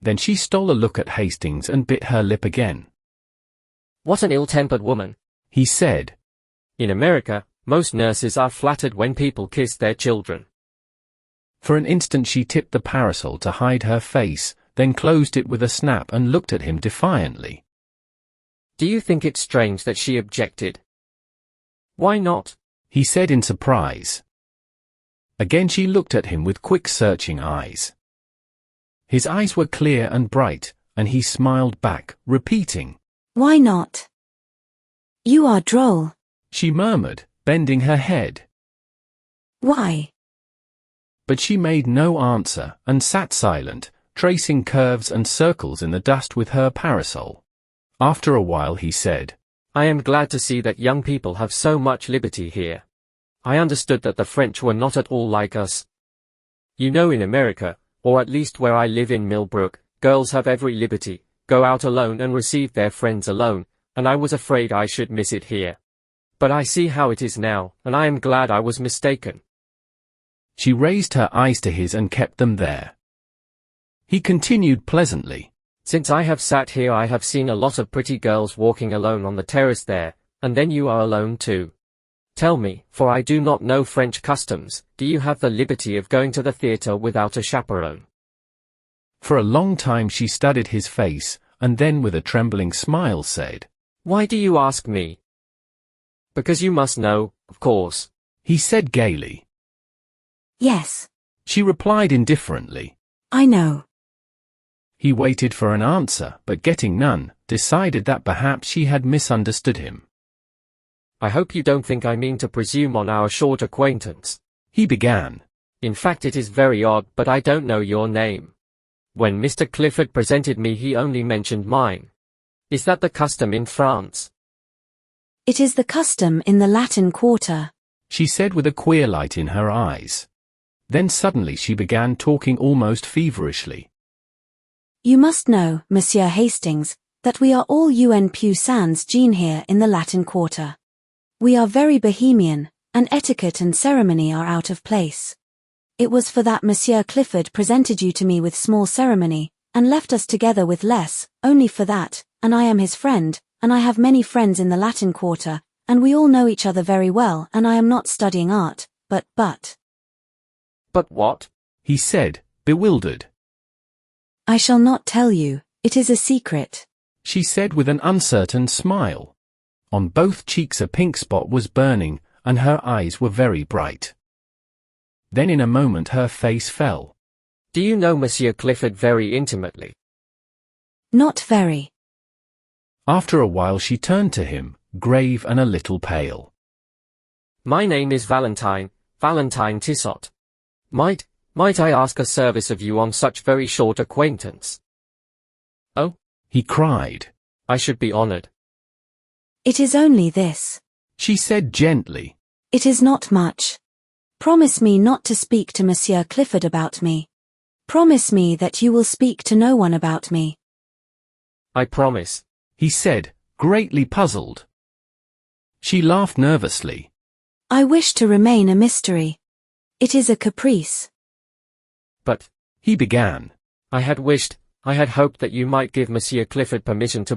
S1: Then she stole a look at Hastings and bit her lip again.
S2: What an ill-tempered woman,
S1: he said.
S2: In America, most nurses are flattered when people kiss their children.
S1: For an instant she tipped the parasol to hide her face, then closed it with a snap and looked at him defiantly.
S2: Do you think it strange that she objected? Why not?
S1: He said in surprise. Again she looked at him with quick searching eyes. His eyes were clear and bright, and he smiled back, repeating,
S3: Why not? You are droll.
S1: She murmured, bending her head.
S3: Why?
S1: But she made no answer, and sat silent, tracing curves and circles in the dust with her parasol. After a while he said,
S2: I am glad to see that young people have so much liberty here. I understood that the French were not at all like us. You know, in America, or at least where I live in Millbrook, girls have every liberty, go out alone and receive their friends alone, and I was afraid I should miss it here. But I see how it is now, and I am glad I was mistaken.
S1: She raised her eyes to his and kept them there. He continued pleasantly.
S2: Since I have sat here I have seen a lot of pretty girls walking alone on the terrace there, and then you are alone too. Tell me, for I do not know French customs, do you have the liberty of going to the theatre without a chaperone?
S1: For a long time she studied his face, and then with a trembling smile said,
S2: Why do you ask me? Because you must know, of course.
S1: He said gaily.
S3: Yes.
S1: She replied indifferently.
S3: I know.
S1: He waited for an answer, but getting none, decided that perhaps she had misunderstood him.
S2: I hope you don't think I mean to presume on our short acquaintance.
S1: He began.
S2: In fact it is very odd, but I don't know your name. When Mr. Clifford presented me he only mentioned mine. Is that the custom in France?
S3: It is the custom in the Latin Quarter,
S1: she said with a queer light in her eyes. Then suddenly she began talking almost feverishly.
S3: You must know, Monsieur Hastings, that we are all un peu sans gene here in the Latin Quarter. We are very bohemian, and etiquette and ceremony are out of place. It was for that Monsieur Clifford presented you to me with small ceremony, and left us together with less, only for that, and I am his friend, and I have many friends in the Latin Quarter, and we all know each other very well, and I am not studying art, but.
S2: But what?
S1: He said, bewildered.
S3: I shall not tell you, it is a secret,
S1: she said with an uncertain smile. On both cheeks a pink spot was burning, and her eyes were very bright. Then in a moment her face fell.
S2: Do you know Monsieur Clifford very intimately?
S3: Not very.
S1: After a while she turned to him, grave and a little pale.
S2: My name is Valentine Tissot. Might I ask a service of you on such very short acquaintance? Oh,
S1: he cried.
S2: I should be honored.
S3: It is only this,
S1: she said gently.
S3: It is not much. Promise me not to speak to Monsieur Clifford about me. Promise me that you will speak to no one about me.
S2: I promise,
S1: he said, greatly puzzled. She laughed nervously.
S3: I wish to remain a mystery. It is a caprice.
S2: But,
S1: he began.
S2: I had hoped that you might give Monsieur Clifford permission to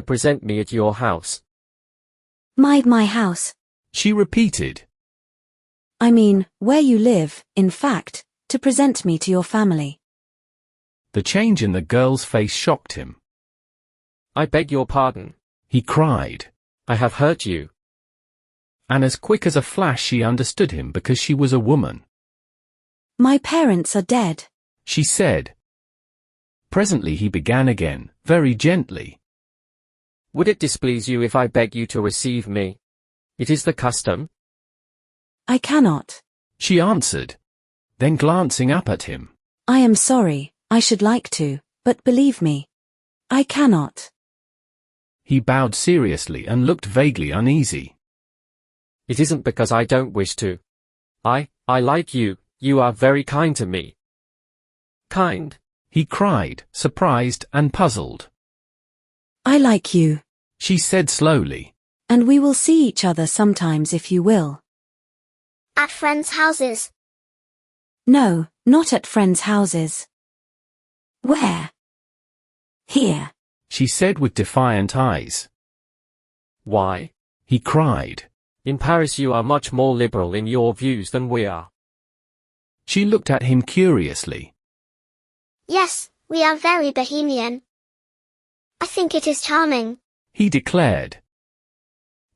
S2: present me at your house.
S3: My house.
S1: She repeated.
S3: I mean, where you live, in fact, to present me to your family.
S1: The change in the girl's face shocked him.
S2: I beg your pardon,
S1: he cried.
S2: I have hurt you.
S1: And as quick as a flash she understood him because she was a woman.
S3: My parents are dead,
S1: she said. Presently he began again, very gently.
S2: Would it displease you if I beg you to receive me? It is the custom.
S3: I cannot,
S1: she answered. Then glancing up at him.
S3: I am sorry, I should like to, but believe me, I cannot.
S1: He bowed seriously and looked vaguely uneasy.
S2: It isn't because I don't wish to. I like you, you are very kind to me. Kind?
S1: He cried, surprised and puzzled.
S3: I like you,
S1: she said slowly.
S3: And we will see each other sometimes if you will.
S4: At friends' houses.
S3: No, not at friends' houses. Where? Here.
S1: she said with defiant eyes.
S2: Why?
S1: He cried.
S2: In Paris you are much more liberal in your views than we are.
S1: She looked at him curiously.
S4: Yes, we are very bohemian. I think it is charming.
S1: He declared.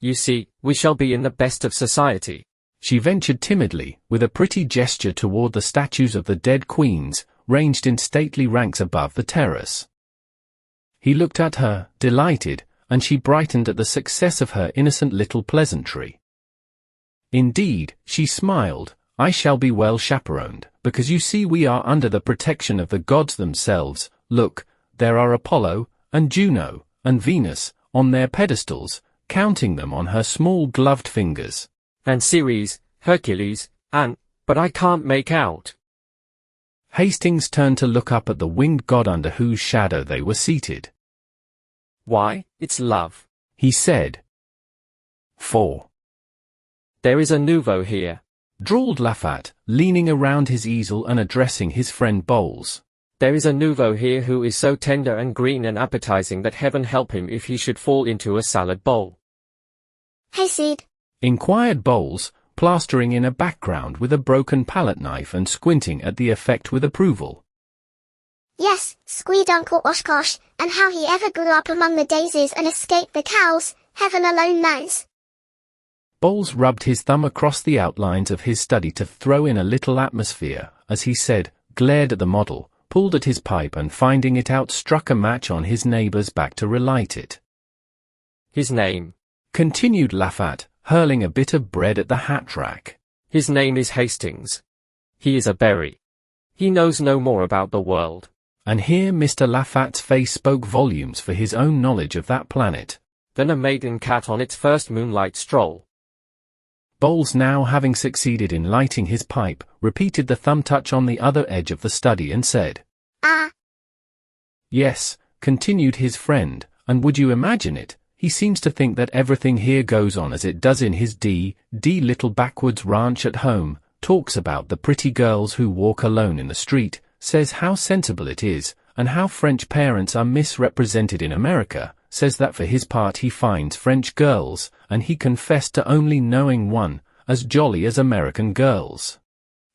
S2: You see, we shall be in the best of society.
S1: She ventured timidly, with a pretty gesture toward the statues of the dead queens, ranged in stately ranks above the terrace. He looked at her, delighted, and she brightened at the success of her innocent little pleasantry. Indeed, she smiled, I shall be well chaperoned, because you see we are under the protection of the gods themselves. Look, there are Apollo, and Juno, and Venus, on their pedestals, counting them on her small gloved fingers.
S2: And Ceres, Hercules, but I can't make out.
S1: Hastings turned to look up at the winged god under whose shadow they were seated.
S2: Why, it's love,
S1: he said. 4.
S2: There is a nouveau here,
S1: drawled Lafat, leaning around his easel and addressing his friend Bowles.
S2: There is a nouveau here who is so tender and green and appetizing that heaven help him if he should fall into a salad bowl.
S4: Hayseed,
S1: inquired Bowles, plastering in a background with a broken palette knife and squinting at the effect with approval.
S4: Yes, squeed Uncle Oshkosh, and how he ever grew up among the daisies and escaped the cows, heaven alone knows.
S1: Bowles rubbed his thumb across the outlines of his study to throw in a little atmosphere, as he said, glared at the model, pulled at his pipe and finding it out struck a match on his neighbour's back to relight it.
S2: His name,
S1: continued Lafat, hurling a bit of bread at the hat rack.
S2: His name is Hastings. He is a berry. He knows no more about the world.
S1: And here Mr. Lafat's face spoke volumes for his own knowledge of that planet.
S2: Than a maiden cat on its first moonlight stroll.
S1: Bowles, now having succeeded in lighting his pipe, repeated the thumb touch on the other edge of the study and said,
S4: Ah.
S1: Yes, continued his friend, and would you imagine it, he seems to think that everything here goes on as it does in his D little backwoods ranch at home, talks about the pretty girls who walk alone in the street, says how sensible it is, and how French parents are misrepresented in America, says that for his part he finds French girls, and he confessed to only knowing one, as jolly as American girls.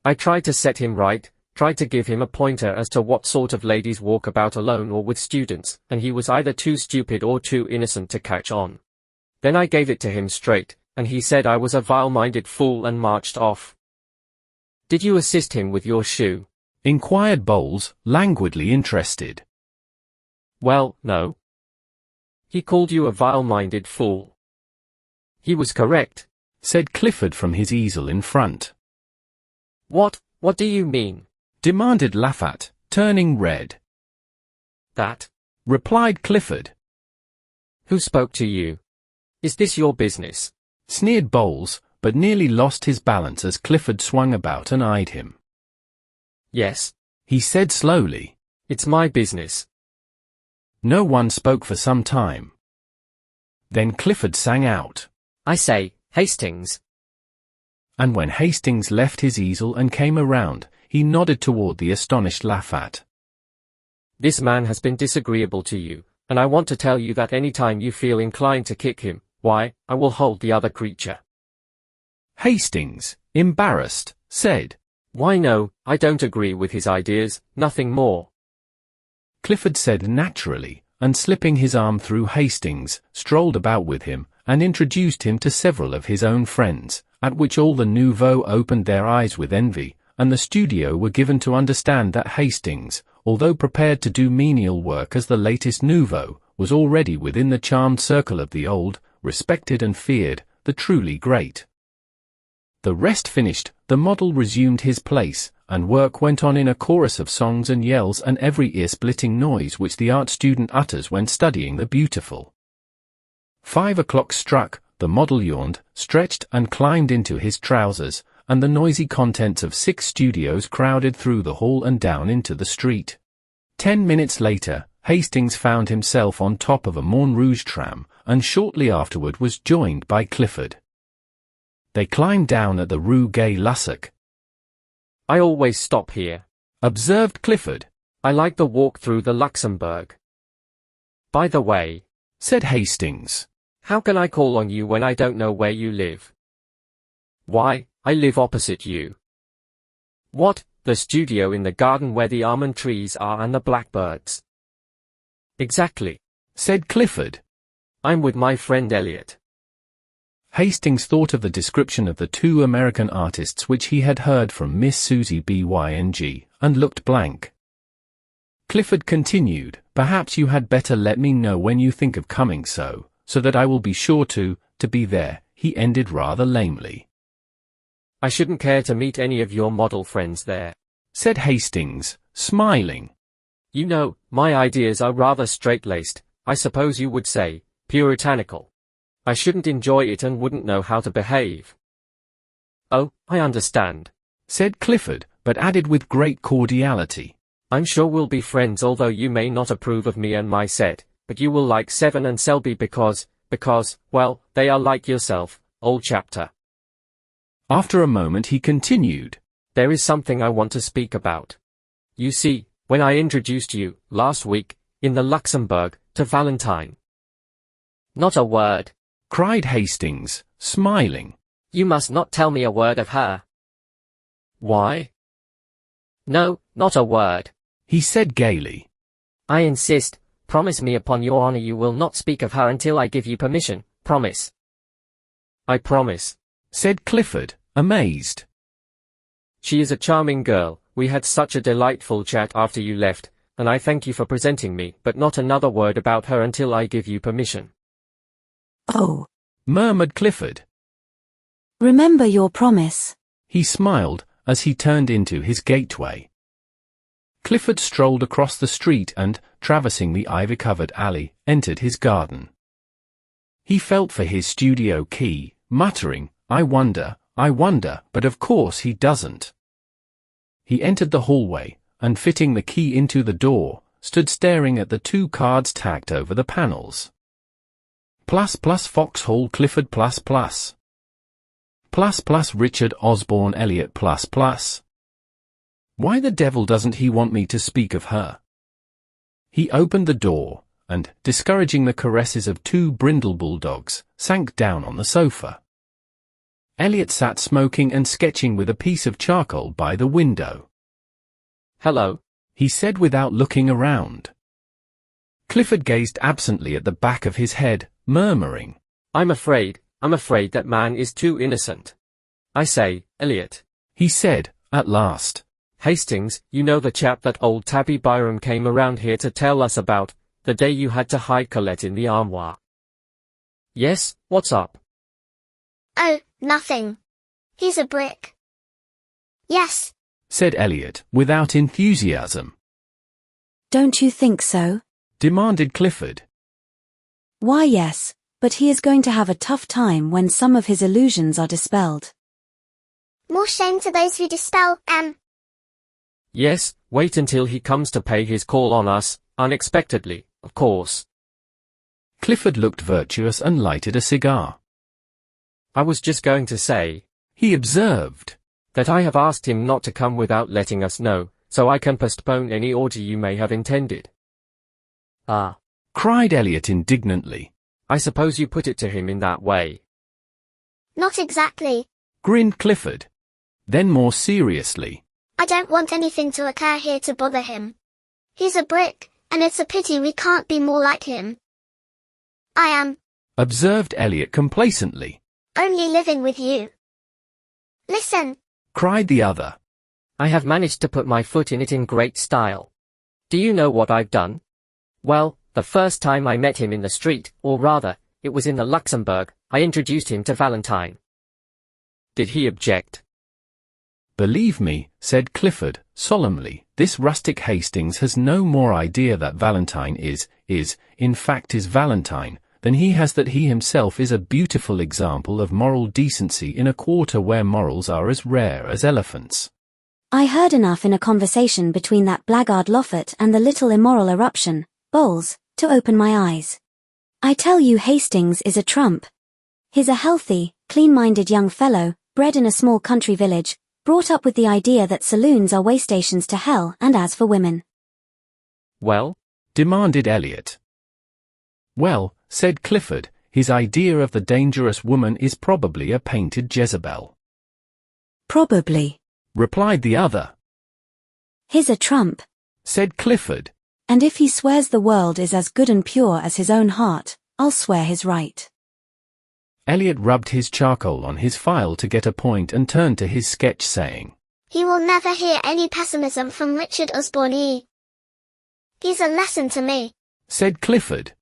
S2: I tried to set him right, tried to give him a pointer as to what sort of ladies walk about alone or with students, and he was either too stupid or too innocent to catch on. Then I gave it to him straight, and he said I was a vile-minded fool and marched off. Did you assist him with your shoe?
S1: Inquired Bowles, languidly interested.
S2: Well, no. He called you a vile-minded fool. He was correct,
S1: said Clifford from his easel in front.
S2: What do you mean?
S1: Demanded Lafat, turning red.
S2: That,
S1: replied Clifford.
S2: Who spoke to you? Is this your business?
S1: Sneered Bowles, but nearly lost his balance as Clifford swung about and eyed him.
S2: Yes,
S1: he said slowly.
S2: It's my business.
S1: No one spoke for some time. Then Clifford sang out,
S2: I say, Hastings.
S1: And when Hastings left his easel and came around, he nodded toward the astonished Lafat.
S2: This man has been disagreeable to you, and I want to tell you that any time you feel inclined to kick him, why, I will hold the other creature.
S1: Hastings, embarrassed, said,
S2: Why no, I don't agree with his ideas, nothing more.
S1: Clifford said naturally, and slipping his arm through Hastings, strolled about with him, and introduced him to several of his own friends, at which all the nouveaux opened their eyes with envy, and the studio were given to understand that Hastings, although prepared to do menial work as the latest nouveau, was already within the charmed circle of the old, respected and feared, the truly great. The rest finished, the model resumed his place, and work went on in a chorus of songs and yells and every ear-splitting noise which the art student utters when studying the beautiful. 5 o'clock struck, the model yawned, stretched and climbed into his trousers, and the noisy contents of 6 studios crowded through the hall and down into the street. 10 minutes later, Hastings found himself on top of a Moulin Rouge tram, and shortly afterward was joined by Clifford. They climbed down at the Rue Gay Lussac.
S2: I always stop here,
S1: observed Clifford.
S2: I like the walk through the Luxembourg. By the way,
S1: said Hastings,
S2: how can I call on you when I don't know where you live? Why, I live opposite you. What, the studio in the garden where the almond trees are and the blackbirds? Exactly,
S1: said Clifford.
S2: I'm with my friend Elliot.
S1: Hastings thought of the description of the two American artists which he had heard from Miss Susie Byng, and looked blank. Clifford continued, perhaps you had better let me know when you think of coming so that I will be sure to be there, he ended rather lamely.
S2: I shouldn't care to meet any of your model friends there,
S1: said Hastings, smiling.
S2: You know, my ideas are rather straight-laced, I suppose you would say, puritanical. I shouldn't enjoy it and wouldn't know how to behave. Oh, I understand,
S1: said Clifford, but added with great cordiality.
S2: I'm sure we'll be friends although you may not approve of me and my set, but you will like Seven and Selby because, well, they are like yourself, old chapter.
S1: After a moment he continued.
S2: There is something I want to speak about. You see, when I introduced you, last week, in the Luxembourg, to Valentine. Not a word,
S1: cried Hastings, smiling.
S2: You must not tell me a word of her. Why? No, not a word,
S1: he said gaily.
S2: I insist, promise me upon your honor you will not speak of her until I give you permission, promise. I promise,
S1: said Clifford, amazed.
S2: She is a charming girl, we had such a delightful chat after you left, and I thank you for presenting me, but not another word about her until I give you permission.
S3: Oh,
S1: murmured Clifford.
S3: Remember your promise.
S1: He smiled as he turned into his gateway. Clifford strolled across the street and, traversing the ivy-covered alley, entered his garden. He felt for his studio key, muttering, I wonder, but of course he doesn't. He entered the hallway, and fitting the key into the door, stood staring at the two cards tacked over the panels. ++ Foxhall Clifford ++. ++ Richard Osborne Elliot ++. Why the devil doesn't he want me to speak of her? He opened the door, and, discouraging the caresses of two brindle bulldogs, sank down on the sofa. Elliot sat smoking and sketching with a piece of charcoal by the window.
S2: Hello,
S1: he said without looking around. Clifford gazed absently at the back of his head, murmuring, I'm afraid that man is too innocent. I say, Elliot, he said, at last.
S2: Hastings, you know the chap that old Tabby Byram came around here to tell us about, the day you had to hide Colette in the armoire. Yes, what's up?
S4: Oh, nothing. He's a brick. Yes,
S1: said Elliot, without enthusiasm.
S3: Don't you think so?
S1: Demanded Clifford.
S3: Why yes, but he is going to have a tough time when some of his illusions are dispelled.
S4: More shame to those who dispel,
S2: Yes, wait until he comes to pay his call on us, unexpectedly, of course.
S1: Clifford looked virtuous and lighted a cigar.
S2: I was just going to say,
S1: he observed,
S2: that I have asked him not to come without letting us know, so I can postpone any order you may have intended. Ah,
S1: cried Elliot indignantly.
S2: I suppose you put it to him in that way.
S4: Not exactly,
S1: grinned Clifford. Then more seriously,
S4: I don't want anything to occur here to bother him. He's a brick, and it's a pity we can't be more like him. I am,
S1: observed Elliot complacently.
S4: Only living with you. Listen,
S1: cried the other.
S2: I have managed to put my foot in it in great style. Do you know what I've done? Well, the first time I met him in the street, or rather, it was in the Luxembourg, I introduced him to Valentine. Did he object?
S1: Believe me, said Clifford, solemnly, this rustic Hastings has no more idea that Valentine is Valentine, than he has that he himself is a beautiful example of moral decency in a quarter where morals are as rare as elephants.
S3: I heard enough in a conversation between that blackguard Loffat and the little immoral eruption, bowls, to open my eyes. I tell you Hastings is a trump. He's a healthy, clean-minded young fellow, bred in a small country village, brought up with the idea that saloons are way stations to hell and as for women.
S2: Well?
S1: Demanded Elliot. Well, said Clifford, his idea of the dangerous woman is probably a painted Jezebel.
S3: Probably,
S1: replied the other.
S3: He's a trump,
S1: said Clifford.
S3: And if he swears the world is as good and pure as his own heart, I'll swear he's right.
S1: Elliot rubbed his charcoal on his file to get a point and turned to his sketch saying,
S4: He will never hear any pessimism from Richard Osborne. He's a lesson to me,
S1: said Clifford.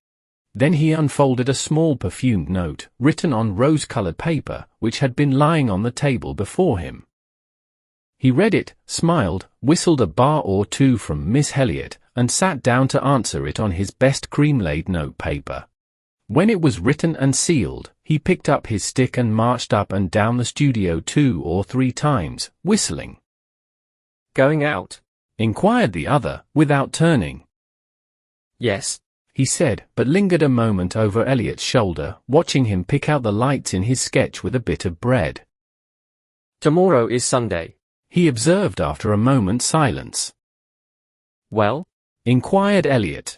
S1: Then he unfolded a small perfumed note, written on rose-colored paper, which had been lying on the table before him. He read it, smiled, whistled a bar or two from Miss Elliot, and sat down to answer it on his best cream-laid note paper. When it was written and sealed, he picked up his stick and marched up and down the studio 2 or 3 times, whistling.
S2: Going out?
S1: Inquired the other, without turning.
S2: Yes,
S1: he said, but lingered a moment over Elliot's shoulder, watching him pick out the lights in his sketch with a bit of bread.
S2: Tomorrow is Sunday,
S1: he observed after a moment's silence.
S2: Well?
S1: Inquired Elliot.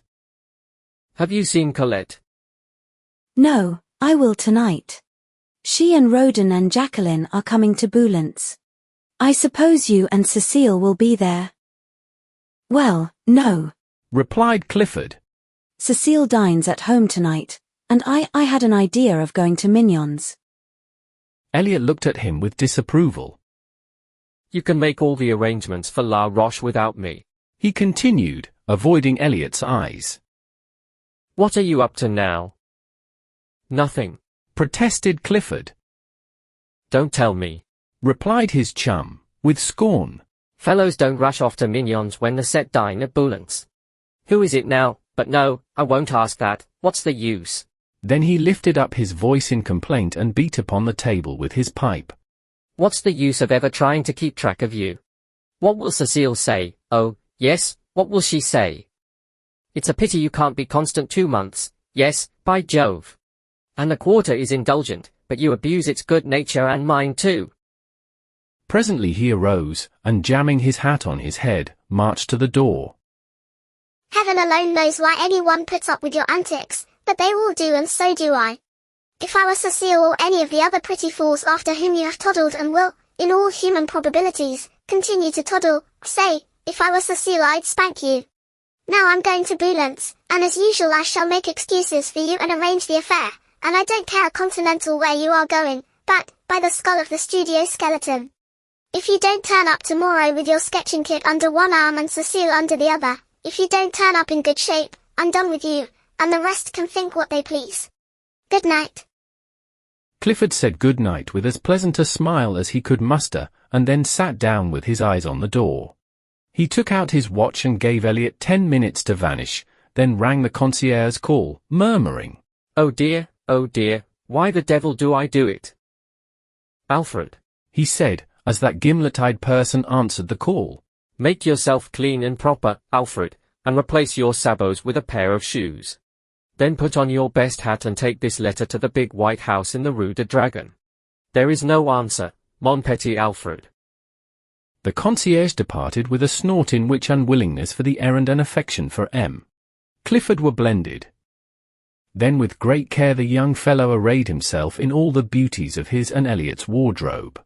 S2: Have you seen Colette?
S3: No, I will tonight. She and Roden and Jacqueline are coming to Boulant's. I suppose you and Cecile will be there. Well, no,
S1: replied Clifford.
S3: Cecile dines at home tonight, and I had an idea of going to Mignon's.
S1: Elliot looked at him with disapproval.
S2: You can make all the arrangements for La Roche without me,
S1: he continued, avoiding Elliot's eyes.
S2: What are you up to now? Nothing,
S1: protested Clifford.
S2: Don't tell me,
S1: replied his chum, with scorn.
S2: Fellows don't rush off to Mignon's when the set dine at Boulant's. Who is it now? But no, I won't ask that. What's the use?
S1: Then he lifted up his voice in complaint and beat upon the table with his pipe.
S2: What's the use of ever trying to keep track of you? What will Cecile say? Oh, yes, what will she say? It's a pity you can't be constant 2 months. Yes, by Jove. And the quarter is indulgent, but you abuse its good nature and mine too.
S1: Presently he arose, and jamming his hat on his head, marched to the door.
S4: Heaven alone knows why anyone puts up with your antics, but they all do and so do I. If I were Cecile or any of the other pretty fools after whom you have toddled and will, in all human probabilities, continue to toddle, say, if I were Cecile I'd spank you. Now I'm going to Boulant's, and as usual I shall make excuses for you and arrange the affair, and I don't care a continental where you are going, but, by the skull of the studio skeleton. If you don't turn up tomorrow with your sketching kit under one arm and Cecile under the other, if you don't turn up in good shape, I'm done with you, and the rest can think what they please. Good night.
S1: Clifford said good night with as pleasant a smile as he could muster, and then sat down with his eyes on the door. He took out his watch and gave Elliot 10 minutes to vanish, then rang the concierge's call, murmuring,
S2: Oh dear, why the devil do I do it? Alfred,
S1: he said, as that gimlet-eyed person answered the call.
S2: Make yourself clean and proper, Alfred, and replace your sabots with a pair of shoes. Then put on your best hat and take this letter to the big white house in the Rue de Dragon. There is no answer, mon petit Alfred.
S1: The concierge departed with a snort in which unwillingness for the errand and affection for M. Clifford were blended. Then with great care the young fellow arrayed himself in all the beauties of his and Elliot's wardrobe.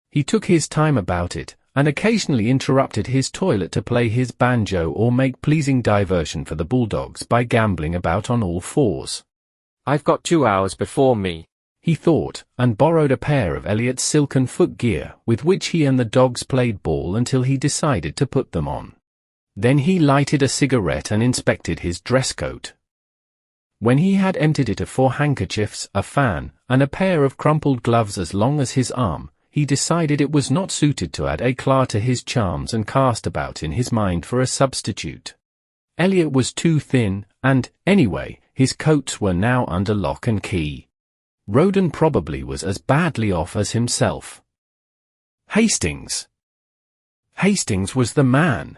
S1: He took his time about it, and occasionally interrupted his toilet to play his banjo or make pleasing diversion for the bulldogs by gambling about on all fours.
S2: I've got 2 hours before me,
S1: he thought, and borrowed a pair of Elliot's silken footgear, with which he and the dogs played ball until he decided to put them on. Then he lighted a cigarette and inspected his dress coat. When he had emptied it of 4 handkerchiefs, a fan, and a pair of crumpled gloves as long as his arm, he decided it was not suited to add éclat to his charms and cast about in his mind for a substitute. Elliot was too thin, and, anyway, his coats were now under lock and key. Roden probably was as badly off as himself. Hastings. Hastings was the man.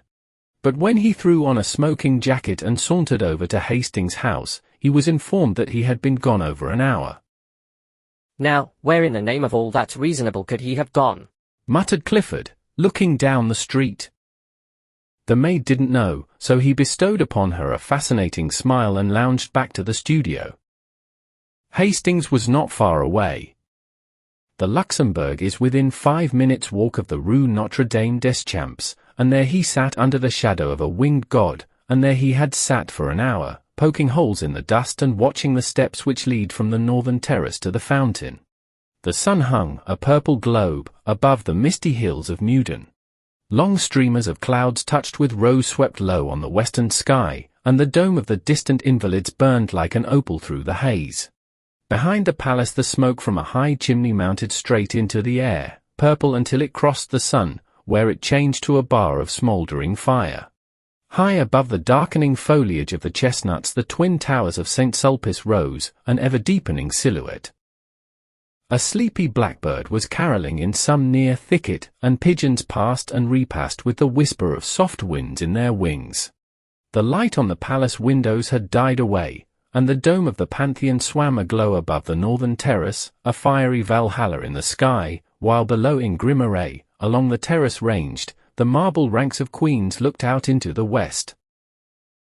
S1: But when he threw on a smoking jacket and sauntered over to Hastings' house, he was informed that he had been gone over an hour.
S2: Now, where in the name of all that's reasonable could he have gone?
S1: Muttered Clifford, looking down the street. The maid didn't know, so he bestowed upon her a fascinating smile and lounged back to the studio. Hastings was not far away. The Luxembourg is within 5 minutes' walk of the Rue Notre Dame des Champs, and there he sat under the shadow of a winged god, and there he had sat for an hour, poking holes in the dust and watching the steps which lead from the northern terrace to the fountain. The sun hung, a purple globe, above the misty hills of Meudon. Long streamers of clouds touched with rose swept low on the western sky, and the dome of the distant Invalides burned like an opal through the haze. Behind the palace the smoke from a high chimney mounted straight into the air, purple until it crossed the sun, where it changed to a bar of smouldering fire. High above the darkening foliage of the chestnuts the twin towers of St. Sulpice rose, an ever-deepening silhouette. A sleepy blackbird was carolling in some near thicket, and pigeons passed and repassed with the whisper of soft winds in their wings. The light on the palace windows had died away, and the dome of the Pantheon swam aglow above the northern terrace, a fiery Valhalla in the sky, while below in grim array, along the terrace ranged, the marble ranks of queens looked out into the west.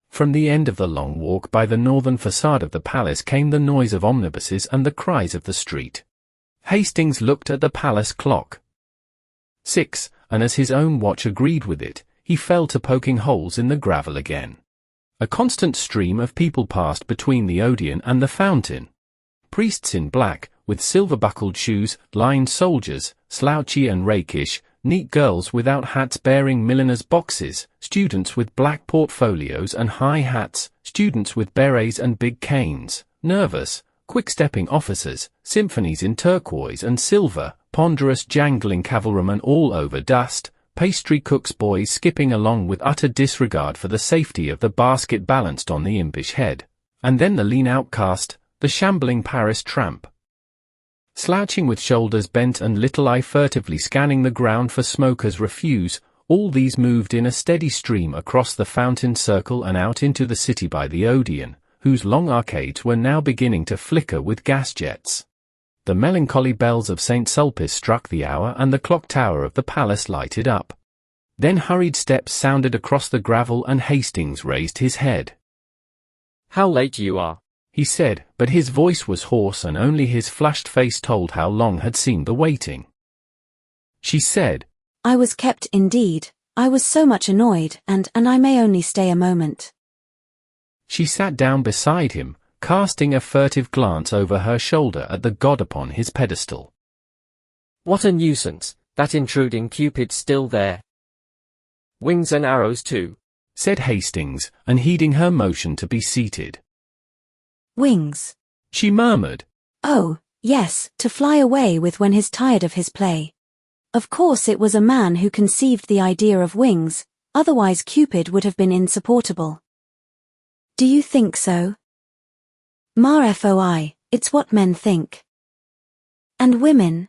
S1: From the end of the long walk by the northern facade of the palace came the noise of omnibuses and the cries of the street. Hastings looked at the palace clock. 6, and as his own watch agreed with it, he fell to poking holes in the gravel again. A constant stream of people passed between the Odeon and the fountain. Priests in black, with silver-buckled shoes, lined soldiers, slouchy and rakish, neat girls without hats bearing milliners' boxes, students with black portfolios and high hats, students with berets and big canes, nervous, quick-stepping officers, symphonies in turquoise and silver, ponderous jangling cavalrymen all over dust, pastry cooks' boys skipping along with utter disregard for the safety of the basket balanced on the impish head, and then the lean outcast, the shambling Paris tramp. Slouching with shoulders bent and little eye furtively scanning the ground for smoker's refuse, all these moved in a steady stream across the fountain circle and out into the city by the Odeon, whose long arcades were now beginning to flicker with gas jets. The melancholy bells of St. Sulpice struck the hour and the clock tower of the palace lighted up. Then hurried steps sounded across the gravel and Hastings raised his head.
S2: "How late you are,"
S1: he said, but his voice was hoarse and only his flushed face told how long had seemed the waiting. She said,
S3: "I was kept indeed. I was so much annoyed, and I may only stay a moment."
S1: She sat down beside him, casting a furtive glance over her shoulder at the god upon his pedestal.
S2: "What a nuisance, that intruding Cupid still there. Wings and arrows too,"
S1: said Hastings, unheeding her motion to be seated.
S3: "Wings,"
S1: she murmured.
S3: "Oh, yes, to fly away with when he's tired of his play. Of course it was a man who conceived the idea of wings, otherwise Cupid would have been insupportable." "Do you think so?" "Foi, it's what men think." "And women?"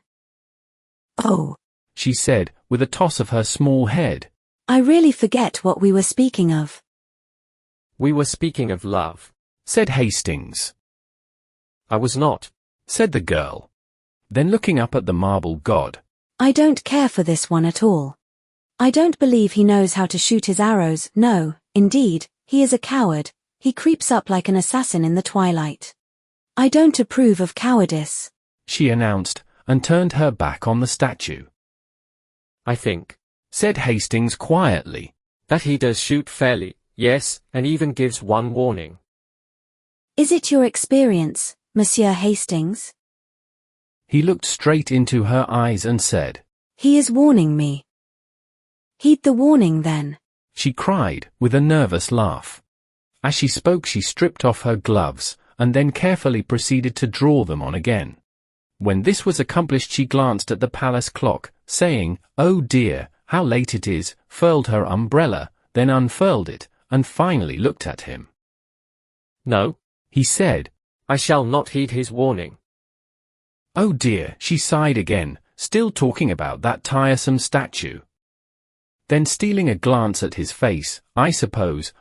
S3: "Oh,"
S1: she said, with a toss of her small head.
S3: "I really forget what we were speaking of."
S2: "We were speaking of love,"
S1: said Hastings.
S2: "I was not,"
S1: said the girl. Then looking up at the marble god,
S3: "I don't care for this one at all. I don't believe he knows how to shoot his arrows, no, indeed, he is a coward. He creeps up like an assassin in the twilight. I don't approve of cowardice,"
S1: she announced, and turned her back on the statue.
S2: "I think,"
S1: said Hastings quietly,
S2: "that he does shoot fairly, yes, and even gives one warning."
S3: "Is it your experience, Monsieur Hastings?"
S1: He looked straight into her eyes and said,
S3: "He is warning me." "Heed the warning then,"
S1: she cried, with a nervous laugh. As she spoke she stripped off her gloves, and then carefully proceeded to draw them on again. When this was accomplished she glanced at the palace clock, saying, "Oh dear, how late it is," furled her umbrella, then unfurled it, and finally looked at him.
S2: "No,"
S1: he said,
S2: "I shall not heed his warning."
S1: "Oh dear," she sighed again, still talking about that tiresome statue. Then stealing a glance at his face, I suppose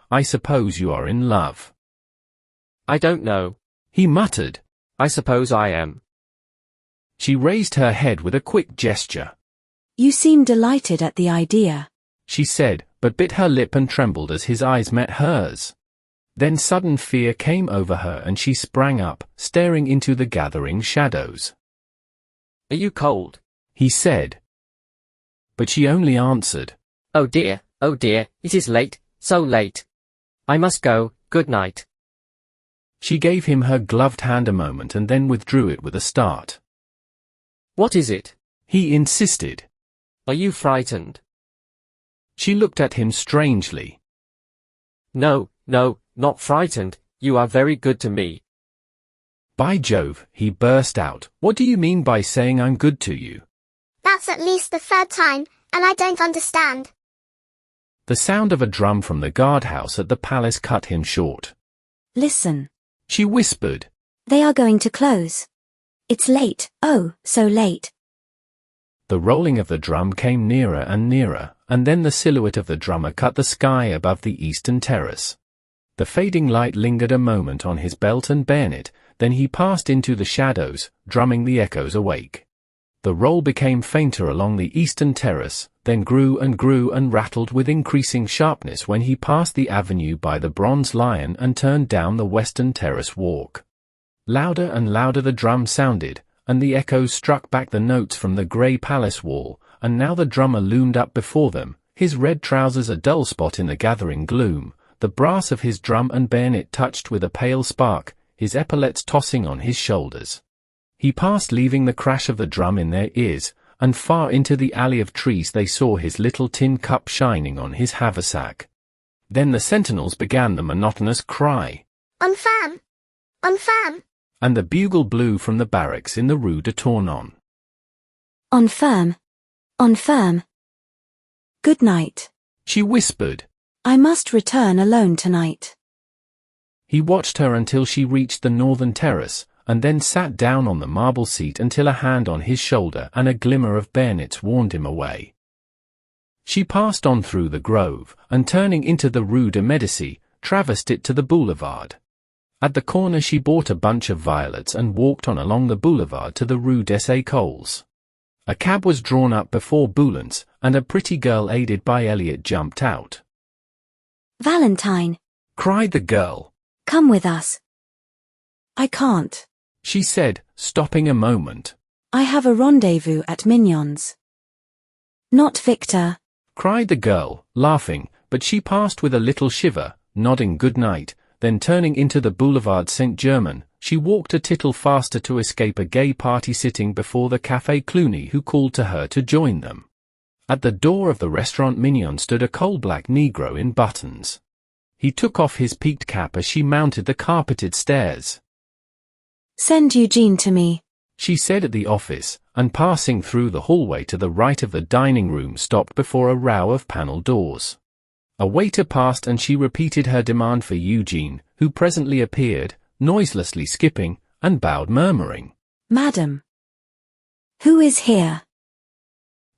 S1: you are in love.
S2: I don't know.
S1: He muttered.
S2: I suppose I am.
S1: She raised her head with a quick gesture.
S3: You seem delighted at the idea,
S1: She said, but bit her lip and trembled as his eyes met hers. Then sudden fear came over her and she sprang up, staring into the gathering shadows.
S2: Are you cold?
S1: He said. But she only answered,
S2: Oh dear, it is late, so late. I must go, good night.
S1: She gave him her gloved hand a moment and then withdrew it with a start.
S2: What is it?
S1: He insisted.
S2: Are you frightened?
S1: She looked at him strangely.
S2: No, not frightened, you are very good to me.
S1: By Jove, he burst out, what do you mean by saying I'm good to you?
S4: That's at least the third time, and I don't understand.
S1: The sound of a drum from the guardhouse at the palace cut him short.
S3: Listen.
S1: She whispered.
S3: They are going to close. It's late, oh, so late.
S1: The rolling of the drum came nearer and nearer, and then the silhouette of the drummer cut the sky above the eastern terrace. The fading light lingered a moment on his belt and bayonet, then he passed into the shadows, drumming the echoes awake. The roll became fainter along the eastern terrace, then grew and rattled with increasing sharpness when he passed the avenue by the Bronze Lion and turned down the western terrace walk. Louder and louder the drum sounded, and the echoes struck back the notes from the grey palace wall, and now the drummer loomed up before them, his red trousers a dull spot in the gathering gloom, the brass of his drum and bayonet touched with a pale spark, his epaulets tossing on his shoulders. He passed, leaving the crash of the drum in their ears, and far into the alley of trees they saw his little tin cup shining on his haversack. Then the sentinels began the monotonous cry,
S4: On femme! On femme!
S1: and the bugle blew from the barracks in the Rue de Tournon.
S3: On firm. On firm. Good night.
S1: She whispered.
S3: I must return alone tonight.
S1: He watched her until she reached the northern terrace, and then sat down on the marble seat until a hand on his shoulder and a glimmer of bayonets warned him away. She passed on through the grove, and turning into the Rue de Médicis, traversed it to the boulevard. At the corner she bought a bunch of violets and walked on along the boulevard to the Rue des Écoles. A cab was drawn up before Boulant's, and a pretty girl aided by Elliot jumped out.
S3: Valentine,
S1: Cried the girl.
S3: come with us. I can't.
S1: She said, stopping a moment.
S3: I have a rendezvous at Mignon's. Not Victor.
S1: Cried the girl, laughing, but she passed with a little shiver, nodding good night, then turning into the Boulevard Saint-Germain, she walked a tittle faster to escape a gay party sitting before the Café Cluny who called to her to join them. At the door of the Restaurant Mignon stood a coal-black negro in buttons. He took off his peaked cap as she mounted the carpeted stairs.
S3: Send Eugene to me.
S1: She said at the office, and passing through the hallway to the right of the dining room stopped before a row of panel doors. A waiter passed and she repeated her demand for Eugene, who presently appeared, noiselessly skipping, and bowed murmuring.
S3: Madam. Who is here?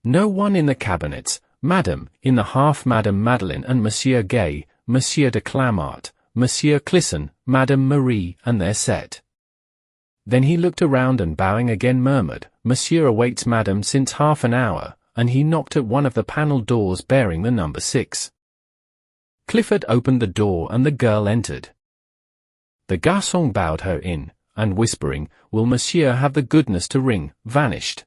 S1: No one in the cabinets, Madame, in the half Madame Madeleine and Monsieur Gay, Monsieur de Clamart, Monsieur Clisson, Madame Marie, and their set. Then he looked around and bowing again murmured, Monsieur awaits Madame since half an hour, and he knocked at one of the panel doors bearing the number 6. Clifford opened the door and the girl entered. The garçon bowed her in, and whispering, Will Monsieur have the goodness to ring, vanished.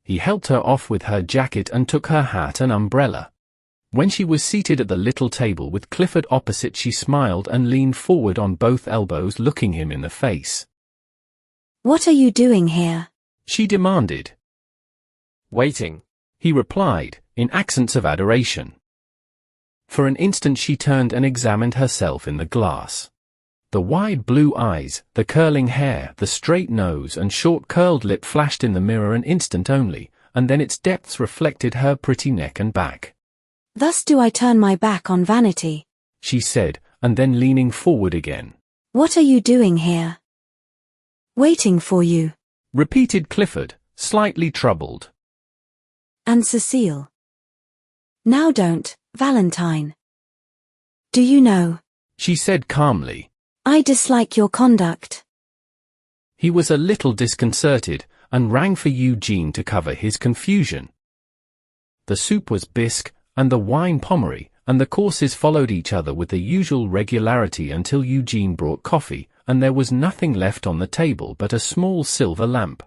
S1: He helped her off with her jacket and took her hat and umbrella. When she was seated at the little table with Clifford opposite she smiled and leaned forward on both elbows looking him in the face.
S3: What are you doing here?
S1: She demanded.
S2: Waiting.
S1: He replied, in accents of adoration. For an instant she turned and examined herself in the glass. The wide blue eyes, the curling hair, the straight nose and short curled lip flashed in the mirror an instant only, and then its depths reflected her pretty neck and back.
S3: Thus do I turn my back on vanity,
S1: she said, and then leaning forward again.
S3: What are you doing here? Waiting for you.
S1: Repeated Clifford, slightly troubled.
S3: And Cecile.
S5: Now don't, Valentine. Do you know,
S1: she said calmly.
S5: I dislike your conduct.
S1: He was a little disconcerted, and rang for Eugene to cover his confusion. The soup was bisque, and the wine pommery, and the courses followed each other with the usual regularity until Eugene brought coffee, and there was nothing left on the table but a small silver lamp.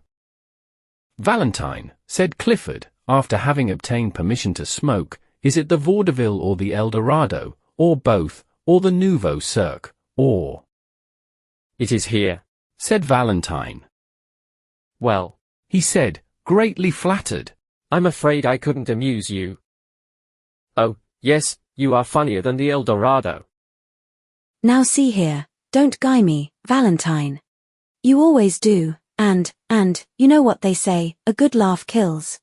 S1: Valentine, said Clifford, after having obtained permission to smoke, is it the Vaudeville or the El Dorado, or both, or the Nouveau Cirque, or—
S2: It is here,
S1: said Valentine.
S2: Well,
S1: he said, greatly flattered.
S2: I'm afraid I couldn't amuse you. Oh, yes, you are funnier than the El Dorado.
S5: Now see here, don't guy me, Valentine. You always do, and, you know what they say, a good laugh kills.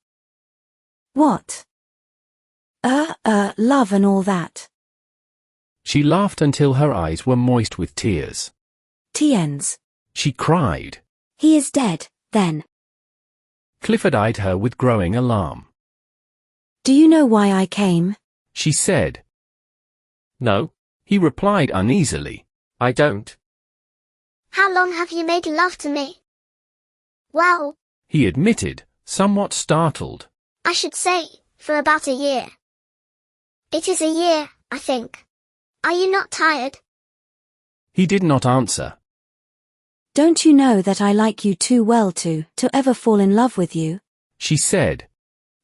S5: What? Love and all that.
S1: She laughed until her eyes were moist with tears.
S5: Tiens.
S1: She cried.
S3: He is dead, then.
S1: Clifford eyed her with growing alarm.
S5: Do you know why I came?
S1: She said.
S2: No,
S1: He replied uneasily.
S2: I don't.
S4: How long have you made love to me? Well,
S1: He admitted, somewhat startled.
S4: I should say, for about a year. It is a year, I think. Are you not tired?
S1: He did not answer.
S5: Don't you know that I like you too well to ever fall in love with you?
S1: She said.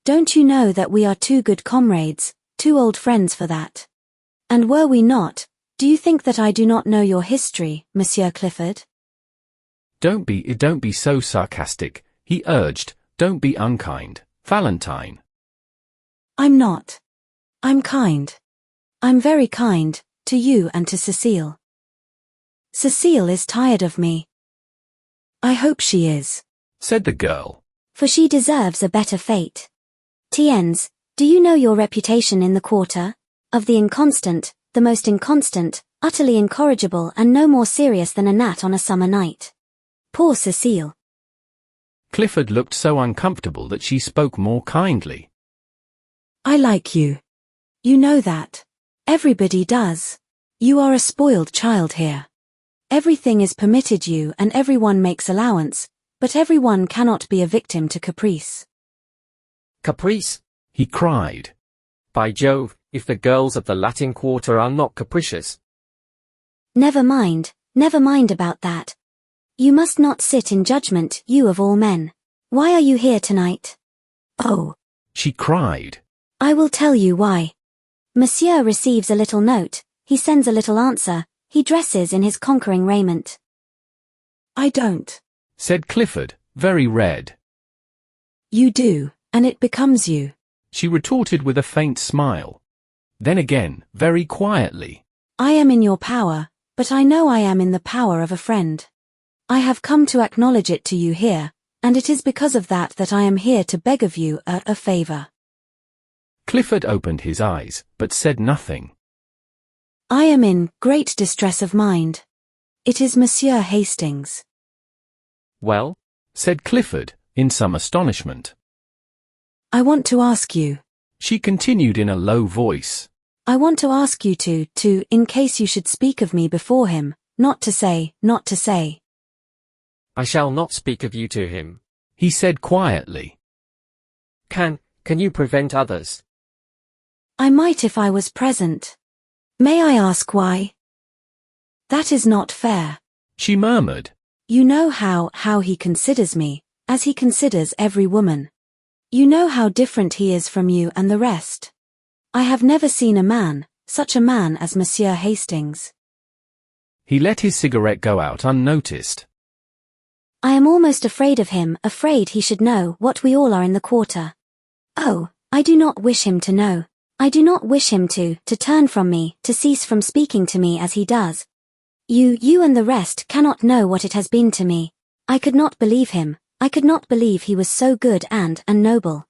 S5: Don't you know that we are two good comrades, two old friends for that? And were we not, do you think that I do not know your history, Monsieur Clifford?
S1: Don't be so sarcastic, he urged. Don't be unkind, Valentine.
S5: I'm not. I'm kind. I'm very kind, to you and to Cecile. Cecile is tired of me. I hope she is,
S1: said the girl.
S3: For she deserves a better fate. Tiens, do you know your reputation in the quarter? Of the inconstant, the most inconstant, utterly incorrigible and no more serious than a gnat on a summer night. Poor Cecile.
S1: Clifford looked so uncomfortable that she spoke more kindly.
S5: I like you. You know that. Everybody does. You are a spoiled child here. Everything is permitted you and everyone makes allowance, but everyone cannot be a victim to caprice.
S2: Caprice?
S1: He cried.
S2: By Jove, if the girls of the Latin Quarter are not capricious.
S3: Never mind about that. You must not sit in judgment, you of all men. Why are you here tonight?
S5: Oh,
S1: she cried.
S3: I will tell you why. Monsieur receives a little note, he sends a little answer, he dresses in his conquering raiment.
S5: I don't,
S1: said Clifford, very red.
S5: You do, and it becomes you.
S1: She retorted with a faint smile. Then again, very quietly.
S5: I am in your power, but I know I am in the power of a friend. I have come to acknowledge it to you here, and it is because of that I am here to beg of you a favor.
S1: Clifford opened his eyes, but said nothing.
S5: I am in great distress of mind. It is Monsieur Hastings.
S2: Well?
S1: Said Clifford, in some astonishment.
S5: I want to ask you.
S1: She continued in a low voice.
S5: I want to ask you to, in case you should speak of me before him, not to say.
S2: I shall not speak of you to him,
S1: he said quietly.
S2: Can you prevent others?
S5: I might if I was present. May I ask why? That is not fair.
S1: She murmured.
S5: You know how he considers me, as he considers every woman. You know how different he is from you and the rest. I have never seen a man, such a man as Monsieur Hastings.
S1: He let his cigarette go out unnoticed.
S3: I am almost afraid of him, afraid he should know what we all are in the quarter. Oh, I do not wish him to know. I do not wish him to turn from me, to cease from speaking to me as he does. You and the rest cannot know what it has been to me. I could not believe him. I could not believe he was so good and noble.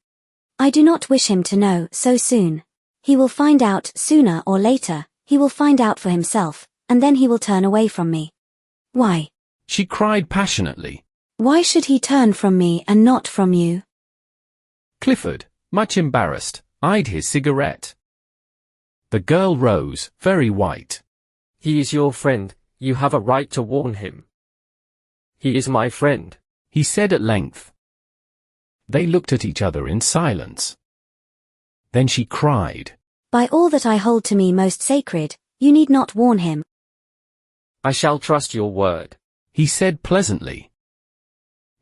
S3: I do not wish him to know so soon. He will find out sooner or later, he will find out for himself, and then he will turn away from me. Why?
S1: She cried passionately.
S5: Why should he turn from me and not from you?
S1: Clifford, much embarrassed, eyed his cigarette. The girl rose, very white.
S2: He is your friend, you have a right to warn him. He is my friend,
S1: he said at length. They looked at each other in silence. Then she cried.
S3: By all that I hold to me most sacred, you need not warn him.
S2: I shall trust your word,
S1: he said pleasantly.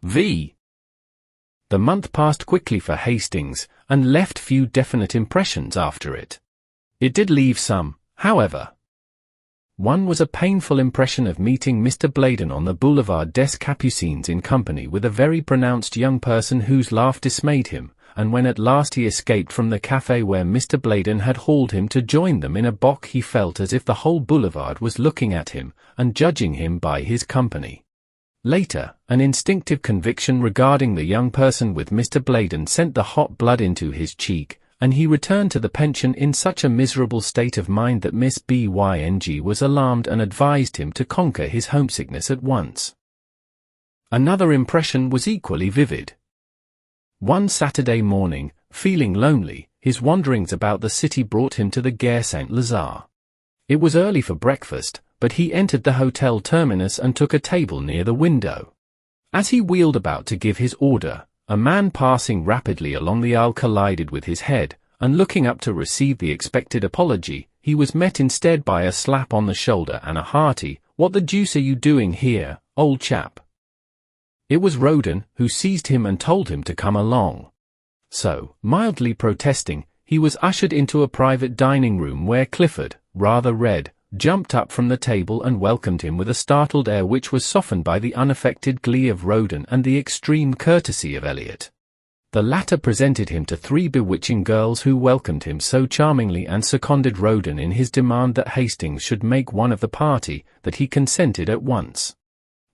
S1: The month passed quickly for Hastings, and left few definite impressions after it. It did leave some, however. One was a painful impression of meeting Mr. Bladen on the Boulevard des Capucines in company with a very pronounced young person whose laugh dismayed him, and when at last he escaped from the café where Mr. Bladen had hauled him to join them in a bock, he felt as if the whole boulevard was looking at him, and judging him by his company. Later, an instinctive conviction regarding the young person with Mr. Bladen sent the hot blood into his cheek, and he returned to the pension in such a miserable state of mind that Miss Byng was alarmed and advised him to conquer his homesickness at once. Another impression was equally vivid. One Saturday morning, feeling lonely, his wanderings about the city brought him to the Gare Saint-Lazare. It was early for breakfast, but he entered the hotel terminus and took a table near the window. As he wheeled about to give his order, a man passing rapidly along the aisle collided with his head, and looking up to receive the expected apology, he was met instead by a slap on the shoulder and a hearty, "What the deuce are you doing here, old chap?" It was Roden, who seized him and told him to come along. So, mildly protesting, he was ushered into a private dining room where Clifford, rather red, jumped up from the table and welcomed him with a startled air which was softened by the unaffected glee of Roden and the extreme courtesy of Eliot. The latter presented him to 3 bewitching girls who welcomed him so charmingly and seconded Roden in his demand that Hastings should make one of the party, that he consented at once.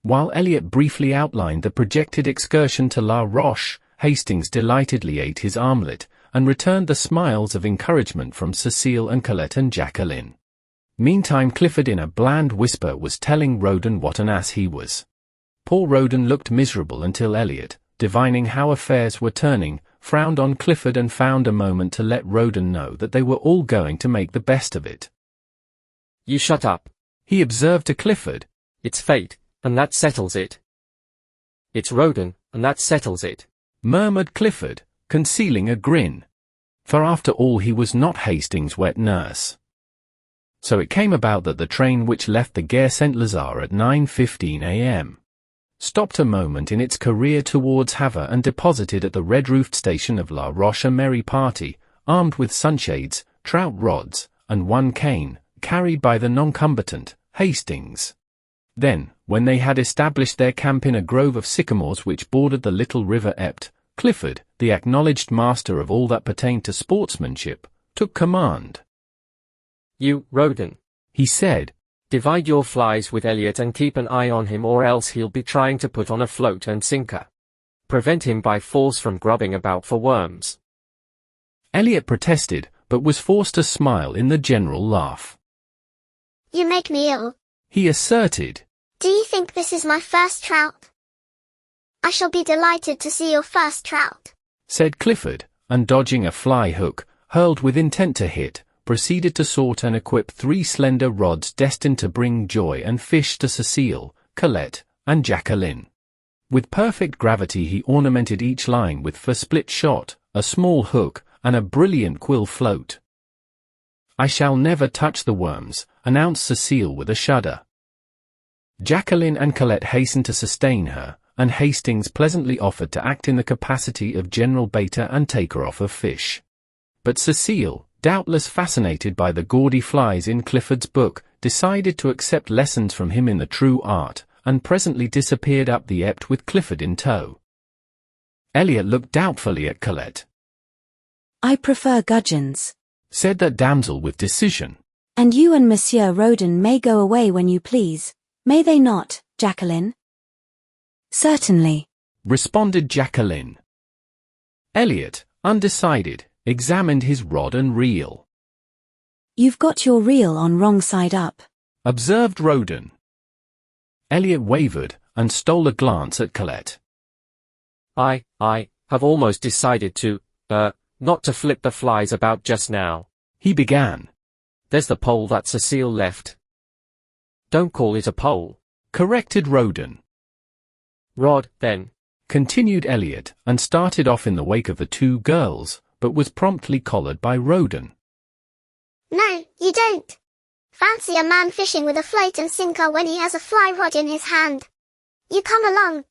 S1: While Eliot briefly outlined the projected excursion to La Roche, Hastings delightedly ate his omelette, and returned the smiles of encouragement from Cecile and Colette and Jacqueline. Meantime Clifford in a bland whisper was telling Roden what an ass he was. Poor Roden looked miserable until Eliot, divining how affairs were turning, frowned on Clifford and found a moment to let Roden know that they were all going to make the best of it.
S2: You shut up,
S1: he observed to Clifford.
S2: It's fate, and that settles it. It's Roden, and that settles it,
S1: murmured Clifford, concealing a grin. For after all he was not Hastings' wet nurse. So it came about that the train which left the Gare Saint-Lazare at 9:15 a.m. stopped a moment in its career towards Havre and deposited at the red-roofed station of La Roche a merry party, armed with sunshades, trout rods, and one cane, carried by the non-combatant, Hastings. Then, when they had established their camp in a grove of sycamores which bordered the little river Epte, Clifford, the acknowledged master of all that pertained to sportsmanship, took command.
S2: You, Roden,
S1: he said,
S2: divide your flies with Eliot and keep an eye on him, or else he'll be trying to put on a float and sinker. Prevent him by force from grubbing about for worms.
S1: Eliot protested, but was forced to smile in the general laugh.
S4: You make me ill,
S1: he asserted.
S4: Do you think this is my first trout? I shall be delighted to see your first trout,
S1: said Clifford, and dodging a fly hook, hurled with intent to hit, proceeded to sort and equip 3 slender rods destined to bring joy and fish to Cecile, Colette, and Jacqueline. With perfect gravity he ornamented each line with a split shot, a small hook, and a brilliant quill float. I shall never touch the worms, announced Cecile with a shudder. Jacqueline and Colette hastened to sustain her, and Hastings pleasantly offered to act in the capacity of general baiter and taker-off of fish. But Cecile, doubtless fascinated by the gaudy flies in Clifford's book, decided to accept lessons from him in the true art, and presently disappeared up the Epte with Clifford in tow. Eliot looked doubtfully at Colette.
S5: I prefer gudgeons,
S1: said that damsel with decision.
S5: And you and Monsieur Roden may go away when you please, may they not, Jacqueline? Certainly,
S1: responded Jacqueline. Eliot, undecided, examined his rod and reel.
S5: You've got your reel on wrong side up,
S1: observed Roden. Eliot wavered, and stole a glance at Colette.
S2: I have almost decided to, Not to flip the flies about just now.
S1: He began.
S2: There's the pole that Cecile left. Don't call it a pole.
S1: Corrected Roden.
S2: Rod, then.
S1: Continued Elliot, and started off in the wake of the two girls, but was promptly collared by Roden.
S4: No, you don't. Fancy a man fishing with a float and sinker when he has a fly rod in his hand. You come along.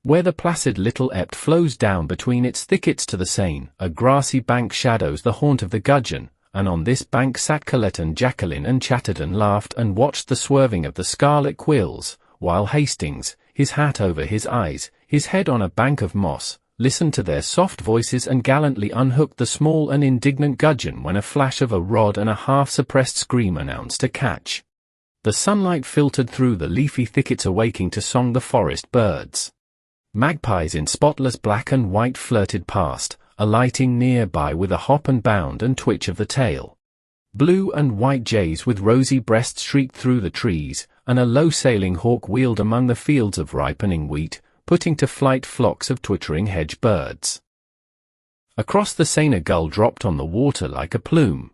S1: Where the placid little Ept flows down between its thickets to the Seine, a grassy bank shadows the haunt of the gudgeon, and on this bank sat Colette and Jacqueline and chattered and laughed and watched the swerving of the scarlet quills, while Hastings, his hat over his eyes, his head on a bank of moss, listened to their soft voices and gallantly unhooked the small and indignant gudgeon when a flash of a rod and a half-suppressed scream announced a catch. The sunlight filtered through the leafy thickets awaking to song the forest birds. Magpies in spotless black and white flirted past, alighting nearby with a hop and bound and twitch of the tail. Blue and white jays with rosy breasts shrieked through the trees, and a low-sailing hawk wheeled among the fields of ripening wheat, putting to flight flocks of twittering hedge birds. Across the Seine a gull dropped on the water like a plume.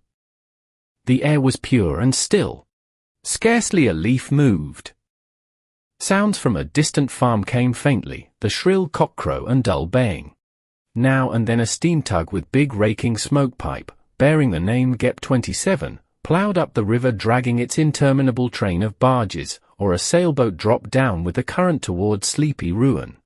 S1: The air was pure and still. Scarcely a leaf moved. Sounds from a distant farm came faintly, the shrill cockcrow and dull baying. Now and then a steam tug with big raking smoke pipe, bearing the name Gep 27, ploughed up the river dragging its interminable train of barges, or a sailboat dropped down with the current toward sleepy Rouen.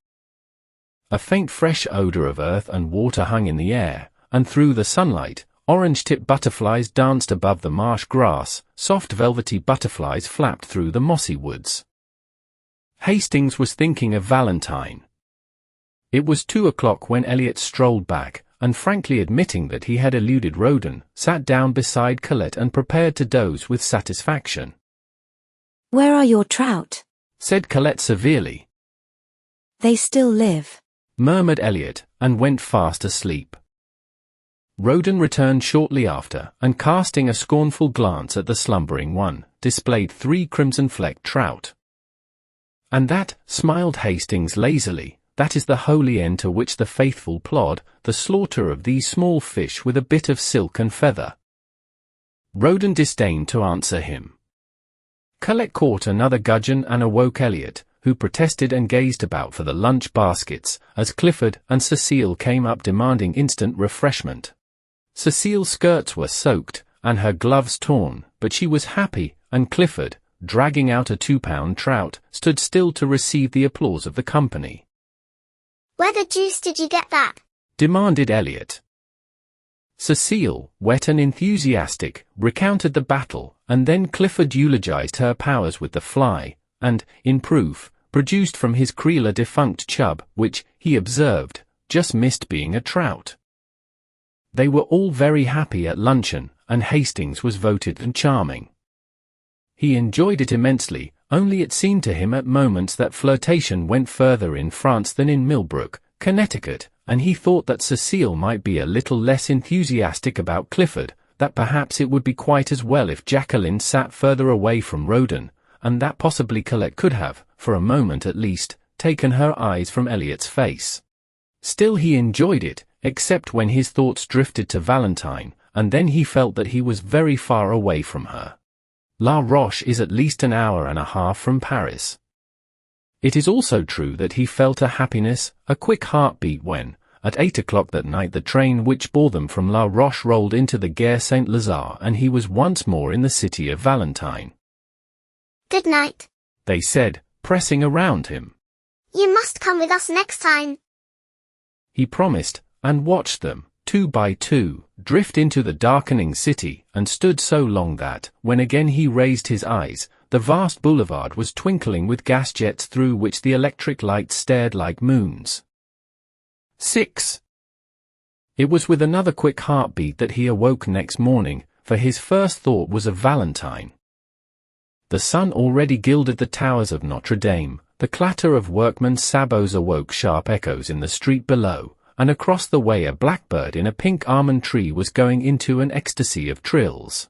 S1: A faint fresh odor of earth and water hung in the air, and through the sunlight, orange-tipped butterflies danced above the marsh grass, soft velvety butterflies flapped through the mossy woods. Hastings was thinking of Valentine. It was 2 o'clock when Elliot strolled back, and frankly admitting that he had eluded Roden, sat down beside Colette and prepared to doze with satisfaction.
S5: Where are your trout?
S1: Said Colette severely.
S5: They still live,
S1: murmured Elliot, and went fast asleep. Roden returned shortly after, and casting a scornful glance at the slumbering one, displayed 3 crimson-flecked trout. And that, smiled Hastings lazily, that is the holy end to which the faithful plod, the slaughter of these small fish with a bit of silk and feather. Roden disdained to answer him. Colette caught another gudgeon and awoke Elliot, who protested and gazed about for the lunch baskets, as Clifford and Cecile came up demanding instant refreshment. Cecile's skirts were soaked, and her gloves torn, but she was happy, and Clifford, dragging out a 2-pound trout, stood still to receive the applause of the company.
S4: Where the deuce did you get that?
S1: Demanded Elliot. Cecile, wet and enthusiastic, recounted the battle, and then Clifford eulogized her powers with the fly, and, in proof, produced from his creel a defunct chub, which, he observed, just missed being a trout. They were all very happy at luncheon, and Hastings was voted charming. He enjoyed it immensely, only it seemed to him at moments that flirtation went further in France than in Millbrook, Connecticut, and he thought that Cecile might be a little less enthusiastic about Clifford, that perhaps it would be quite as well if Jacqueline sat further away from Roden, and that possibly Colette could have, for a moment at least, taken her eyes from Elliot's face. Still he enjoyed it, except when his thoughts drifted to Valentine, and then he felt that he was very far away from her. La Roche is at least an hour and a half from Paris. It is also true that he felt a happiness, a quick heartbeat when, at 8 o'clock that night the train which bore them from La Roche rolled into the Gare Saint-Lazare and he was once more in the city of Valentine.
S4: Good night,
S1: they said, pressing around him.
S4: You must come with us next time.
S1: He promised, and watched them, 2 by 2, drift into the darkening city, and stood so long that, when again he raised his eyes, the vast boulevard was twinkling with gas jets through which the electric lights stared like moons. 6. It was with another quick heartbeat that he awoke next morning, for his first thought was of Valentine. The sun already gilded the towers of Notre Dame, the clatter of workmen's sabots awoke sharp echoes in the street below, and across the way a blackbird in a pink almond tree was going into an ecstasy of trills.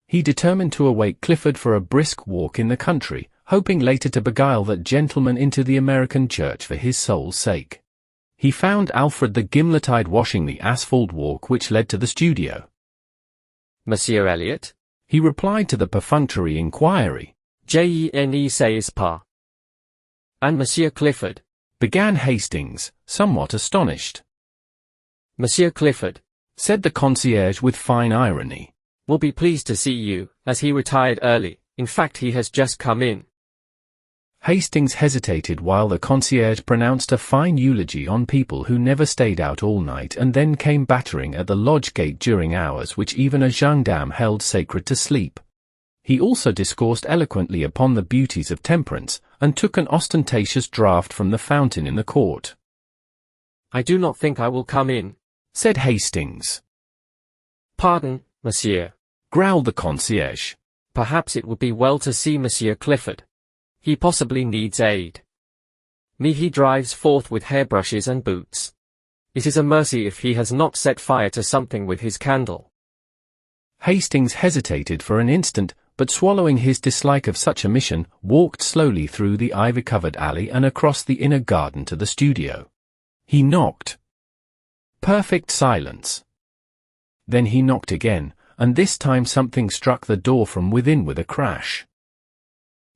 S1: He determined to awake Clifford for a brisk walk in the country, hoping later to beguile that gentleman into the American church for his soul's sake. He found Alfred the gimlet-eyed washing the asphalt walk which led to the studio.
S2: Monsieur Elliot?
S1: He replied to the perfunctory inquiry.
S2: Gene says pas. And Monsieur Clifford?
S1: Began Hastings, somewhat astonished.
S2: Monsieur Clifford,
S1: said the concierge with fine irony,
S2: will be pleased to see you, as he retired early. In fact, he has just come in.
S1: Hastings hesitated while the concierge pronounced a fine eulogy on people who never stayed out all night and then came battering at the lodge gate during hours which even a gendarme held sacred to sleep. He also discoursed eloquently upon the beauties of temperance, and took an ostentatious draught from the fountain in the court.
S2: I do not think I will come in,
S1: said Hastings.
S2: Pardon, monsieur,
S1: growled the concierge.
S2: Perhaps it would be well to see Monsieur Clifford. He possibly needs aid. He drives forth with hairbrushes and boots. It is a mercy if he has not set fire to something with his candle.
S1: Hastings hesitated for an instant, but swallowing his dislike of such a mission, walked slowly through the ivy-covered alley and across the inner garden to the studio. He knocked. Perfect silence. Then he knocked again, and this time something struck the door from within with a crash.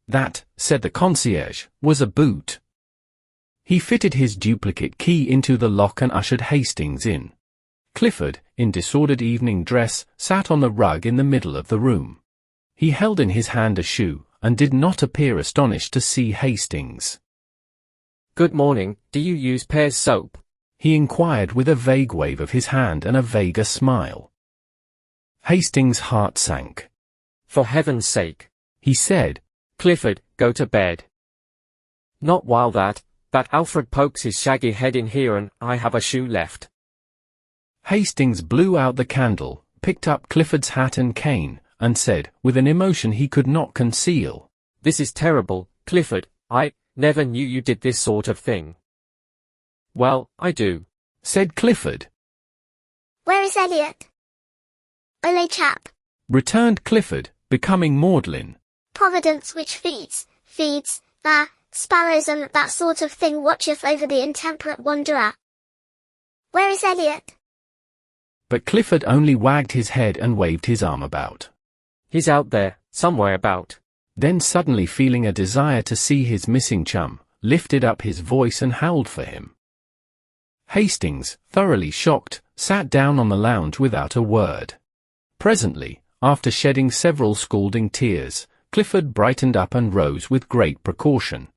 S1: That, said the concierge, was a boot. He fitted his duplicate key into the lock and ushered Hastings in. Clifford, in disordered evening dress, sat on the rug in the middle of the room. He held in his hand a shoe, and did not appear astonished to see Hastings.
S2: Good morning, do you use Pear's soap?
S1: He inquired with a vague wave of his hand and a vaguer smile. Hastings' heart sank.
S2: For heaven's sake,
S1: he said,
S2: Clifford, go to bed. Not while that Alfred pokes his shaggy head in here and I have a shoe left.
S1: Hastings blew out the candle, picked up Clifford's hat and cane, and said, with an emotion he could not conceal,
S2: This is terrible, Clifford, I never knew you did this sort of thing. Well, I do,
S1: said Clifford.
S4: Where is Elliot? Ole chap,
S1: returned Clifford, becoming maudlin.
S4: Providence which feeds, sparrows and that sort of thing watcheth over the intemperate wanderer. Where is Elliot?
S1: But Clifford only wagged his head and waved his arm about.
S2: He's out there, somewhere about.
S1: Then suddenly feeling a desire to see his missing chum, lifted up his voice and howled for him. Hastings, thoroughly shocked, sat down on the lounge without a word. Presently, after shedding several scalding tears, Clifford brightened up and rose with great precaution.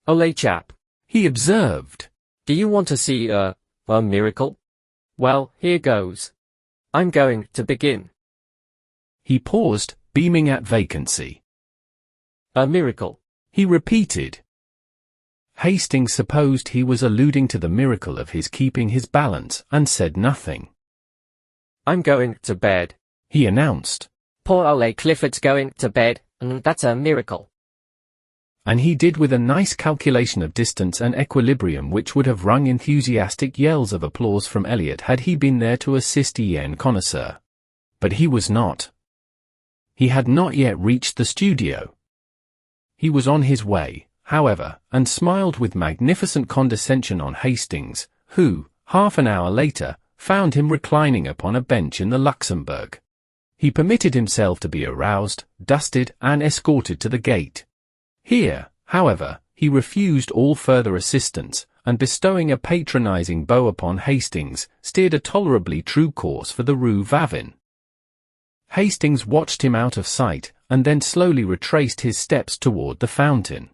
S2: Ole chap,
S1: he observed.
S2: Do you want to see a miracle? Well, here goes. I'm going to begin.
S1: He paused, beaming at vacancy.
S2: A miracle,
S1: he repeated. Hastings supposed he was alluding to the miracle of his keeping his balance, and said nothing.
S2: I'm going to bed,
S1: he announced.
S2: Poor Ole Clifford's going to bed, and that's a miracle.
S1: And he did with a nice calculation of distance and equilibrium which would have wrung enthusiastic yells of applause from Elliot had he been there to assist a connoisseur. But he was not. He had not yet reached the studio. He was on his way, however, and smiled with magnificent condescension on Hastings, who, half an hour later, found him reclining upon a bench in the Luxembourg. He permitted himself to be aroused, dusted, and escorted to the gate. Here, however, he refused all further assistance, and bestowing a patronizing bow upon Hastings, steered a tolerably true course for the Rue Vavin. Hastings watched him out of sight, and then slowly retraced his steps toward the fountain.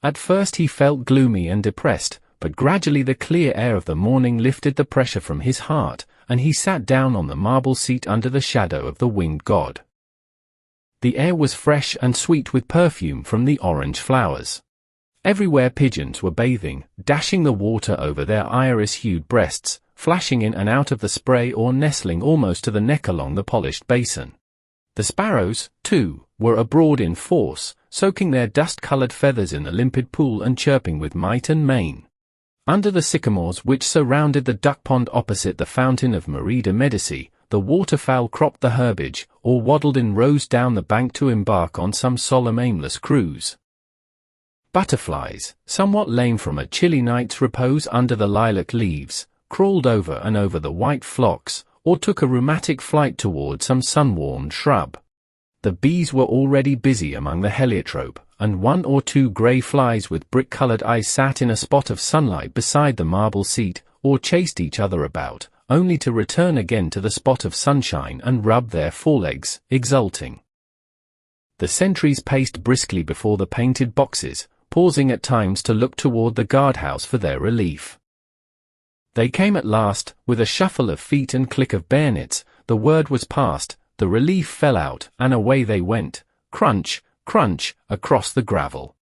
S1: At first he felt gloomy and depressed, but gradually the clear air of the morning lifted the pressure from his heart, and he sat down on the marble seat under the shadow of the winged god. The air was fresh and sweet with perfume from the orange flowers. Everywhere pigeons were bathing, dashing the water over their iris-hued breasts, flashing in and out of the spray or nestling almost to the neck along the polished basin. The sparrows, too, were abroad in force, soaking their dust-colored feathers in the limpid pool and chirping with might and main. Under the sycamores which surrounded the duck pond opposite the fountain of Marie de Medici, the waterfowl cropped the herbage, or waddled in rows down the bank to embark on some solemn aimless cruise. Butterflies, somewhat lame from a chilly night's repose under the lilac leaves, crawled over and over the white phlox, or took a rheumatic flight toward some sun-warmed shrub. The bees were already busy among the heliotrope, and one or two grey flies with brick-coloured eyes sat in a spot of sunlight beside the marble seat, or chased each other about, only to return again to the spot of sunshine and rub their forelegs, exulting. The sentries paced briskly before the painted boxes, pausing at times to look toward the guardhouse for their relief. They came at last, with a shuffle of feet and click of bayonets. The word was passed, the relief fell out, and away they went, crunch, crunch, across the gravel.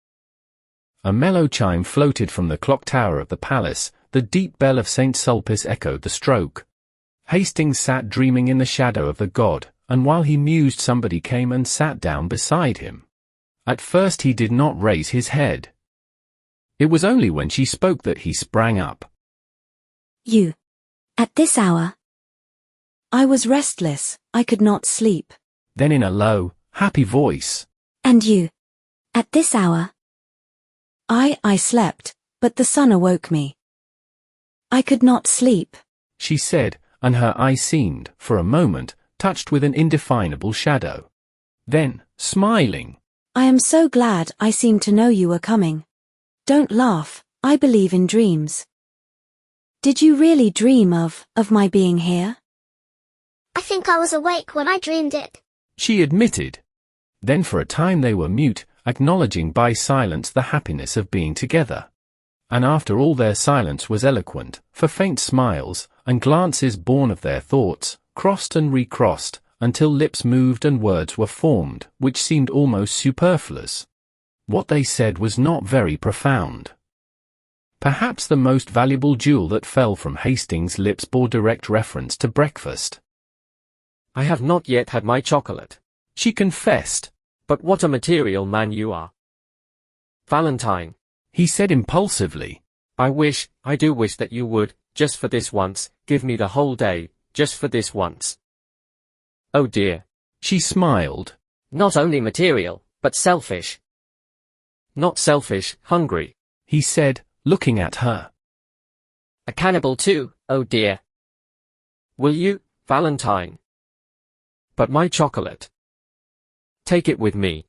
S1: A mellow chime floated from the clock tower of the palace, the deep bell of St. Sulpice echoed the stroke. Hastings sat dreaming in the shadow of the god, and while he mused somebody came and sat down beside him. At first he did not raise his head. It was only when she spoke that he sprang up.
S3: You. At this hour?
S5: I was restless, I could not sleep.
S1: Then in a low, happy voice.
S3: And you? At this hour?
S5: I slept, but the sun awoke me. I could not sleep,
S1: she said, and her eye seemed, for a moment, touched with an indefinable shadow. Then, smiling,
S5: I am so glad I seemed to know you were coming. Don't laugh, I believe in dreams. Did you really dream of my being here?
S4: I think I was awake when I dreamed it,
S1: she admitted. Then for a time they were mute, acknowledging by silence the happiness of being together. And after all their silence was eloquent, for faint smiles, and glances born of their thoughts, crossed and recrossed, until lips moved and words were formed, which seemed almost superfluous. What they said was not very profound. Perhaps the most valuable jewel that fell from Hastings' lips bore direct reference to breakfast.
S2: I have not yet had my chocolate,
S1: she confessed.
S2: But what a material man you are. Valentine,
S1: he said impulsively.
S2: I do wish that you would, just for this once, give me the whole day, just for this once. Oh dear.
S1: She smiled.
S2: Not only material, but selfish. Not selfish, hungry,
S1: he said, looking at her.
S2: A cannibal too, oh dear. Will you, Valentine? But my chocolate. Take it with me.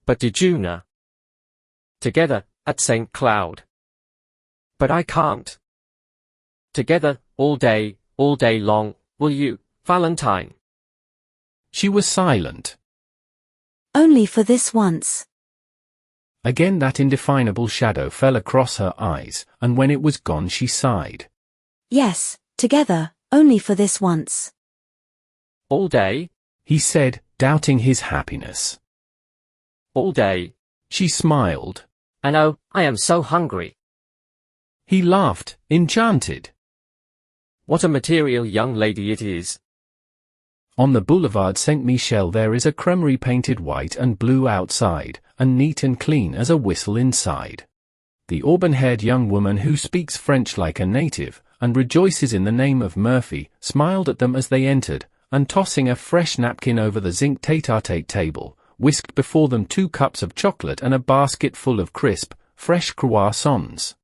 S2: But did you know? Together, at St. Cloud. But I can't. Together, all day long, will you, Valentine?
S1: She was silent.
S5: Only for this once.
S1: Again that indefinable shadow fell across her eyes, and when it was gone she sighed.
S5: Yes, together, only for this once.
S2: All day?
S1: He said, doubting his happiness.
S2: All day.
S1: She smiled.
S2: And oh, I am so hungry.
S1: He laughed, enchanted.
S2: What a material young lady it is.
S1: On the boulevard Saint-Michel there is a cremerie painted white and blue outside, and neat and clean as a whistle inside. The auburn-haired young woman who speaks French like a native, and rejoices in the name of Murphy, smiled at them as they entered, and tossing a fresh napkin over the zinc tete-a-tete table, whisked before them 2 cups of chocolate and a basket full of crisp, fresh croissants.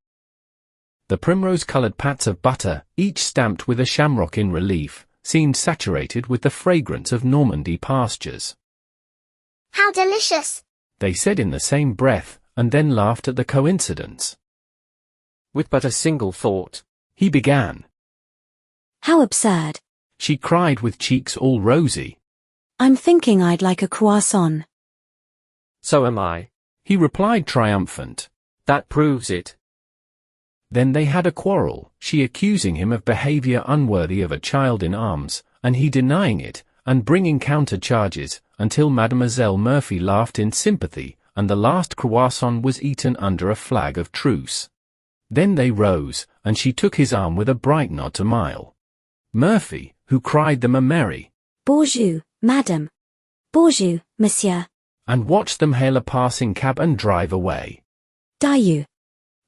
S1: The primrose-coloured pats of butter, each stamped with a shamrock in relief, seemed saturated with the fragrance of Normandy pastures.
S4: How delicious,
S1: they said in the same breath, and then laughed at the coincidence.
S2: With but a single thought,
S1: he began.
S3: How absurd,
S1: she cried with cheeks all rosy.
S5: I'm thinking I'd like a croissant.
S2: So am I,
S1: he replied triumphant.
S2: That proves it.
S1: Then they had a quarrel, she accusing him of behavior unworthy of a child in arms, and he denying it, and bringing counter-charges, until Mademoiselle Murphy laughed in sympathy, and the last croissant was eaten under a flag of truce. Then they rose, and she took his arm with a bright nod to Mile. Murphy, who cried them a merry
S3: Bonjour, madame. Bonjour, monsieur.
S1: And watched them hail a passing cab and drive away.
S3: D'ailleurs.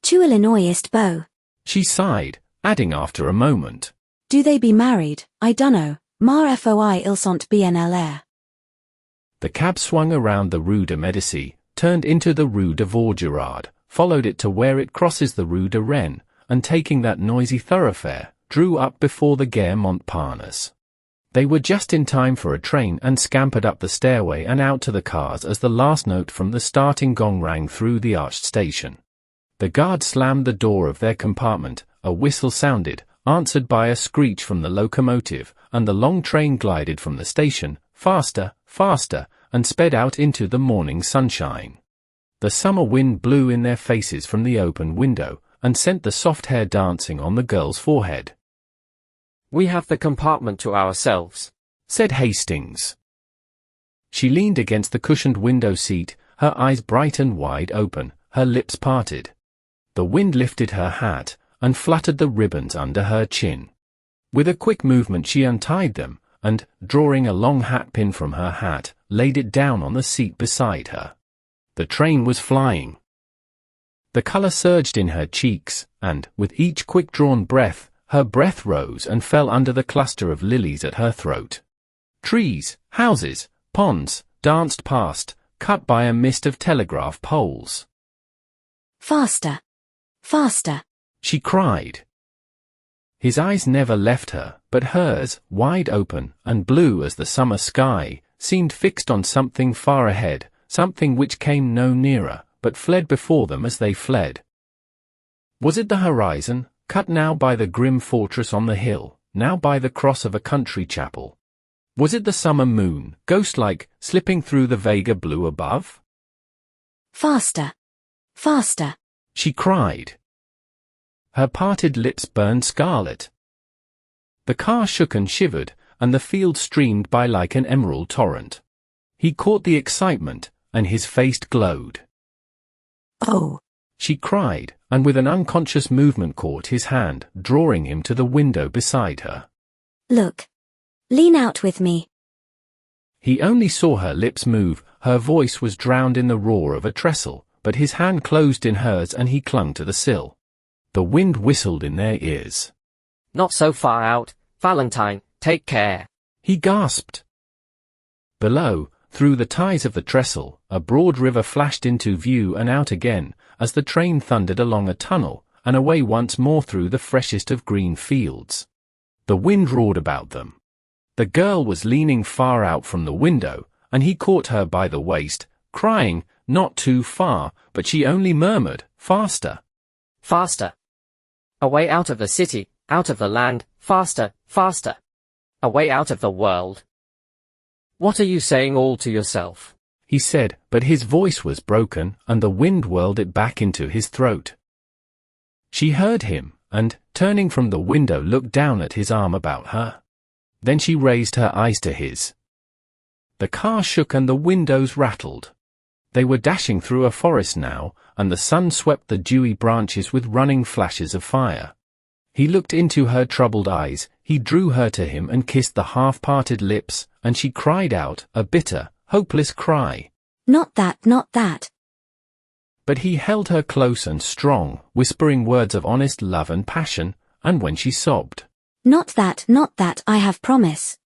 S3: Tu Illinois ist beau.
S1: She sighed, adding after a moment.
S5: Do they be married? I dunno. Mar foi ils sont bien l'air.
S1: The cab swung around the Rue de Médicis, turned into the Rue de Vaugirard, followed it to where it crosses the Rue de Rennes, and taking that noisy thoroughfare, drew up before the Gare Montparnasse. They were just in time for a train and scampered up the stairway and out to the cars as the last note from the starting gong rang through the arched station. The guard slammed the door of their compartment, a whistle sounded, answered by a screech from the locomotive, and the long train glided from the station, faster, faster, and sped out into the morning sunshine. The summer wind blew in their faces from the open window, and sent the soft hair dancing on the girl's forehead.
S2: "We have the compartment to ourselves,"
S1: said Hastings. She leaned against the cushioned window seat, her eyes bright and wide open, her lips parted. The wind lifted her hat, and fluttered the ribbons under her chin. With a quick movement she untied them, and, drawing a long hat pin from her hat, laid it down on the seat beside her. The train was flying. The color surged in her cheeks, and, with each quick-drawn breath, her breath rose and fell under the cluster of lilies at her throat. Trees, houses, ponds, danced past, cut by a mist of telegraph poles.
S3: Faster! Faster!
S1: She cried. His eyes never left her, but hers, wide open, and blue as the summer sky, seemed fixed on something far ahead, something which came no nearer, but fled before them as they fled. Was it the horizon, cut now by the grim fortress on the hill, now by the cross of a country chapel? Was it the summer moon, ghost-like, slipping through the Vega blue above?
S3: Faster! Faster!
S1: She cried. Her parted lips burned scarlet. The car shook and shivered, and the field streamed by like an emerald torrent. He caught the excitement, and his face glowed.
S5: Oh!
S1: She cried, and with an unconscious movement caught his hand, drawing him to the window beside her.
S3: Look! Lean out with me.
S1: He only saw her lips move, her voice was drowned in the roar of a trestle, but his hand closed in hers and he clung to the sill. The wind whistled in their ears.
S2: "Not so far out, Valentine, take care,"
S1: he gasped. Below, through the ties of the trestle, a broad river flashed into view and out again, as the train thundered along a tunnel, and away once more through the freshest of green fields. The wind roared about them. The girl was leaning far out from the window, and he caught her by the waist, crying, not too far, but she only murmured, "Faster!
S2: "Faster! Away out of the city, out of the land, faster, faster! Away out of the world! What are you saying all to yourself?"
S1: he said, but his voice was broken, and the wind whirled it back into his throat. She heard him, and, turning from the window, looked down at his arm about her. Then she raised her eyes to his. The car shook and the windows rattled. They were dashing through a forest now, and the sun swept the dewy branches with running flashes of fire. He looked into her troubled eyes, he drew her to him and kissed the half-parted lips, and she cried out, a bitter, hopeless cry.
S3: Not that, not that.
S1: But he held her close and strong, whispering words of honest love and passion, and when she sobbed,
S3: Not that, I have promise.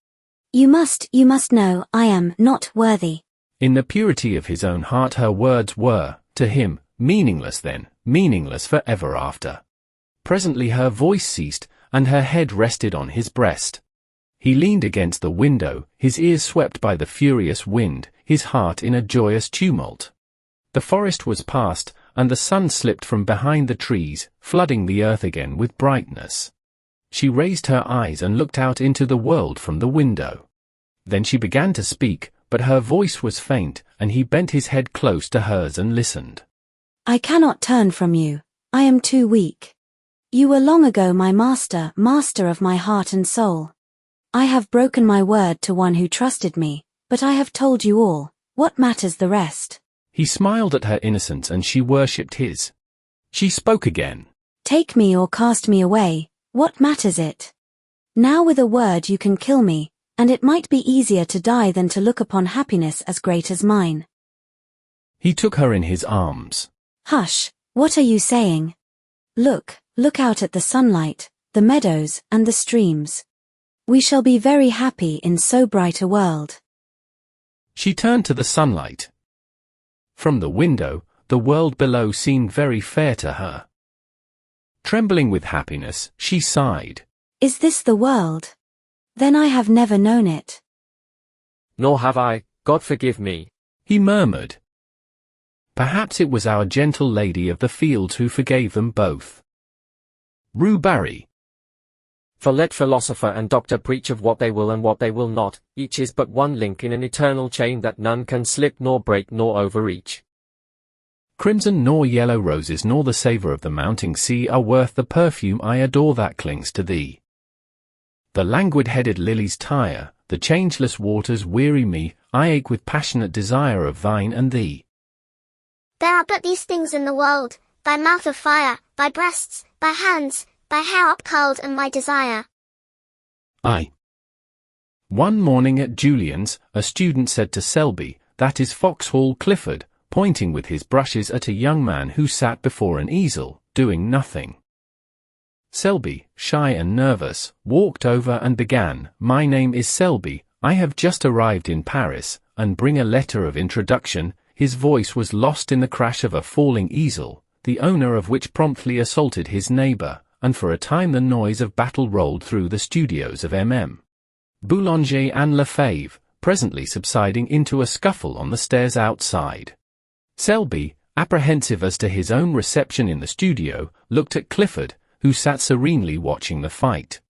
S3: You must know I am not worthy.
S1: In the purity of his own heart her words were, to him, meaningless then, meaningless for ever after. Presently her voice ceased, and her head rested on his breast. He leaned against the window, his ears swept by the furious wind, his heart in a joyous tumult. The forest was past, and the sun slipped from behind the trees, flooding the earth again with brightness. She raised her eyes and looked out into the world from the window. Then she began to speak, but her voice was faint, and he bent his head close to hers and listened.
S5: I cannot turn from you. I am too weak. You were long ago my master of my heart and soul. I have broken my word to one who trusted me, but I have told you all. What matters the rest?
S1: He smiled at her innocence and she worshipped his. She spoke again.
S5: Take me or cast me away, what matters it? Now with a word you can kill me, and it might be easier to die than to look upon happiness as great as mine.
S1: He took her in his arms.
S5: Hush, what are you saying? Look out at the sunlight, the meadows, and the streams. We shall be very happy in so bright a world.
S1: She turned to the sunlight. From the window, the world below seemed very fair to her. Trembling with happiness, she sighed.
S5: Is this the world? Then I have never known it.
S2: Nor have I, God forgive me.
S1: He murmured. Perhaps it was our gentle lady of the fields who forgave them both. Rue Barrée.
S2: For let philosopher and doctor preach of what they will and what they will not, each is but one link in an eternal chain that none can slip nor break nor overreach.
S1: Crimson nor yellow roses nor the savour of the mounting sea are worth the perfume I adore that clings to thee. The languid-headed lilies tire, the changeless waters weary me, I ache with passionate desire of thine and thee.
S4: There are but these things in the world, thy mouth of fire, thy breasts, thy hands, thy hair upcurled and my desire.
S1: One morning at Julian's, a student said to Selby, that is Foxhall Clifford, pointing with his brushes at a young man who sat before an easel, doing nothing. Selby, shy and nervous, walked over and began, My name is Selby, I have just arrived in Paris, and bring a letter of introduction. His voice was lost in the crash of a falling easel, the owner of which promptly assaulted his neighbour, and for a time the noise of battle rolled through the studios of M.M. Boulanger and Lefebvre, presently subsiding into a scuffle on the stairs outside. Selby, apprehensive as to his own reception in the studio, looked at Clifford, who sat serenely watching the fight.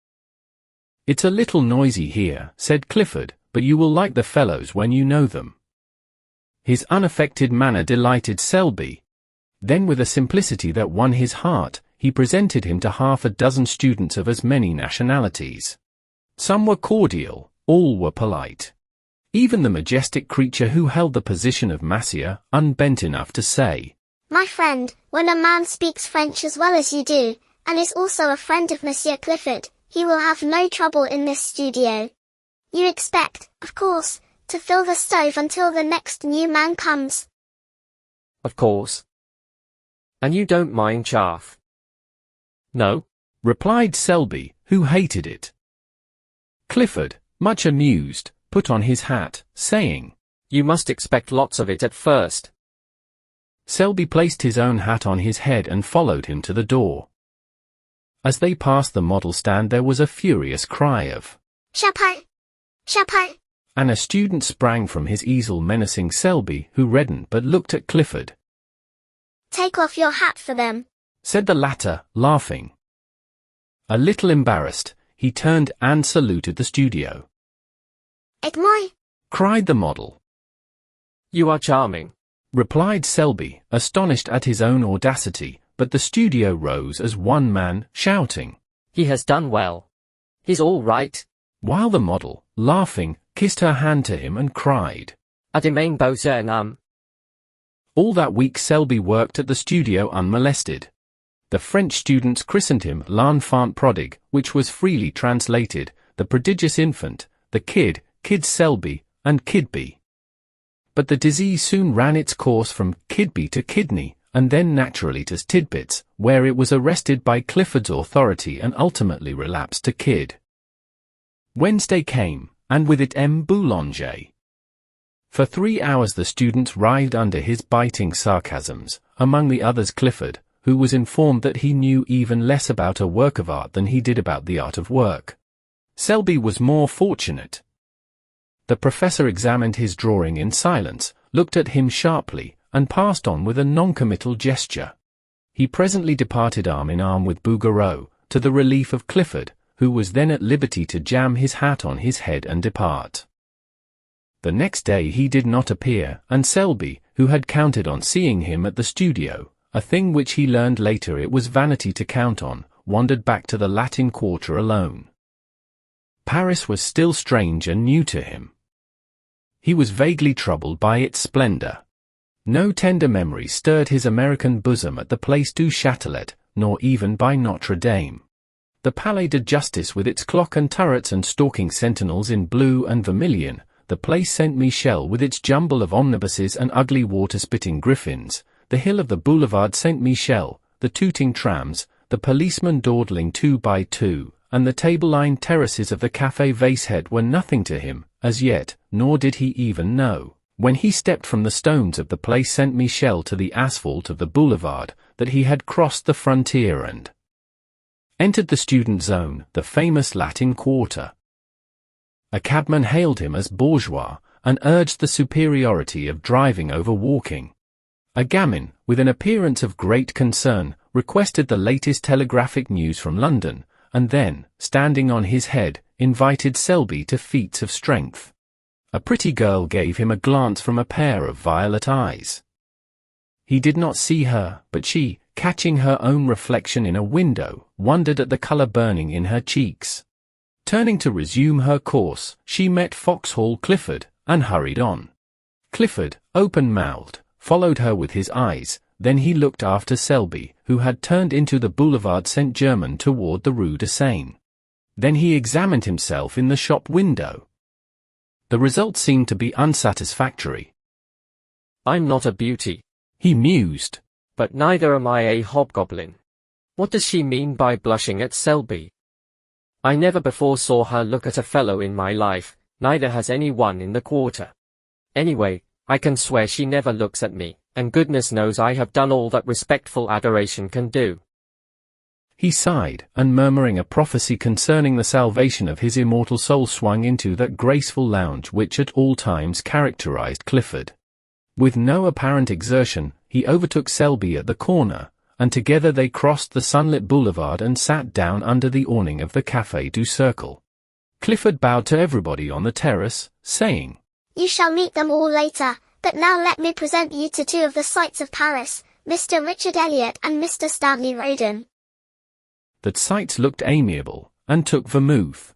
S1: It's a little noisy here, said Clifford, but you will like the fellows when you know them. His unaffected manner delighted Selby. Then with a simplicity that won his heart, he presented him to half a dozen students of as many nationalities. Some were cordial, all were polite. Even the majestic creature who held the position of massier, unbent enough to say,
S4: My friend, when a man speaks French as well as you do, and is also a friend of Monsieur Clifford, he will have no trouble in this studio. You expect, of course, to fill the stove until the next new man comes.
S2: Of course. And you don't mind chaff? No,
S1: replied Selby, who hated it. Clifford, much amused, put on his hat, saying,
S2: You must expect lots of it at first.
S1: Selby placed his own hat on his head and followed him to the door. As they passed the model stand there was a furious cry of,
S4: Chapeau! Chapeau!
S1: And a student sprang from his easel menacing Selby, who reddened but looked at Clifford.
S4: Take off your hat for them,
S1: said the latter, laughing. A little embarrassed, he turned and saluted the studio.
S4: Et moi?
S1: Cried the model.
S2: You are charming,
S1: replied Selby, astonished at his own audacity, but the studio rose as one man, shouting,
S2: He has done well. He's all right.
S1: While the model, laughing, kissed her hand to him and cried,
S2: A demain beau jeune homme.
S1: All that week Selby worked at the studio unmolested. The French students christened him l'enfant prodigue, which was freely translated, the prodigious infant, the kid Selby, and Kidby. But the disease soon ran its course from Kidby to kidney, and then naturally to Tidbits, where it was arrested by Clifford's authority and ultimately relapsed to Kid. Wednesday came, and with it M. Boulanger. For 3 hours the students writhed under his biting sarcasms, among the others Clifford, who was informed that he knew even less about a work of art than he did about the art of work. Selby was more fortunate. The professor examined his drawing in silence, looked at him sharply, and passed on with a noncommittal gesture. He presently departed arm in arm with Bouguereau, to the relief of Clifford, who was then at liberty to jam his hat on his head and depart. The next day he did not appear, and Selby, who had counted on seeing him at the studio, a thing which he learned later it was vanity to count on, wandered back to the Latin Quarter alone. Paris was still strange and new to him. He was vaguely troubled by its splendor. No tender memory stirred his American bosom at the Place du Châtelet, nor even by Notre Dame. The Palais de Justice with its clock and turrets and stalking sentinels in blue and vermilion, the Place Saint-Michel with its jumble of omnibuses and ugly water-spitting griffins, the hill of the Boulevard Saint-Michel, the tooting trams, the policemen dawdling 2 by 2, and the table-lined terraces of the Café Vacehead were nothing to him, as yet, nor did he even know, When he stepped from the stones of the place Saint Michel to the asphalt of the boulevard, that he had crossed the frontier and entered the student zone, the famous Latin Quarter. A cabman hailed him as bourgeois, and urged the superiority of driving over walking. A gamin, with an appearance of great concern, requested the latest telegraphic news from London, and then, standing on his head, invited Selby to feats of strength. A pretty girl gave him a glance from a pair of violet eyes. He did not see her, but she, catching her own reflection in a window, wondered at the colour burning in her cheeks. Turning to resume her course, she met Foxhall Clifford, and hurried on. Clifford, open-mouthed, followed her with his eyes, then he looked after Selby, who had turned into the Boulevard Saint-Germain toward the Rue de Seine. Then he examined himself in the shop window. The result seemed to be unsatisfactory.
S2: I'm not a beauty,
S1: he mused.
S2: but neither am I a hobgoblin. What does she mean by blushing at Selby? I never before saw her look at a fellow in my life, neither has any one in the quarter. Anyway, I can swear she never looks at me, and goodness knows I have done all that respectful adoration can do.
S1: He sighed, and murmuring a prophecy concerning the salvation of his immortal soul swung into that graceful lounge which at all times characterized Clifford. With no apparent exertion, he overtook Selby at the corner, and together they crossed the sunlit boulevard and sat down under the awning of the Café du Cercle. Clifford bowed to everybody on the terrace, saying,
S4: You shall meet them all later, but now let me present you to two of the sights of Paris, Mr. Richard Elliot and Mr. Stanley Roden.
S1: That sights looked amiable, and took vermouth.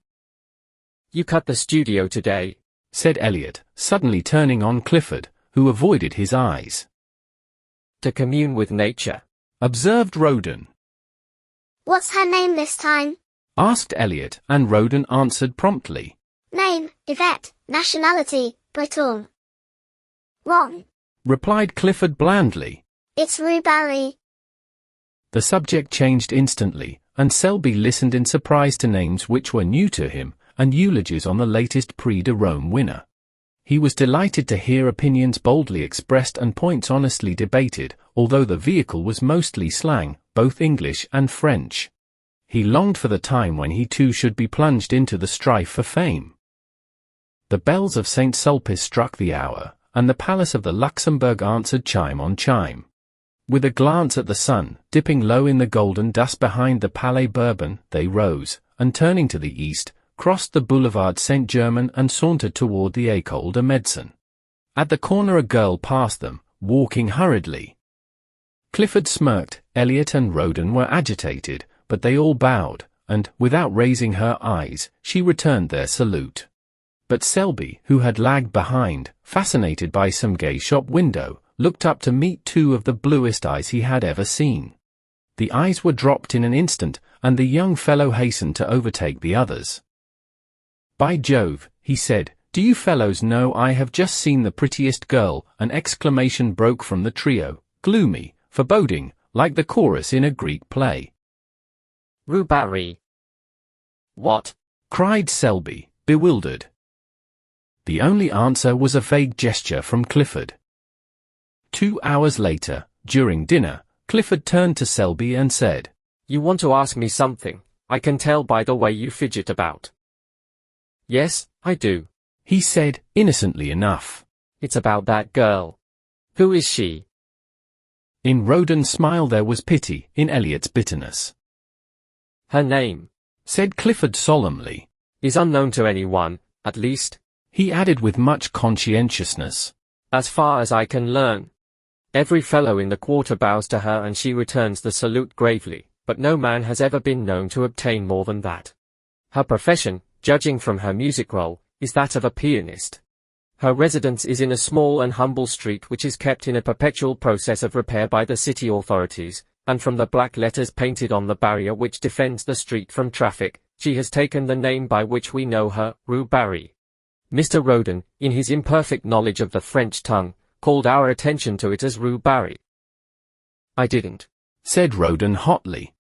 S2: You cut the studio today,
S1: said Elliot, suddenly turning on Clifford, who avoided his eyes.
S2: to commune with nature.
S1: Observed Roden.
S4: What's her name this time?
S1: Asked Elliot, and Roden answered promptly.
S4: Name, Yvette, nationality, Breton. Wrong.
S1: Replied Clifford blandly.
S4: It's Rue Barrée.
S1: The subject changed instantly, and Selby listened in surprise to names which were new to him, and eulogies on the latest Prix de Rome winner. He was delighted to hear opinions boldly expressed and points honestly debated, although the vehicle was mostly slang, both English and French. He longed for the time when he too should be plunged into the strife for fame. The bells of St. Sulpice struck the hour, and the palace of the Luxembourg answered chime on chime. With a glance at the sun, dipping low in the golden dust behind the Palais Bourbon, they rose, and turning to the east, crossed the Boulevard Saint-Germain and sauntered toward the École de Médecine. At the corner a girl passed them, walking hurriedly. Clifford smirked, Elliot and Roden were agitated, but they all bowed, and, without raising her eyes, she returned their salute. But Selby, who had lagged behind, fascinated by some gay shop window, looked up to meet two of the bluest eyes he had ever seen. The eyes were dropped in an instant, and the young fellow hastened to overtake the others. By Jove, he said, do you fellows know I have just seen the prettiest girl? An exclamation broke from the trio, gloomy, foreboding, like the chorus in a Greek play.
S2: Rue Barrée. What?
S1: Cried Selby, bewildered. The only answer was a vague gesture from Clifford. 2 hours later, during dinner, Clifford turned to Selby and said,
S2: You want to ask me something, I can tell by the way you fidget about. Yes, I do.
S1: He said, innocently enough.
S2: It's about that girl. Who is she?
S1: In Roden's smile there was pity, in Elliot's bitterness.
S2: Her name,
S1: said Clifford solemnly,
S2: is unknown to anyone, at least,
S1: he added with much conscientiousness,
S2: as far as I can learn. Every fellow in the quarter bows to her and she returns the salute gravely, but no man has ever been known to obtain more than that. Her profession, judging from her music roll, is that of a pianist. Her residence is in a small and humble street which is kept in a perpetual process of repair by the city authorities, and from the black letters painted on the barrier which defends the street from traffic, she has taken the name by which we know her, Rue Barrée. Mr. Roden, in his imperfect knowledge of the French tongue, called our attention to it as Rue Barrée. I didn't,
S1: said Roden hotly.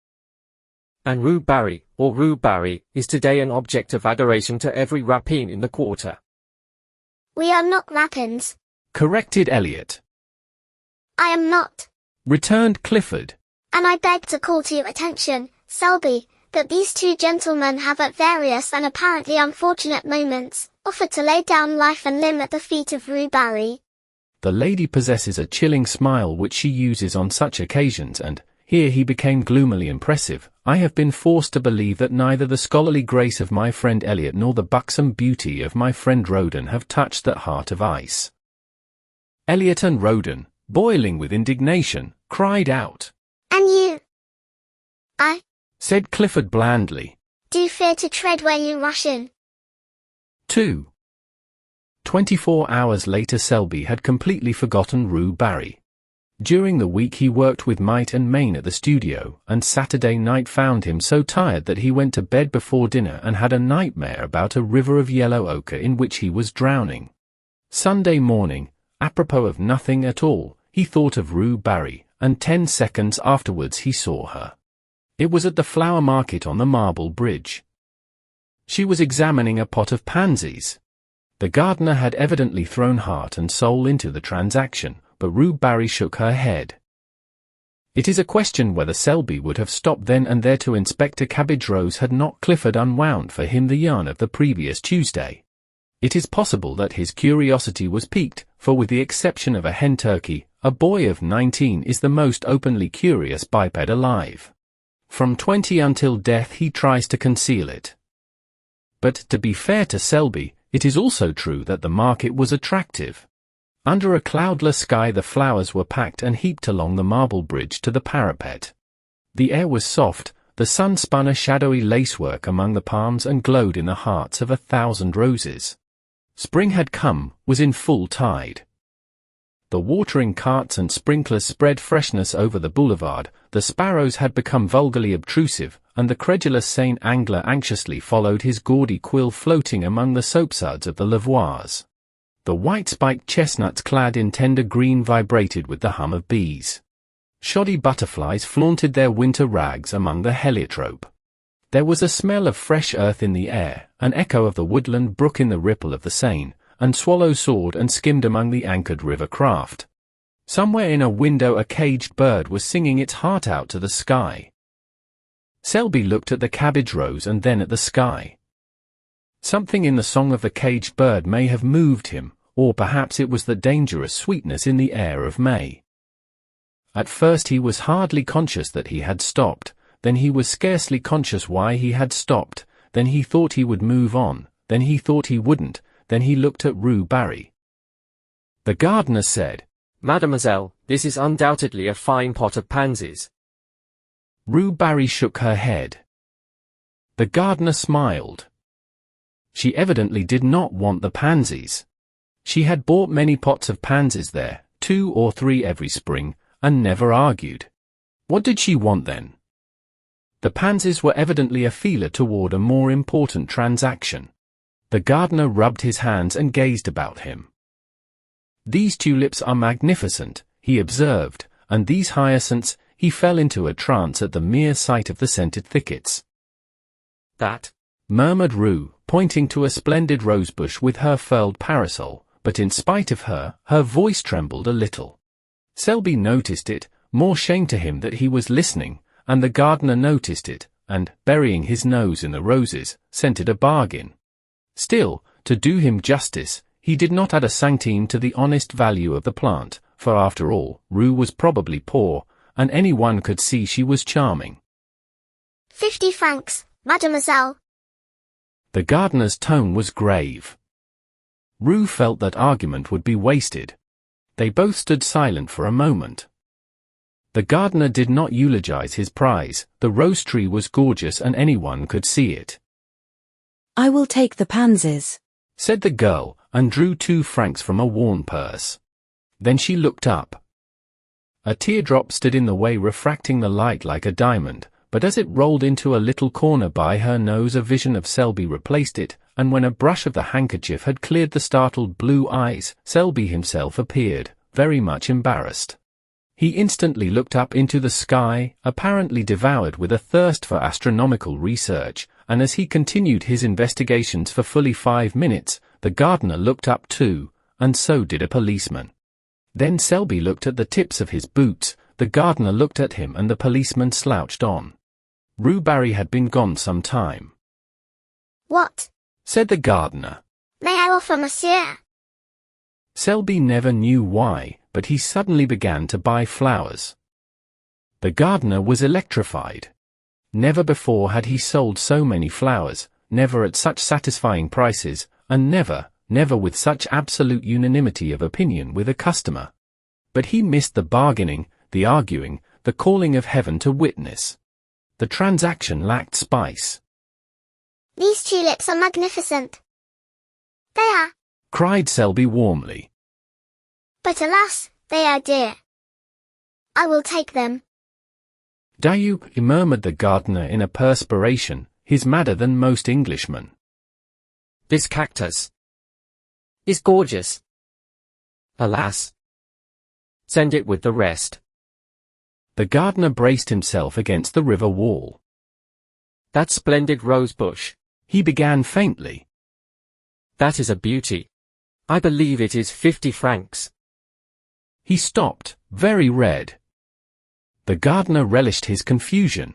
S2: And Rue Barrée, or Rue Barrée, is today an object of adoration to every rapine in the quarter.
S4: We are not rapines,
S1: corrected Elliot.
S4: I am not.
S1: Returned Clifford.
S4: And I beg to call to your attention, Selby, that these two gentlemen have at various and apparently unfortunate moments, offered to lay down life and limb at the feet of Rue Barrée.
S1: The lady possesses a chilling smile which she uses on such occasions, and here he became gloomily impressive. I have been forced to believe that neither the scholarly grace of my friend Elliot nor the buxom beauty of my friend Roden have touched that heart of ice. Elliot and Roden, boiling with indignation, cried out.
S4: And you? I,
S1: said Clifford blandly.
S4: do fear to tread where you rush in.
S1: 2. 24 hours later Selby had completely forgotten Rue Barrée. During the week he worked with might and main at the studio, and Saturday night found him so tired that he went to bed before dinner and had a nightmare about a river of yellow ochre in which he was drowning. Sunday morning, apropos of nothing at all, he thought of Rue Barrée, and 10 seconds afterwards he saw her. It was at the flower market on the Marble Bridge. She was examining a pot of pansies. The gardener had evidently thrown heart and soul into the transaction, but Rue Barrée shook her head. It is a question whether Selby would have stopped then and there to inspect a cabbage rose had not Clifford unwound for him the yarn of the previous Tuesday. It is possible that his curiosity was piqued, for with the exception of a hen turkey, a boy of 19 is the most openly curious biped alive. From 20 until death he tries to conceal it. But to be fair to Selby, it is also true that the market was attractive. Under a cloudless sky the flowers were packed and heaped along the marble bridge to the parapet. The air was soft, the sun spun a shadowy lacework among the palms and glowed in the hearts of 1,000 roses. Spring had come, was in full tide. The watering carts and sprinklers spread freshness over the boulevard, the sparrows had become vulgarly obtrusive, and the credulous Seine angler anxiously followed his gaudy quill floating among the soapsuds of the lavoirs. The white-spiked chestnuts clad in tender green vibrated with the hum of bees. Shoddy butterflies flaunted their winter rags among the heliotrope. There was a smell of fresh earth in the air, an echo of the woodland brook in the ripple of the Seine, and swallows soared and skimmed among the anchored river craft. Somewhere in a window a caged bird was singing its heart out to the sky. Selby looked at the cabbage rose and then at the sky. Something in the song of the caged bird may have moved him, or perhaps it was the dangerous sweetness in the air of May. At first he was hardly conscious that he had stopped, then he was scarcely conscious why he had stopped, then he thought he would move on, then he thought he wouldn't, then he looked at Rue Barrée. The gardener said,
S2: Mademoiselle, this is undoubtedly a fine pot of pansies.
S1: Rue Barrée shook her head. The gardener smiled. She evidently did not want the pansies. She had bought many pots of pansies there, 2 or 3 every spring, and never argued. What did she want then? The pansies were evidently a feeler toward a more important transaction. The gardener rubbed his hands and gazed about him. These tulips are magnificent, he observed, and these hyacinths. He fell into a trance at the mere sight of the scented thickets.
S2: That,
S1: murmured Rue, pointing to a splendid rosebush with her furled parasol, but in spite of her, her voice trembled a little. Selby noticed it, more shame to him that he was listening, and the gardener noticed it, and, burying his nose in the roses, scented a bargain. Still, to do him justice, he did not add a centime to the honest value of the plant, for after all, Rue was probably poor, and anyone could see she was charming.
S4: 50 francs, mademoiselle.
S1: The gardener's tone was grave. Rue felt that argument would be wasted. They both stood silent for a moment. The gardener did not eulogize his prize, the rose tree was gorgeous and anyone could see it.
S5: I will take the pansies,
S1: said the girl, and drew 2 francs from a worn purse. Then she looked up. A teardrop stood in the way, refracting the light like a diamond, but as it rolled into a little corner by her nose a vision of Selby replaced it, and when a brush of the handkerchief had cleared the startled blue eyes, Selby himself appeared, very much embarrassed. He instantly looked up into the sky, apparently devoured with a thirst for astronomical research, and as he continued his investigations for fully 5 minutes, the gardener looked up too, and so did a policeman. Then Selby looked at the tips of his boots, the gardener looked at him, and the policeman slouched on. Rue Barrée had been gone some time.
S4: What?
S1: Said the gardener.
S4: May I offer, monsieur?
S1: Selby never knew why, but he suddenly began to buy flowers. The gardener was electrified. Never before had he sold so many flowers, never at such satisfying prices, and never with such absolute unanimity of opinion with a customer. But he missed the bargaining, the arguing, the calling of heaven to witness. The transaction lacked spice.
S4: These tulips are magnificent. They are.
S1: Cried Selby warmly.
S4: But alas, they are dear. I will take them.
S1: Dayu, murmured the gardener in a perspiration, he's madder than most Englishmen.
S2: This cactus is gorgeous. Alas. Send it with the rest.
S1: The gardener braced himself against the river wall.
S2: That splendid rose bush.
S1: He began faintly.
S2: That is a beauty. I believe it is 50 francs.
S1: He stopped, very red. The gardener relished his confusion.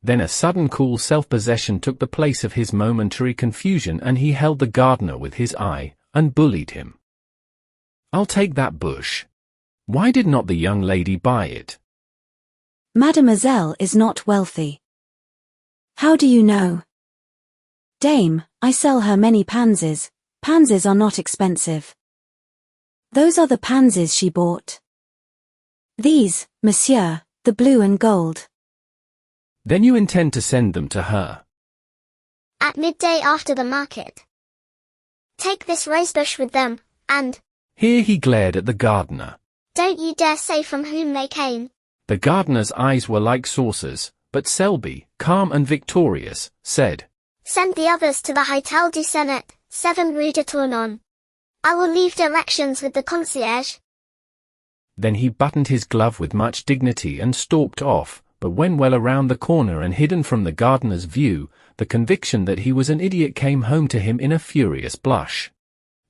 S1: Then a sudden cool self-possession took the place of his momentary confusion, and he held the gardener with his eye, and bullied him. I'll take that bush. Why did not the young lady buy it?
S5: Mademoiselle is not wealthy. How do you know? Dame, I sell her many pansies. Pansies are not expensive. Those are the pansies she bought. These, monsieur, the blue and gold.
S1: Then you intend to send them to her?
S4: At midday after the market. Take this rosebush with them, and...
S1: Here he glared at the gardener.
S4: Don't you dare say from whom they came.
S1: The gardener's eyes were like saucers, but Selby, calm and victorious, said,
S4: Send the others to the Hôtel du Sénat, 7 Rue de Tournon. I will leave directions with the concierge.
S1: Then he buttoned his glove with much dignity and stalked off, but when well around the corner and hidden from the gardener's view, the conviction that he was an idiot came home to him in a furious blush.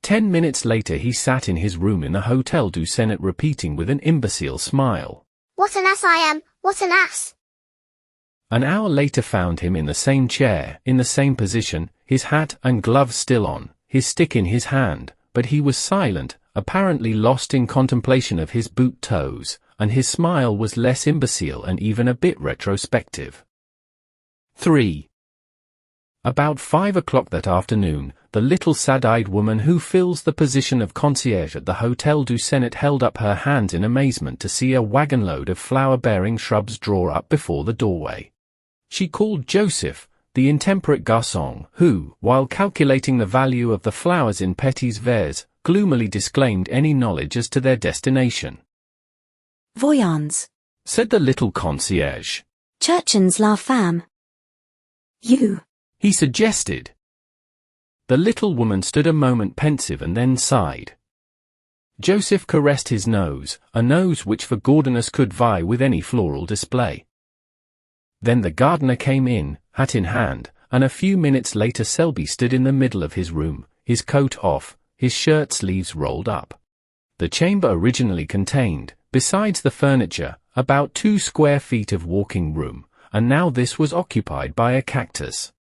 S1: 10 minutes later he sat in his room in the Hôtel du Sénat repeating with an imbecile smile,
S4: What an ass I am, what an ass!
S1: An hour later found him in the same chair, in the same position, his hat and gloves still on, his stick in his hand, but he was silent, apparently lost in contemplation of his boot toes, and his smile was less imbecile and even a bit retrospective. 3. About 5 o'clock that afternoon, the little sad-eyed woman who fills the position of concierge at the Hôtel du Sénat held up her hands in amazement to see a wagon-load of flower-bearing shrubs draw up before the doorway. She called Joseph, the intemperate garçon, who, while calculating the value of the flowers in petits verres, gloomily disclaimed any knowledge as to their destination.
S5: Voyons,
S1: said the little concierge.
S3: Churchyard's la femme.
S5: You.
S1: He suggested. The little woman stood a moment pensive and then sighed. Joseph caressed his nose, a nose which for gaudiness could vie with any floral display. Then the gardener came in, hat in hand, and a few minutes later Selby stood in the middle of his room, his coat off, his shirt sleeves rolled up. The chamber originally contained, besides the furniture, about 2 square feet of walking room, and now this was occupied by a cactus.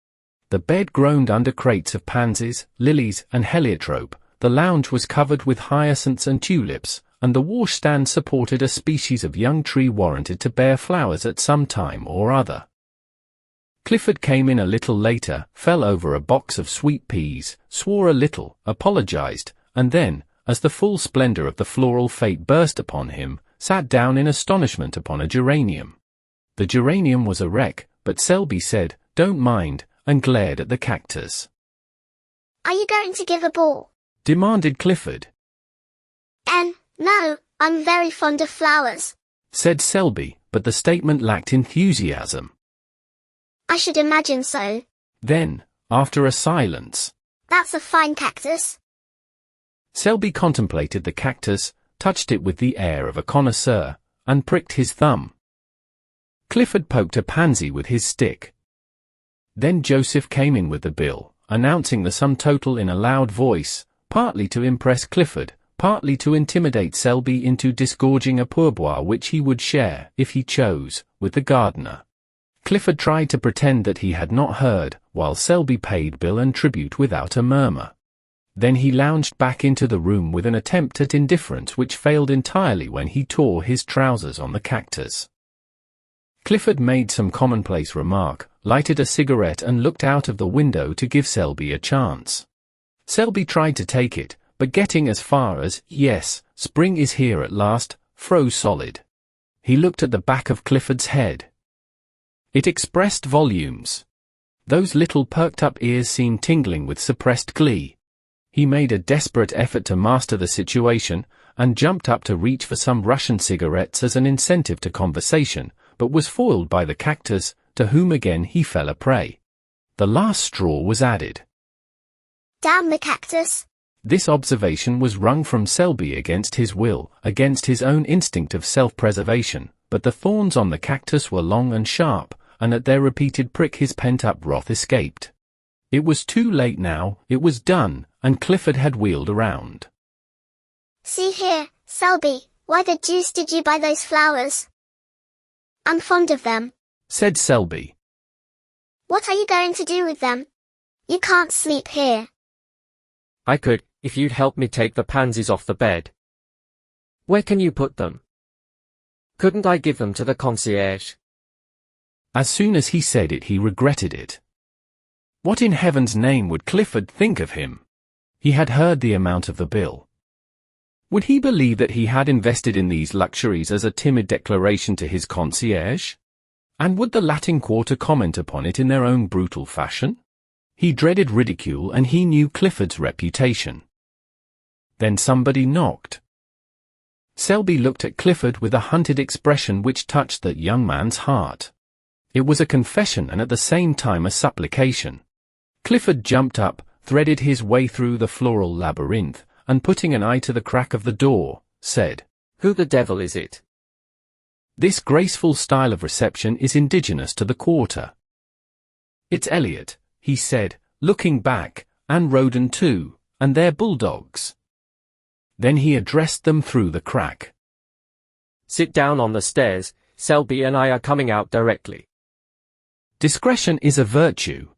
S1: The bed groaned under crates of pansies, lilies, and heliotrope, the lounge was covered with hyacinths and tulips, and the washstand supported a species of young tree warranted to bear flowers at some time or other. Clifford came in a little later, fell over a box of sweet peas, swore a little, apologized, and then, as the full splendor of the floral fete burst upon him, sat down in astonishment upon a geranium. The geranium was a wreck, but Selby said, "Don't mind," and glared at the cactus.
S4: Are you going to give a ball?
S1: Demanded Clifford.
S4: No, I'm very fond of flowers,
S1: said Selby, but the statement lacked enthusiasm.
S4: I should imagine so.
S1: Then, after a silence,
S4: That's a fine cactus.
S1: Selby contemplated the cactus, touched it with the air of a connoisseur, and pricked his thumb. Clifford poked a pansy with his stick. Then Joseph came in with the bill, announcing the sum total in a loud voice, partly to impress Clifford, partly to intimidate Selby into disgorging a pourboire which he would share, if he chose, with the gardener. Clifford tried to pretend that he had not heard, while Selby paid bill and tribute without a murmur. Then he lounged back into the room with an attempt at indifference which failed entirely when he tore his trousers on the cactus. Clifford made some commonplace remark, lighted a cigarette and looked out of the window to give Selby a chance. Selby tried to take it, but getting as far as, "Yes, spring is here at last," froze solid. He looked at the back of Clifford's head. It expressed volumes. Those little perked-up ears seemed tingling with suppressed glee. He made a desperate effort to master the situation, and jumped up to reach for some Russian cigarettes as an incentive to conversation, but was foiled by the cactus, to whom again he fell a prey. The last straw was added.
S4: Damn the cactus.
S1: This observation was wrung from Selby against his will, against his own instinct of self-preservation, but the thorns on the cactus were long and sharp, and at their repeated prick his pent-up wrath escaped. It was too late now, it was done, and Clifford had wheeled around.
S4: "See here, Selby, why the deuce did you buy those flowers? I'm fond of them,"
S1: said Selby.
S4: "What are you going to do with them? You can't sleep here."
S2: I could, if you'd help me take the pansies off the bed. Where can you put them? Couldn't I give them to the concierge?
S1: As soon as he said it he regretted it. What in heaven's name would Clifford think of him? He had heard the amount of the bill. Would he believe that he had invested in these luxuries as a timid declaration to his concierge? And would the Latin Quarter comment upon it in their own brutal fashion? He dreaded ridicule and he knew Clifford's reputation. Then somebody knocked. Selby looked at Clifford with a hunted expression which touched that young man's heart. It was a confession and at the same time a supplication. Clifford jumped up, threaded his way through the floral labyrinth, and putting an eye to the crack of the door, said,
S2: "Who the devil is it?"
S1: This graceful style of reception is indigenous to the Quarter. "It's Elliot," he said, looking back, "and Roden too, and their bulldogs." Then he addressed them through the crack.
S2: "Sit down on the stairs, Selby and I are coming out directly."
S1: Discretion is a virtue.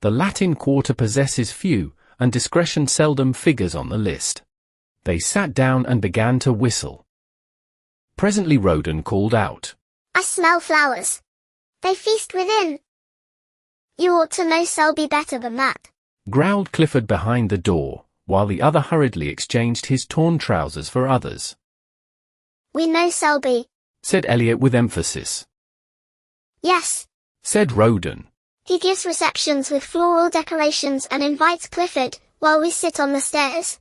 S1: The Latin Quarter possesses few, and discretion seldom figures on the list. They sat down and began to whistle. Presently Roden called out,
S4: "I smell flowers. They feast within." "You ought to know Selby better than that,"
S1: growled Clifford behind the door, while the other hurriedly exchanged his torn trousers for others.
S4: "We know Selby,"
S1: said Elliot with emphasis.
S4: "Yes,"
S1: said Roden.
S4: "he gives receptions with floral decorations and invites Clifford, while we sit on the stairs."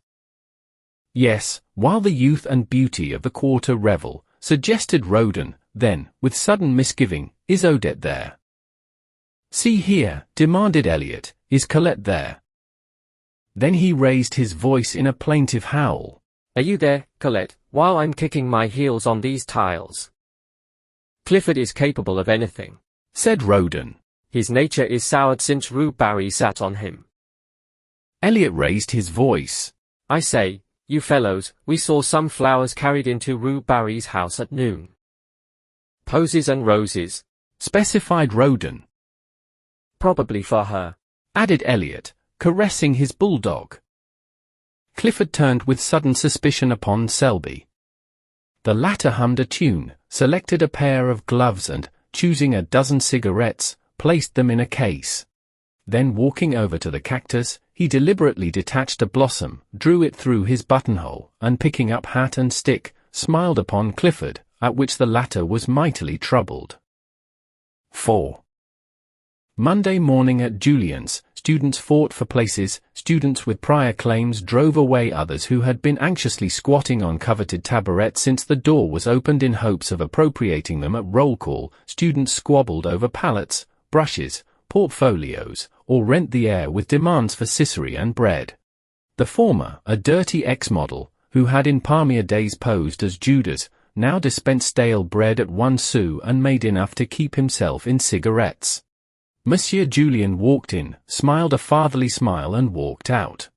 S1: "Yes, while the youth and beauty of the Quarter revel," suggested Roden, then, with sudden misgiving, "is Odette there?" "See here," demanded Elliot, "is Colette there?" Then he raised his voice in a plaintive howl.
S2: "Are you there, Colette, while I'm kicking my heels on these tiles?" "Clifford is capable of anything,"
S1: said Roden.
S2: "His nature is soured since Rue Barrée sat on him."
S1: Elliot raised his voice.
S2: "I say, you fellows, we saw some flowers carried into Rue Barrée's house at noon." "Posies and roses,"
S1: specified Roden.
S2: "Probably for her,"
S1: added Elliot, caressing his bulldog. Clifford turned with sudden suspicion upon Selby. The latter hummed a tune, selected a pair of gloves and, choosing a dozen cigarettes, placed them in a case. Then walking over to the cactus, he deliberately detached a blossom, drew it through his buttonhole, and picking up hat and stick, smiled upon Clifford, at which the latter was mightily troubled. 4. Monday morning at Julian's, students fought for places, students with prior claims drove away others who had been anxiously squatting on coveted tabourets since the door was opened in hopes of appropriating them at roll call, students squabbled over palettes, brushes, portfolios, or rent the air with demands for Cicerone and bread. The former, a dirty ex-model, who had in palmier days posed as Judas, now dispensed stale bread at 1 sou and made enough to keep himself in cigarettes. Monsieur Julien walked in, smiled a fatherly smile and walked out.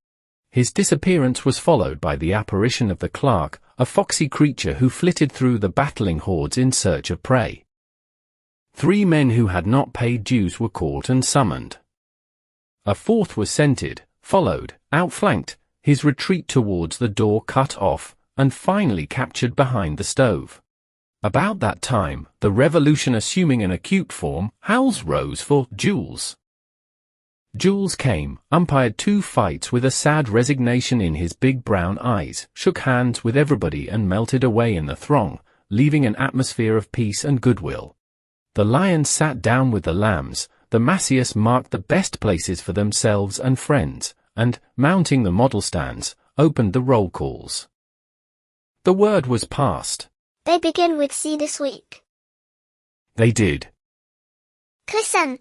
S1: His disappearance was followed by the apparition of the clerk, a foxy creature who flitted through the battling hordes in search of prey. 3 men who had not paid dues were caught and summoned. A 4th was scented, followed, outflanked, his retreat towards the door cut off, and finally captured behind the stove. About that time, the revolution assuming an acute form, howls rose for Jules. Jules came, umpired 2 fights with a sad resignation in his big brown eyes, shook hands with everybody and melted away in the throng, leaving an atmosphere of peace and goodwill. The lions sat down with the lambs, the macias marked the best places for themselves and friends, and, mounting the model stands, opened the roll calls. The word was passed.
S4: They begin with C this week.
S1: They did.
S4: Clisson.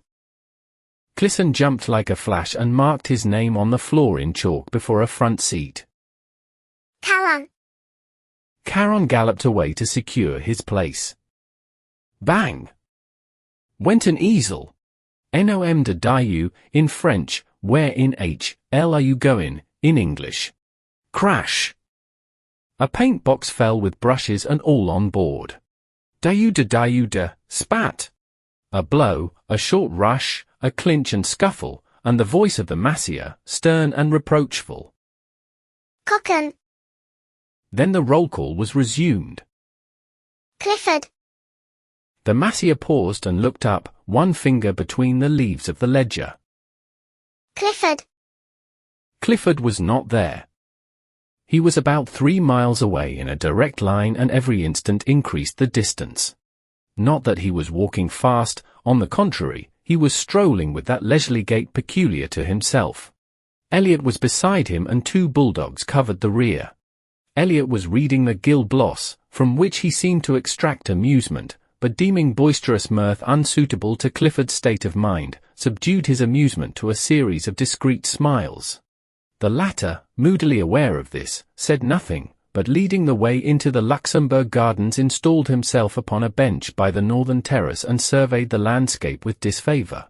S1: Clisson jumped like a flash and marked his name on the floor in chalk before a front seat.
S4: Caron.
S1: Caron galloped away to secure his place. Bang! Went an easel. Nom de Dieu, in French, where in H.L. are you going, in English? Crash! A paint box fell with brushes and all on board. Dieu de, spat! A blow, a short rush, a clinch and scuffle, and the voice of the massier, stern and reproachful.
S4: Cocken.
S1: Then the roll call was resumed.
S4: Clifford.
S1: The massier paused and looked up, one finger between the leaves of the ledger.
S4: Clifford.
S1: Clifford was not there. He was about 3 miles away in a direct line and every instant increased the distance. Not that he was walking fast, on the contrary, he was strolling with that leisurely gait peculiar to himself. Eliot was beside him and 2 bulldogs covered the rear. Eliot was reading the Gil Blas, from which he seemed to extract amusement, but deeming boisterous mirth unsuitable to Clifford's state of mind, subdued his amusement to a series of discreet smiles. The latter, moodily aware of this, said nothing, but leading the way into the Luxembourg Gardens installed himself upon a bench by the northern terrace and surveyed the landscape with disfavor.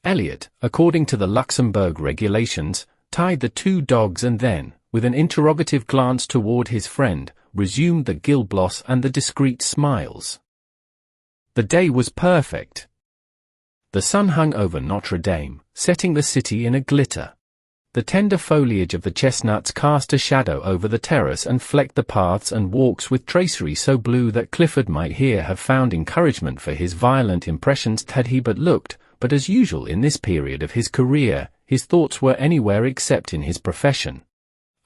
S1: Eliot, according to the Luxembourg regulations, tied the 2 dogs and then, with an interrogative glance toward his friend, resumed the Gil Blas and the discreet smiles. The day was perfect. The sun hung over Notre Dame, setting the city in a glitter. The tender foliage of the chestnuts cast a shadow over the terrace and flecked the paths and walks with tracery so blue that Clifford might here have found encouragement for his violent impressions had he but looked, but as usual in this period of his career, his thoughts were anywhere except in his profession.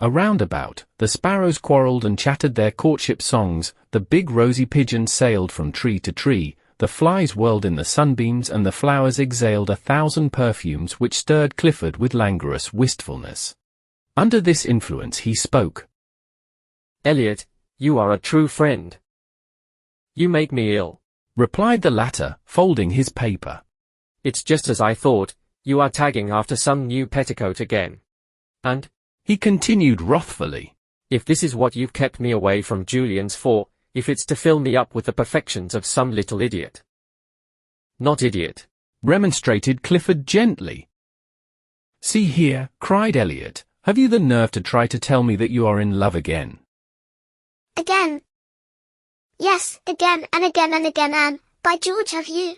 S1: Around about, the sparrows quarrelled and chattered their courtship songs, the big rosy pigeons sailed from tree to tree, the flies whirled in the sunbeams and the flowers exhaled 1,000 perfumes which stirred Clifford with languorous wistfulness. Under this influence he spoke.
S2: Eliot, you are a true friend. You make me ill,
S1: replied the latter, folding his paper.
S2: It's just as I thought, you are tagging after some new petticoat again. And,
S1: he continued wrathfully,
S2: if this is what you've kept me away from Julian's for, if it's to fill me up with the perfections of some little idiot. Not idiot,
S1: remonstrated Clifford gently. See here, cried Eliot, have you the nerve to try to tell me that you are in love again?
S4: Again. Yes, again and again and again and, by George have you.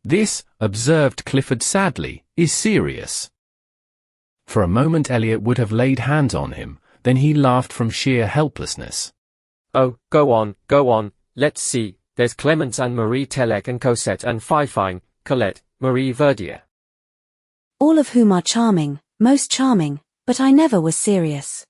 S1: This, observed Clifford sadly, is serious. For a moment Eliot would have laid hands on him, then he laughed from sheer helplessness.
S2: Oh, go on, let's see, there's Clemence and Marie Telec and Cosette and Fifine, Colette, Marie Verdier.
S5: All of whom are charming, most charming, but I never was serious.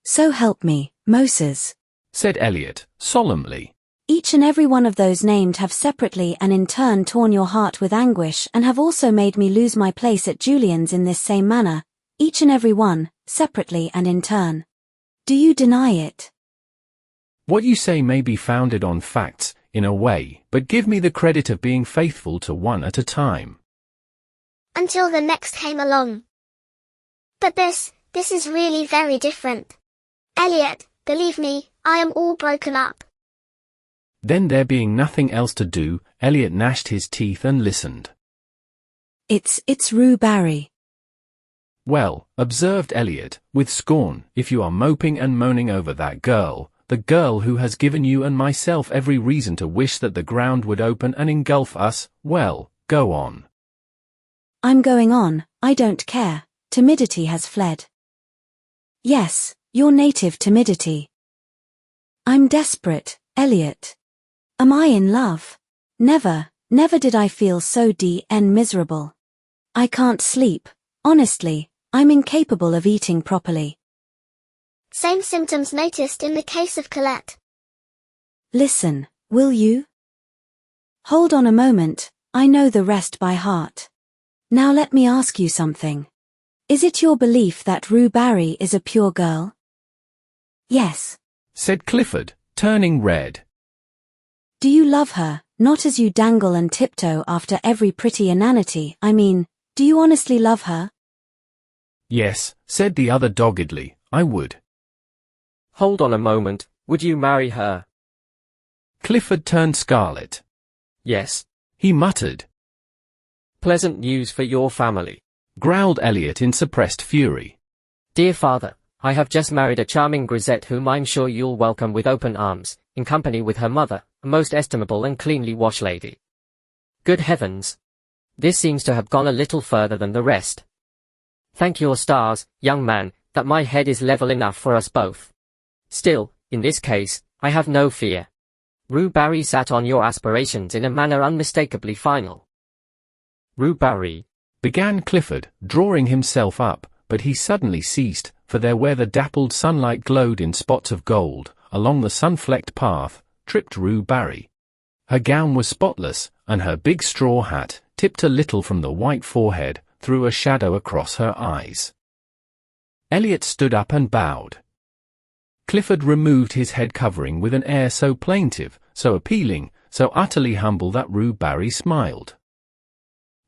S5: So help me, Moses,
S1: said Eliot, solemnly.
S5: Each and every one of those named have separately and in turn torn your heart with anguish and have also made me lose my place at Julian's in this same manner, each and every one, separately and in turn. Do you deny it?
S1: What you say may be founded on facts, in a way, but give me the credit of being faithful to one at a time.
S4: Until the next came along. But this is really very different. Eliot, believe me, I am all broken up.
S1: Then there being nothing else to do, Eliot gnashed his teeth and listened.
S5: It's Rue Barrée.
S1: Well, observed Elliot, with scorn, if you are moping and moaning over that girl, the girl who has given you and myself every reason to wish that the ground would open and engulf us, well, go on.
S5: I'm going on, I don't care, timidity has fled. Yes, your native timidity. I'm desperate, Elliot. Am I in love? Never did I feel so miserable. I can't sleep, honestly, I'm incapable of eating properly.
S4: Same symptoms noticed in the case of Colette.
S5: Listen, will you? Hold on a moment, I know the rest by heart. Now let me ask you something. Is it your belief that Rue Barrée is a pure girl? Yes.
S1: Said Clifford, turning red.
S5: Do you love her, not as you dangle and tiptoe after every pretty inanity, I mean, do you honestly love her?
S1: Yes, said the other doggedly, I would.
S2: Hold on a moment, would you marry her?
S1: Clifford turned scarlet.
S2: Yes.
S1: He muttered.
S2: Pleasant news for your family,
S1: growled Elliot in suppressed fury.
S2: Dear father, I have just married a charming grisette whom I'm sure you'll welcome with open arms, in company with her mother, a most estimable and cleanly washed lady. Good heavens! This seems to have gone a little further than the rest. Thank your stars, young man, that my head is level enough for us both. Still, in this case, I have no fear. Rue Barrée sat on your aspirations in a manner unmistakably final. Rue Barrée,
S1: began Clifford, drawing himself up, but he suddenly ceased, for there where the dappled sunlight glowed in spots of gold, along the sun-flecked path, tripped Rue Barrée. Her gown was spotless, and her big straw hat, tipped a little from the white forehead, threw a shadow across her eyes. Elliot stood up and bowed. Clifford removed his head covering with an air so plaintive, so appealing, so utterly humble that Rue Barrée smiled.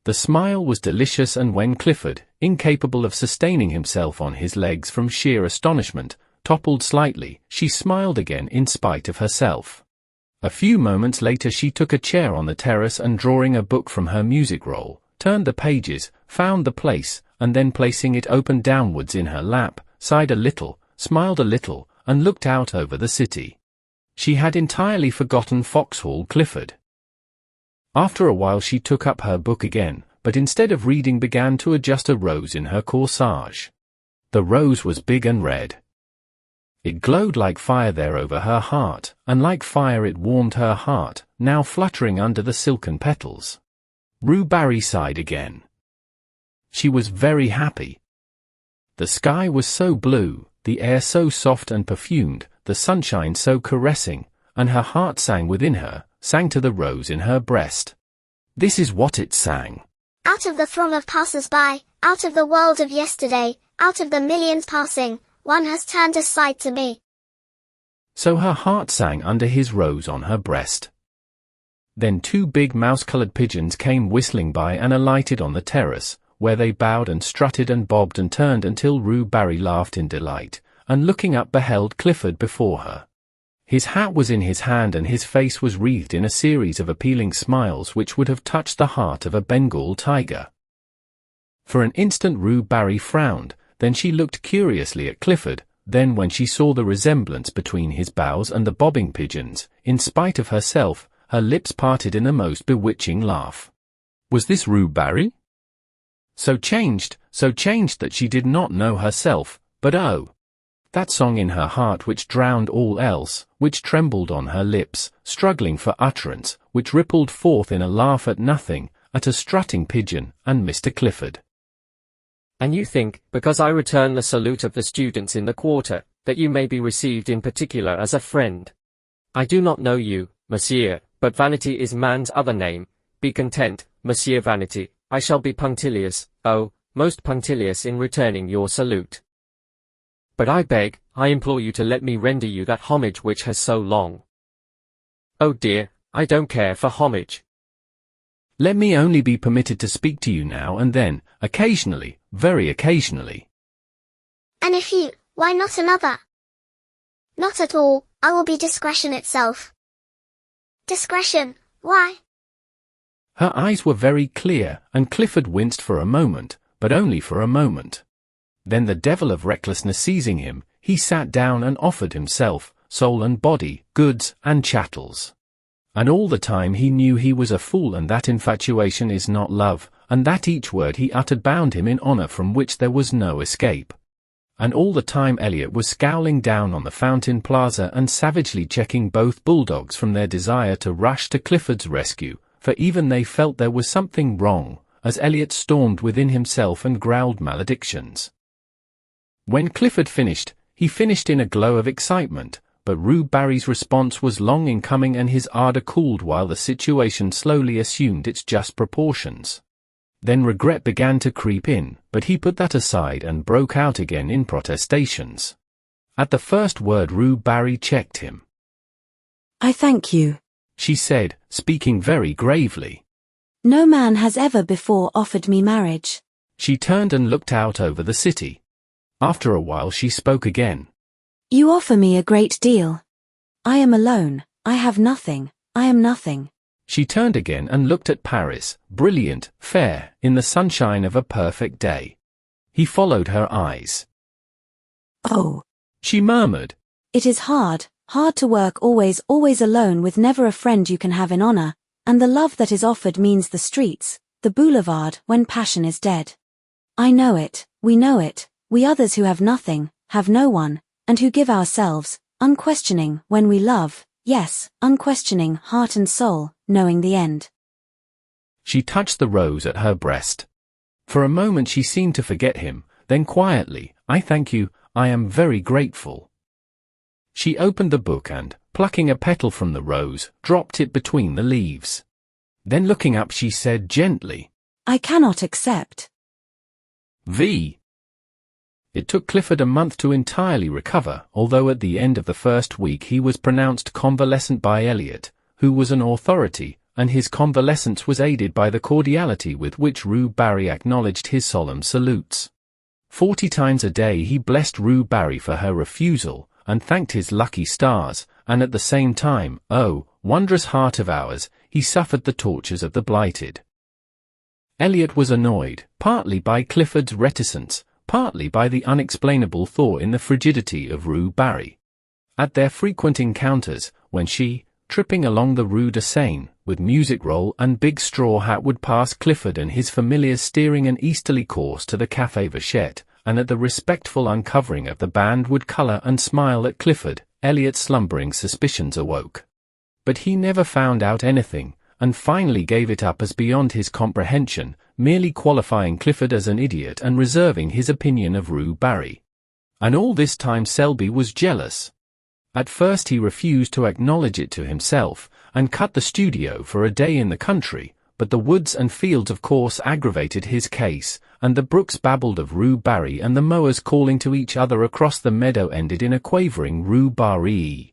S1: The smile was delicious, and when Clifford, incapable of sustaining himself on his legs from sheer astonishment, toppled slightly, she smiled again in spite of herself. A few moments later she took a chair on the terrace and, drawing a book from her music roll, turned the pages, found the place, and then placing it open downwards in her lap, sighed a little, smiled a little, and looked out over the city. She had entirely forgotten Foxhall Clifford. After a while she took up her book again, but instead of reading began to adjust a rose in her corsage. The rose was big and red. It glowed like fire there over her heart, and like fire it warmed her heart, now fluttering under the silken petals. Rue Barrée sighed again. She was very happy. The sky was so blue, the air so soft and perfumed, the sunshine so caressing, and her heart sang within her, sang to the rose in her breast. This is what it sang.
S4: Out of the throng of passers-by, out of the world of yesterday, out of the millions passing, one has turned aside to me.
S1: So her heart sang under his rose on her breast. Then two big mouse-colored pigeons came whistling by and alighted on the terrace, where they bowed and strutted and bobbed and turned until Rue Barrée laughed in delight, and looking up beheld Clifford before her. His hat was in his hand and his face was wreathed in a series of appealing smiles which would have touched the heart of a Bengal tiger. For an instant Rue Barrée frowned, then she looked curiously at Clifford, then when she saw the resemblance between his bows and the bobbing pigeons, in spite of herself, her lips parted in a most bewitching laugh. Was this Rue Barrée? So changed that she did not know herself, but oh! That song in her heart which drowned all else, which trembled on her lips, struggling for utterance, which rippled forth in a laugh at nothing, at a strutting pigeon, and Mr. Clifford.
S2: And you think, because I return the salute of the students in the quarter, that you may be received in particular as a friend. I do not know you, monsieur, but vanity is man's other name. Be content, monsieur Vanity, I shall be punctilious, oh, most punctilious in returning your salute. But I beg, I implore you to let me render you that homage which has so long. Oh dear, I don't care for homage.
S1: Let me only be permitted to speak to you now and then, occasionally, very occasionally.
S4: And if you, why not another? Not at all, I will be discretion itself. Discretion, why?
S1: Her eyes were very clear, and Clifford winced for a moment, but only for a moment. Then the devil of recklessness seizing him, he sat down and offered himself, soul and body, goods and chattels. And all the time he knew he was a fool, and that infatuation is not love, and that each word he uttered bound him in honor from which there was no escape. And all the time Eliot was scowling down on the Fountain Plaza and savagely checking both bulldogs from their desire to rush to Clifford's rescue, for even they felt there was something wrong, as Eliot stormed within himself and growled maledictions. When Clifford finished, he finished in a glow of excitement, but Rue Barrée's response was long in coming and his ardor cooled while the situation slowly assumed its just proportions. Then regret began to creep in, but he put that aside and broke out again in protestations. At the first word Rue Barrée checked him.
S5: I thank you,
S1: she said, speaking very gravely.
S5: No man has ever before offered me marriage.
S1: She turned and looked out over the city. After a while she spoke again.
S5: You offer me a great deal. I am alone, I have nothing, I am nothing.
S1: She turned again and looked at Paris, brilliant, fair, in the sunshine of a perfect day. He followed her eyes.
S5: Oh,
S1: she murmured.
S5: It is hard to work always alone with never a friend you can have in honor, and the love that is offered means the streets, the boulevard when passion is dead. I know it, we others who have nothing, have no one, and who give ourselves, unquestioning when we love, yes, unquestioning heart and soul, knowing the end.
S1: She touched the rose at her breast. For a moment she seemed to forget him, then quietly, I thank you, I am very grateful. She opened the book and, plucking a petal from the rose, dropped it between the leaves. Then looking up she said gently,
S5: I cannot accept.
S1: V. It took Clifford a month to entirely recover, although at the end of the first week he was pronounced convalescent by Eliot, who was an authority, and his convalescence was aided by the cordiality with which Rue Barrée acknowledged his solemn salutes. 40 times a day he blessed Rue Barrée for her refusal, and thanked his lucky stars, and at the same time, oh, wondrous heart of ours, he suffered the tortures of the blighted. Eliot was annoyed, partly by Clifford's reticence, partly by the unexplainable thaw in the frigidity of Rue Barrée. At their frequent encounters, when she, tripping along the Rue de Seine, with music roll and big straw hat would pass Clifford and his familiars steering an easterly course to the Café Vachette, and at the respectful uncovering of the band would colour and smile at Clifford, Eliot's slumbering suspicions awoke. But he never found out anything, and finally gave it up as beyond his comprehension, merely qualifying Clifford as an idiot and reserving his opinion of Rue Barrée. And all this time Selby was jealous. At first he refused to acknowledge it to himself, and cut the studio for a day in the country, but the woods and fields of course aggravated his case, and the brooks babbled of Rue Barrée and the mowers calling to each other across the meadow ended in a quavering Rue Barrée.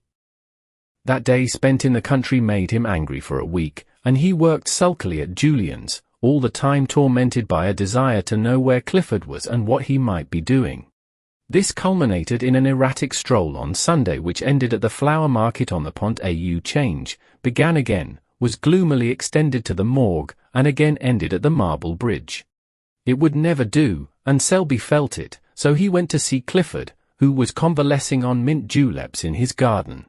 S1: That day spent in the country made him angry for a week, and he worked sulkily at Julian's, all the time tormented by a desire to know where Clifford was and what he might be doing. This culminated in an erratic stroll on Sunday which ended at the flower market on the Pont-au Change, began again, was gloomily extended to the Morgue, and again ended at the Marble Bridge. It would never do, and Selby felt it, so he went to see Clifford, who was convalescing on mint juleps in his garden.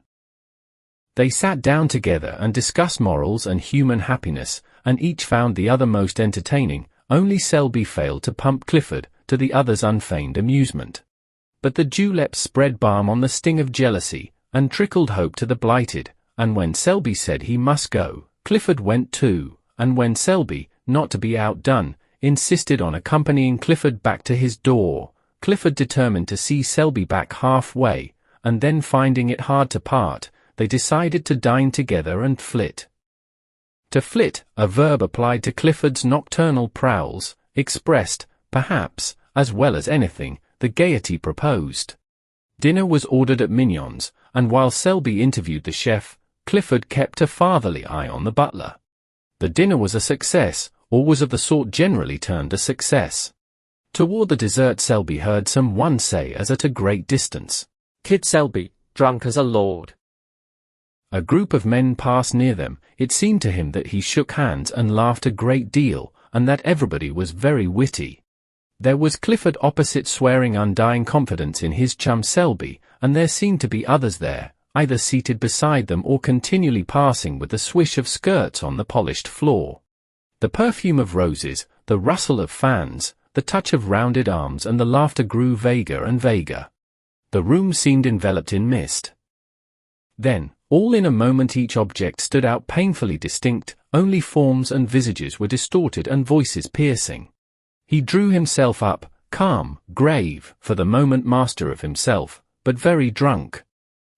S1: They sat down together and discussed morals and human happiness, and each found the other most entertaining, only Selby failed to pump Clifford, to the other's unfeigned amusement. But the juleps spread balm on the sting of jealousy, and trickled hope to the blighted, and when Selby said he must go, Clifford went too, and when Selby, not to be outdone, insisted on accompanying Clifford back to his door, Clifford determined to see Selby back halfway, and then finding it hard to part, they decided to dine together and flit. To flit, a verb applied to Clifford's nocturnal prowls, expressed, perhaps, as well as anything, the gaiety proposed. Dinner was ordered at Mignon's, and while Selby interviewed the chef, Clifford kept a fatherly eye on the butler. The dinner was a success, or was of the sort generally termed a success. Toward the dessert Selby heard some one say as at a great distance,
S2: Kid Selby, drunk as a lord.
S1: A group of men passed near them. It seemed to him that he shook hands and laughed a great deal, and that everybody was very witty. There was Clifford opposite, swearing undying confidence in his chum Selby, and there seemed to be others there, either seated beside them or continually passing with the swish of skirts on the polished floor. The perfume of roses, the rustle of fans, the touch of rounded arms and the laughter grew vaguer and vaguer. The room seemed enveloped in mist. Then, all in a moment, each object stood out painfully distinct, only forms and visages were distorted and voices piercing. He drew himself up, calm, grave, for the moment master of himself, but very drunk.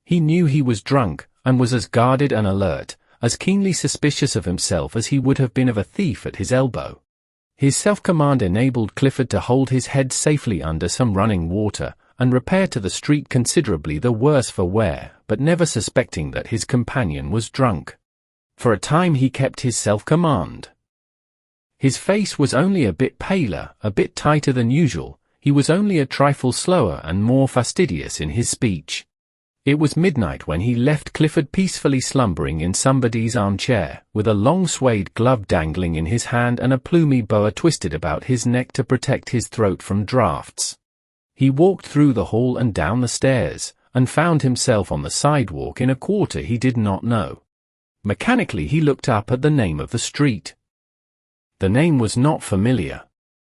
S1: He knew he was drunk, and was as guarded and alert, as keenly suspicious of himself as he would have been of a thief at his elbow. His self-command enabled Clifford to hold his head safely under some running water, and repair to the street considerably the worse for wear, but never suspecting that his companion was drunk. For a time he kept his self-command. His face was only a bit paler, a bit tighter than usual, he was only a trifle slower and more fastidious in his speech. It was midnight when he left Clifford peacefully slumbering in somebody's armchair, with a long suede glove dangling in his hand and a plumy boa twisted about his neck to protect his throat from draughts. He walked through the hall and down the stairs, and found himself on the sidewalk in a quarter he did not know. Mechanically he looked up at the name of the street. The name was not familiar.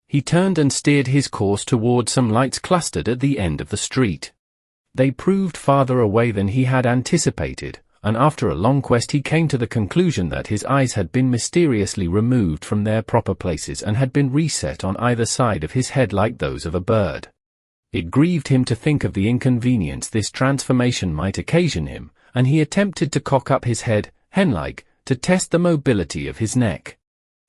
S1: He turned and steered his course toward some lights clustered at the end of the street. They proved farther away than he had anticipated, and after a long quest he came to the conclusion that his eyes had been mysteriously removed from their proper places and had been reset on either side of his head like those of a bird. It grieved him to think of the inconvenience this transformation might occasion him, and he attempted to cock up his head, hen-like, to test the mobility of his neck.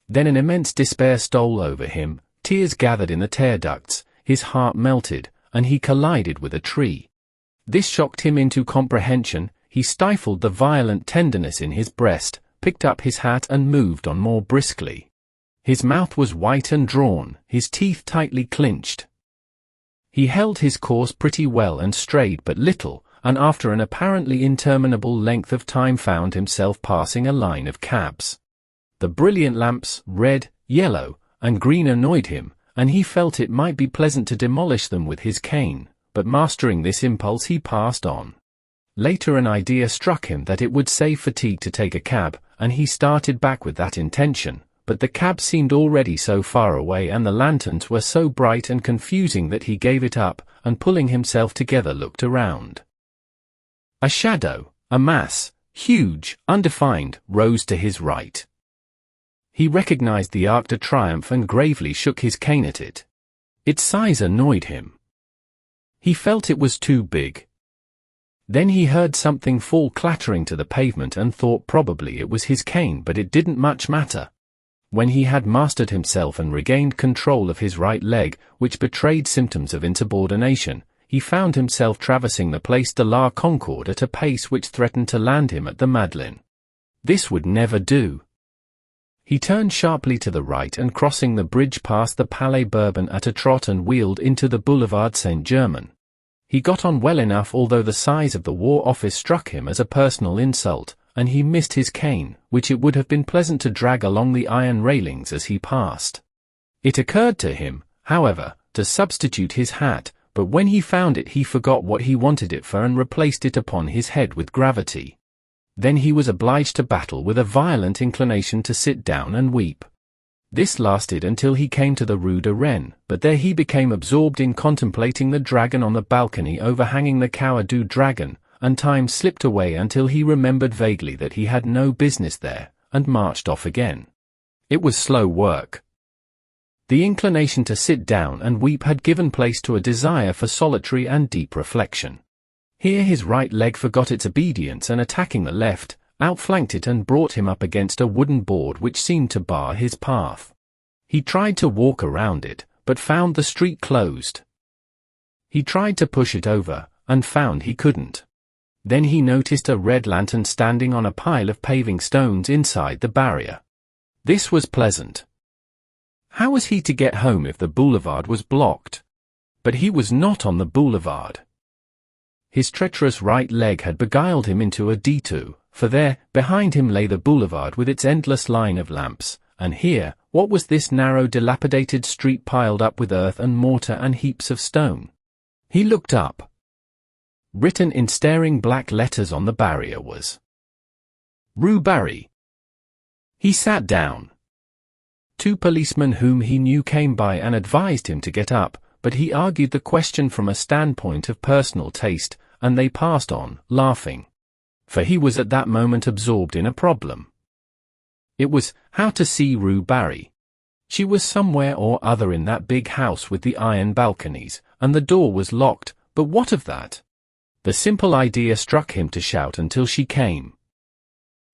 S1: Then an immense despair stole over him, tears gathered in the tear ducts, his heart melted, and he collided with a tree. This shocked him into comprehension, he stifled the violent tenderness in his breast, picked up his hat and moved on more briskly. His mouth was white and drawn, his teeth tightly clinched. He held his course pretty well and strayed but little, and after an apparently interminable length of time found himself passing a line of cabs. The brilliant lamps, red, yellow, and green annoyed him, and he felt it might be pleasant to demolish them with his cane, but mastering this impulse he passed on. Later an idea struck him that it would save fatigue to take a cab, and he started back with that intention, but the cab seemed already so far away and the lanterns were so bright and confusing that he gave it up, and pulling himself together looked around. A shadow, a mass, huge, undefined, rose to his right. He recognized the Arc de Triomphe and gravely shook his cane at it. Its size annoyed him. He felt it was too big. Then he heard something fall clattering to the pavement and thought probably it was his cane, but it didn't much matter. When he had mastered himself and regained control of his right leg, which betrayed symptoms of insubordination, he found himself traversing the Place de la Concorde at a pace which threatened to land him at the Madeleine. This would never do. He turned sharply to the right and crossing the bridge passed the Palais Bourbon at a trot and wheeled into the Boulevard Saint-Germain. He got on well enough, although the size of the War Office struck him as a personal insult, and he missed his cane, which it would have been pleasant to drag along the iron railings as he passed. It occurred to him, however, to substitute his hat, but when he found it he forgot what he wanted it for and replaced it upon his head with gravity. Then he was obliged to battle with a violent inclination to sit down and weep. This lasted until he came to the Rue de Rennes, but there he became absorbed in contemplating the dragon on the balcony overhanging the Cour du Dragon, and time slipped away until he remembered vaguely that he had no business there, and marched off again. It was slow work. The inclination to sit down and weep had given place to a desire for solitary and deep reflection. Here his right leg forgot its obedience and attacking the left, outflanked it and brought him up against a wooden board which seemed to bar his path. He tried to walk around it, but found the street closed. He tried to push it over, and found he couldn't. Then he noticed a red lantern standing on a pile of paving stones inside the barrier. This was pleasant. How was he to get home if the boulevard was blocked? But he was not on the boulevard. His treacherous right leg had beguiled him into a detour, for there, behind him lay the boulevard with its endless line of lamps, and here, What was this narrow, dilapidated street piled up with earth and mortar and heaps of stone? He looked up. Written in staring black letters on the barrier was Rue Barrée. He sat down. 2 policemen whom he knew came by and advised him to get up, but he argued the question from a standpoint of personal taste, and they passed on, laughing. For he was at that moment absorbed in a problem. It was, how to see Rue Barrée. She was somewhere or other in that big house with the iron balconies, and the door was locked, but what of that? The simple idea struck him to shout until she came.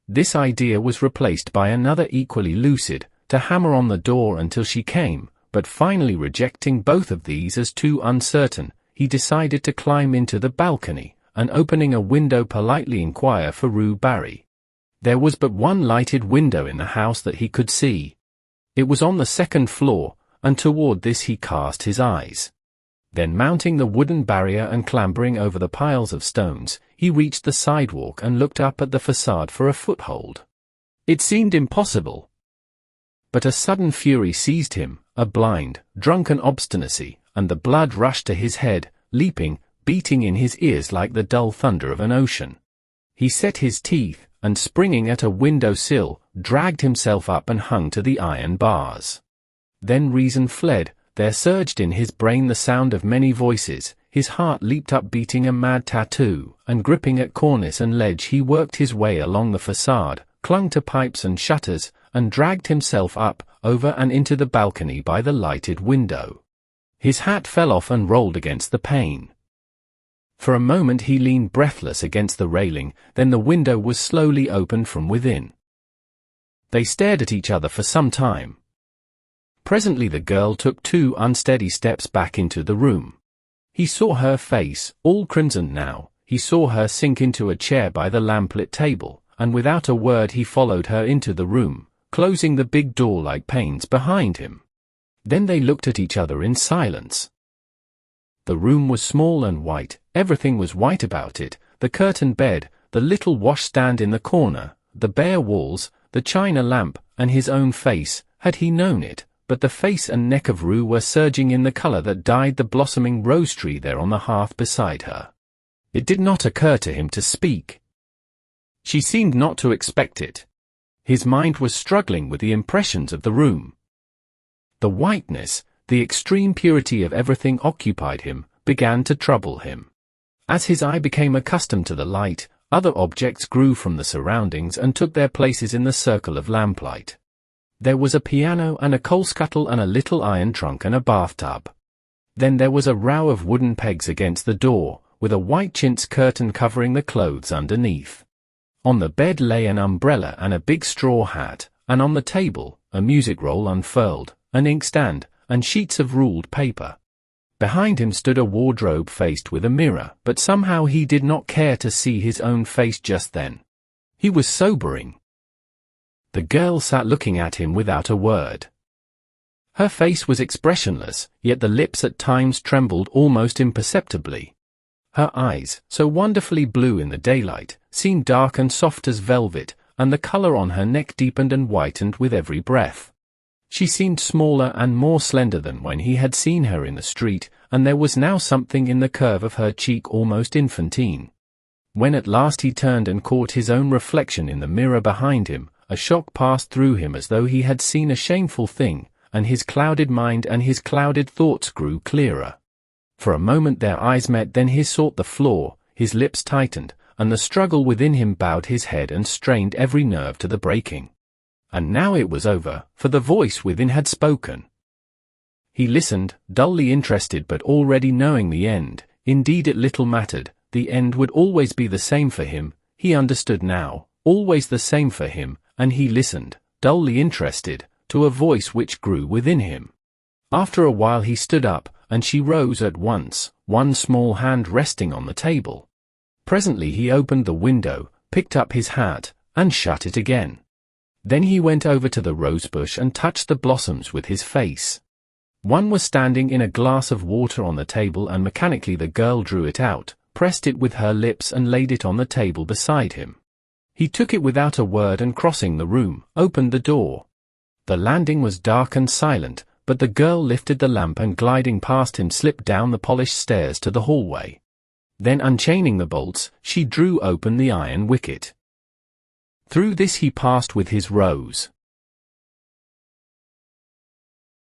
S1: This idea was replaced by another equally lucid, to hammer on the door until she came, but finally rejecting both of these as too uncertain, he decided to climb into the balcony, and opening a window politely inquire for Rue Barrée. There was but one lighted window in the house that he could see. It was on the 2nd floor, and toward this he cast his eyes. Then mounting the wooden barrier and clambering over the piles of stones, he reached the sidewalk and looked up at the facade for a foothold. It seemed impossible. But a sudden fury seized him, a blind, drunken obstinacy, and the blood rushed to his head, leaping, beating in his ears like the dull thunder of an ocean. He set his teeth, and springing at a window sill, dragged himself up and hung to the iron bars. Then reason fled, there surged in his brain the sound of many voices, his heart leaped up beating a mad tattoo, and gripping at cornice and ledge he worked his way along the facade, clung to pipes and shutters, and dragged himself up, over and into the balcony by the lighted window. His hat fell off and rolled against the pane. For a moment he leaned breathless against the railing, then the window was slowly opened from within. They stared at each other for some time. Presently the girl took 2 unsteady steps back into the room. He saw her face, all crimson now, he saw her sink into a chair by the lamplit table, and without a word he followed her into the room, closing the big door like panes behind him. Then they looked at each other in silence. The room was small and white, everything was white about it, the curtained bed, the little washstand in the corner, the bare walls, the china lamp, and his own face, had he known it, but the face and neck of Rue were surging in the color that dyed the blossoming rose tree there on the hearth beside her. It did not occur to him to speak. She seemed not to expect it. His mind was struggling with the impressions of the room. The whiteness, the extreme purity of everything occupied him, began to trouble him. As his eye became accustomed to the light, other objects grew from the surroundings and took their places in the circle of lamplight. There was a piano and a coal scuttle and a little iron trunk and a bathtub. Then there was a row of wooden pegs against the door, with a white chintz curtain covering the clothes underneath. On the bed lay an umbrella and a big straw hat, and on the table, a music roll unfurled, an inkstand, and sheets of ruled paper. Behind him stood a wardrobe faced with a mirror, but somehow he did not care to see his own face just then. He was sobering. The girl sat looking at him without a word. Her face was expressionless, yet the lips at times trembled almost imperceptibly. Her eyes, so wonderfully blue in the daylight, seemed dark and soft as velvet, and the color on her neck deepened and whitened with every breath. She seemed smaller and more slender than when he had seen her in the street, and there was now something in the curve of her cheek almost infantine. When at last he turned and caught his own reflection in the mirror behind him, a shock passed through him as though he had seen a shameful thing, and his clouded mind and his clouded thoughts grew clearer. For a moment their eyes met, then he sought the floor, his lips tightened, and the struggle within him bowed his head and strained every nerve to the breaking. And now it was over, for the voice within had spoken. He listened, dully interested but already knowing the end. Indeed it little mattered, the end would always be the same for him, he understood now, always the same for him, and he listened, dully interested, to a voice which grew within him. After a while he stood up, and she rose at once, one small hand resting on the table. Presently he opened the window, picked up his hat, and shut it again. Then he went over to the rosebush and touched the blossoms with his face. One was standing in a glass of water on the table, and mechanically the girl drew it out, pressed it with her lips and laid it on the table beside him. He took it without a word and crossing the room, opened the door. The landing was dark and silent, but the girl lifted the lamp and gliding past him slipped down the polished stairs to the hallway. Then unchaining the bolts, she drew open the iron wicket. Through this he passed with his rose.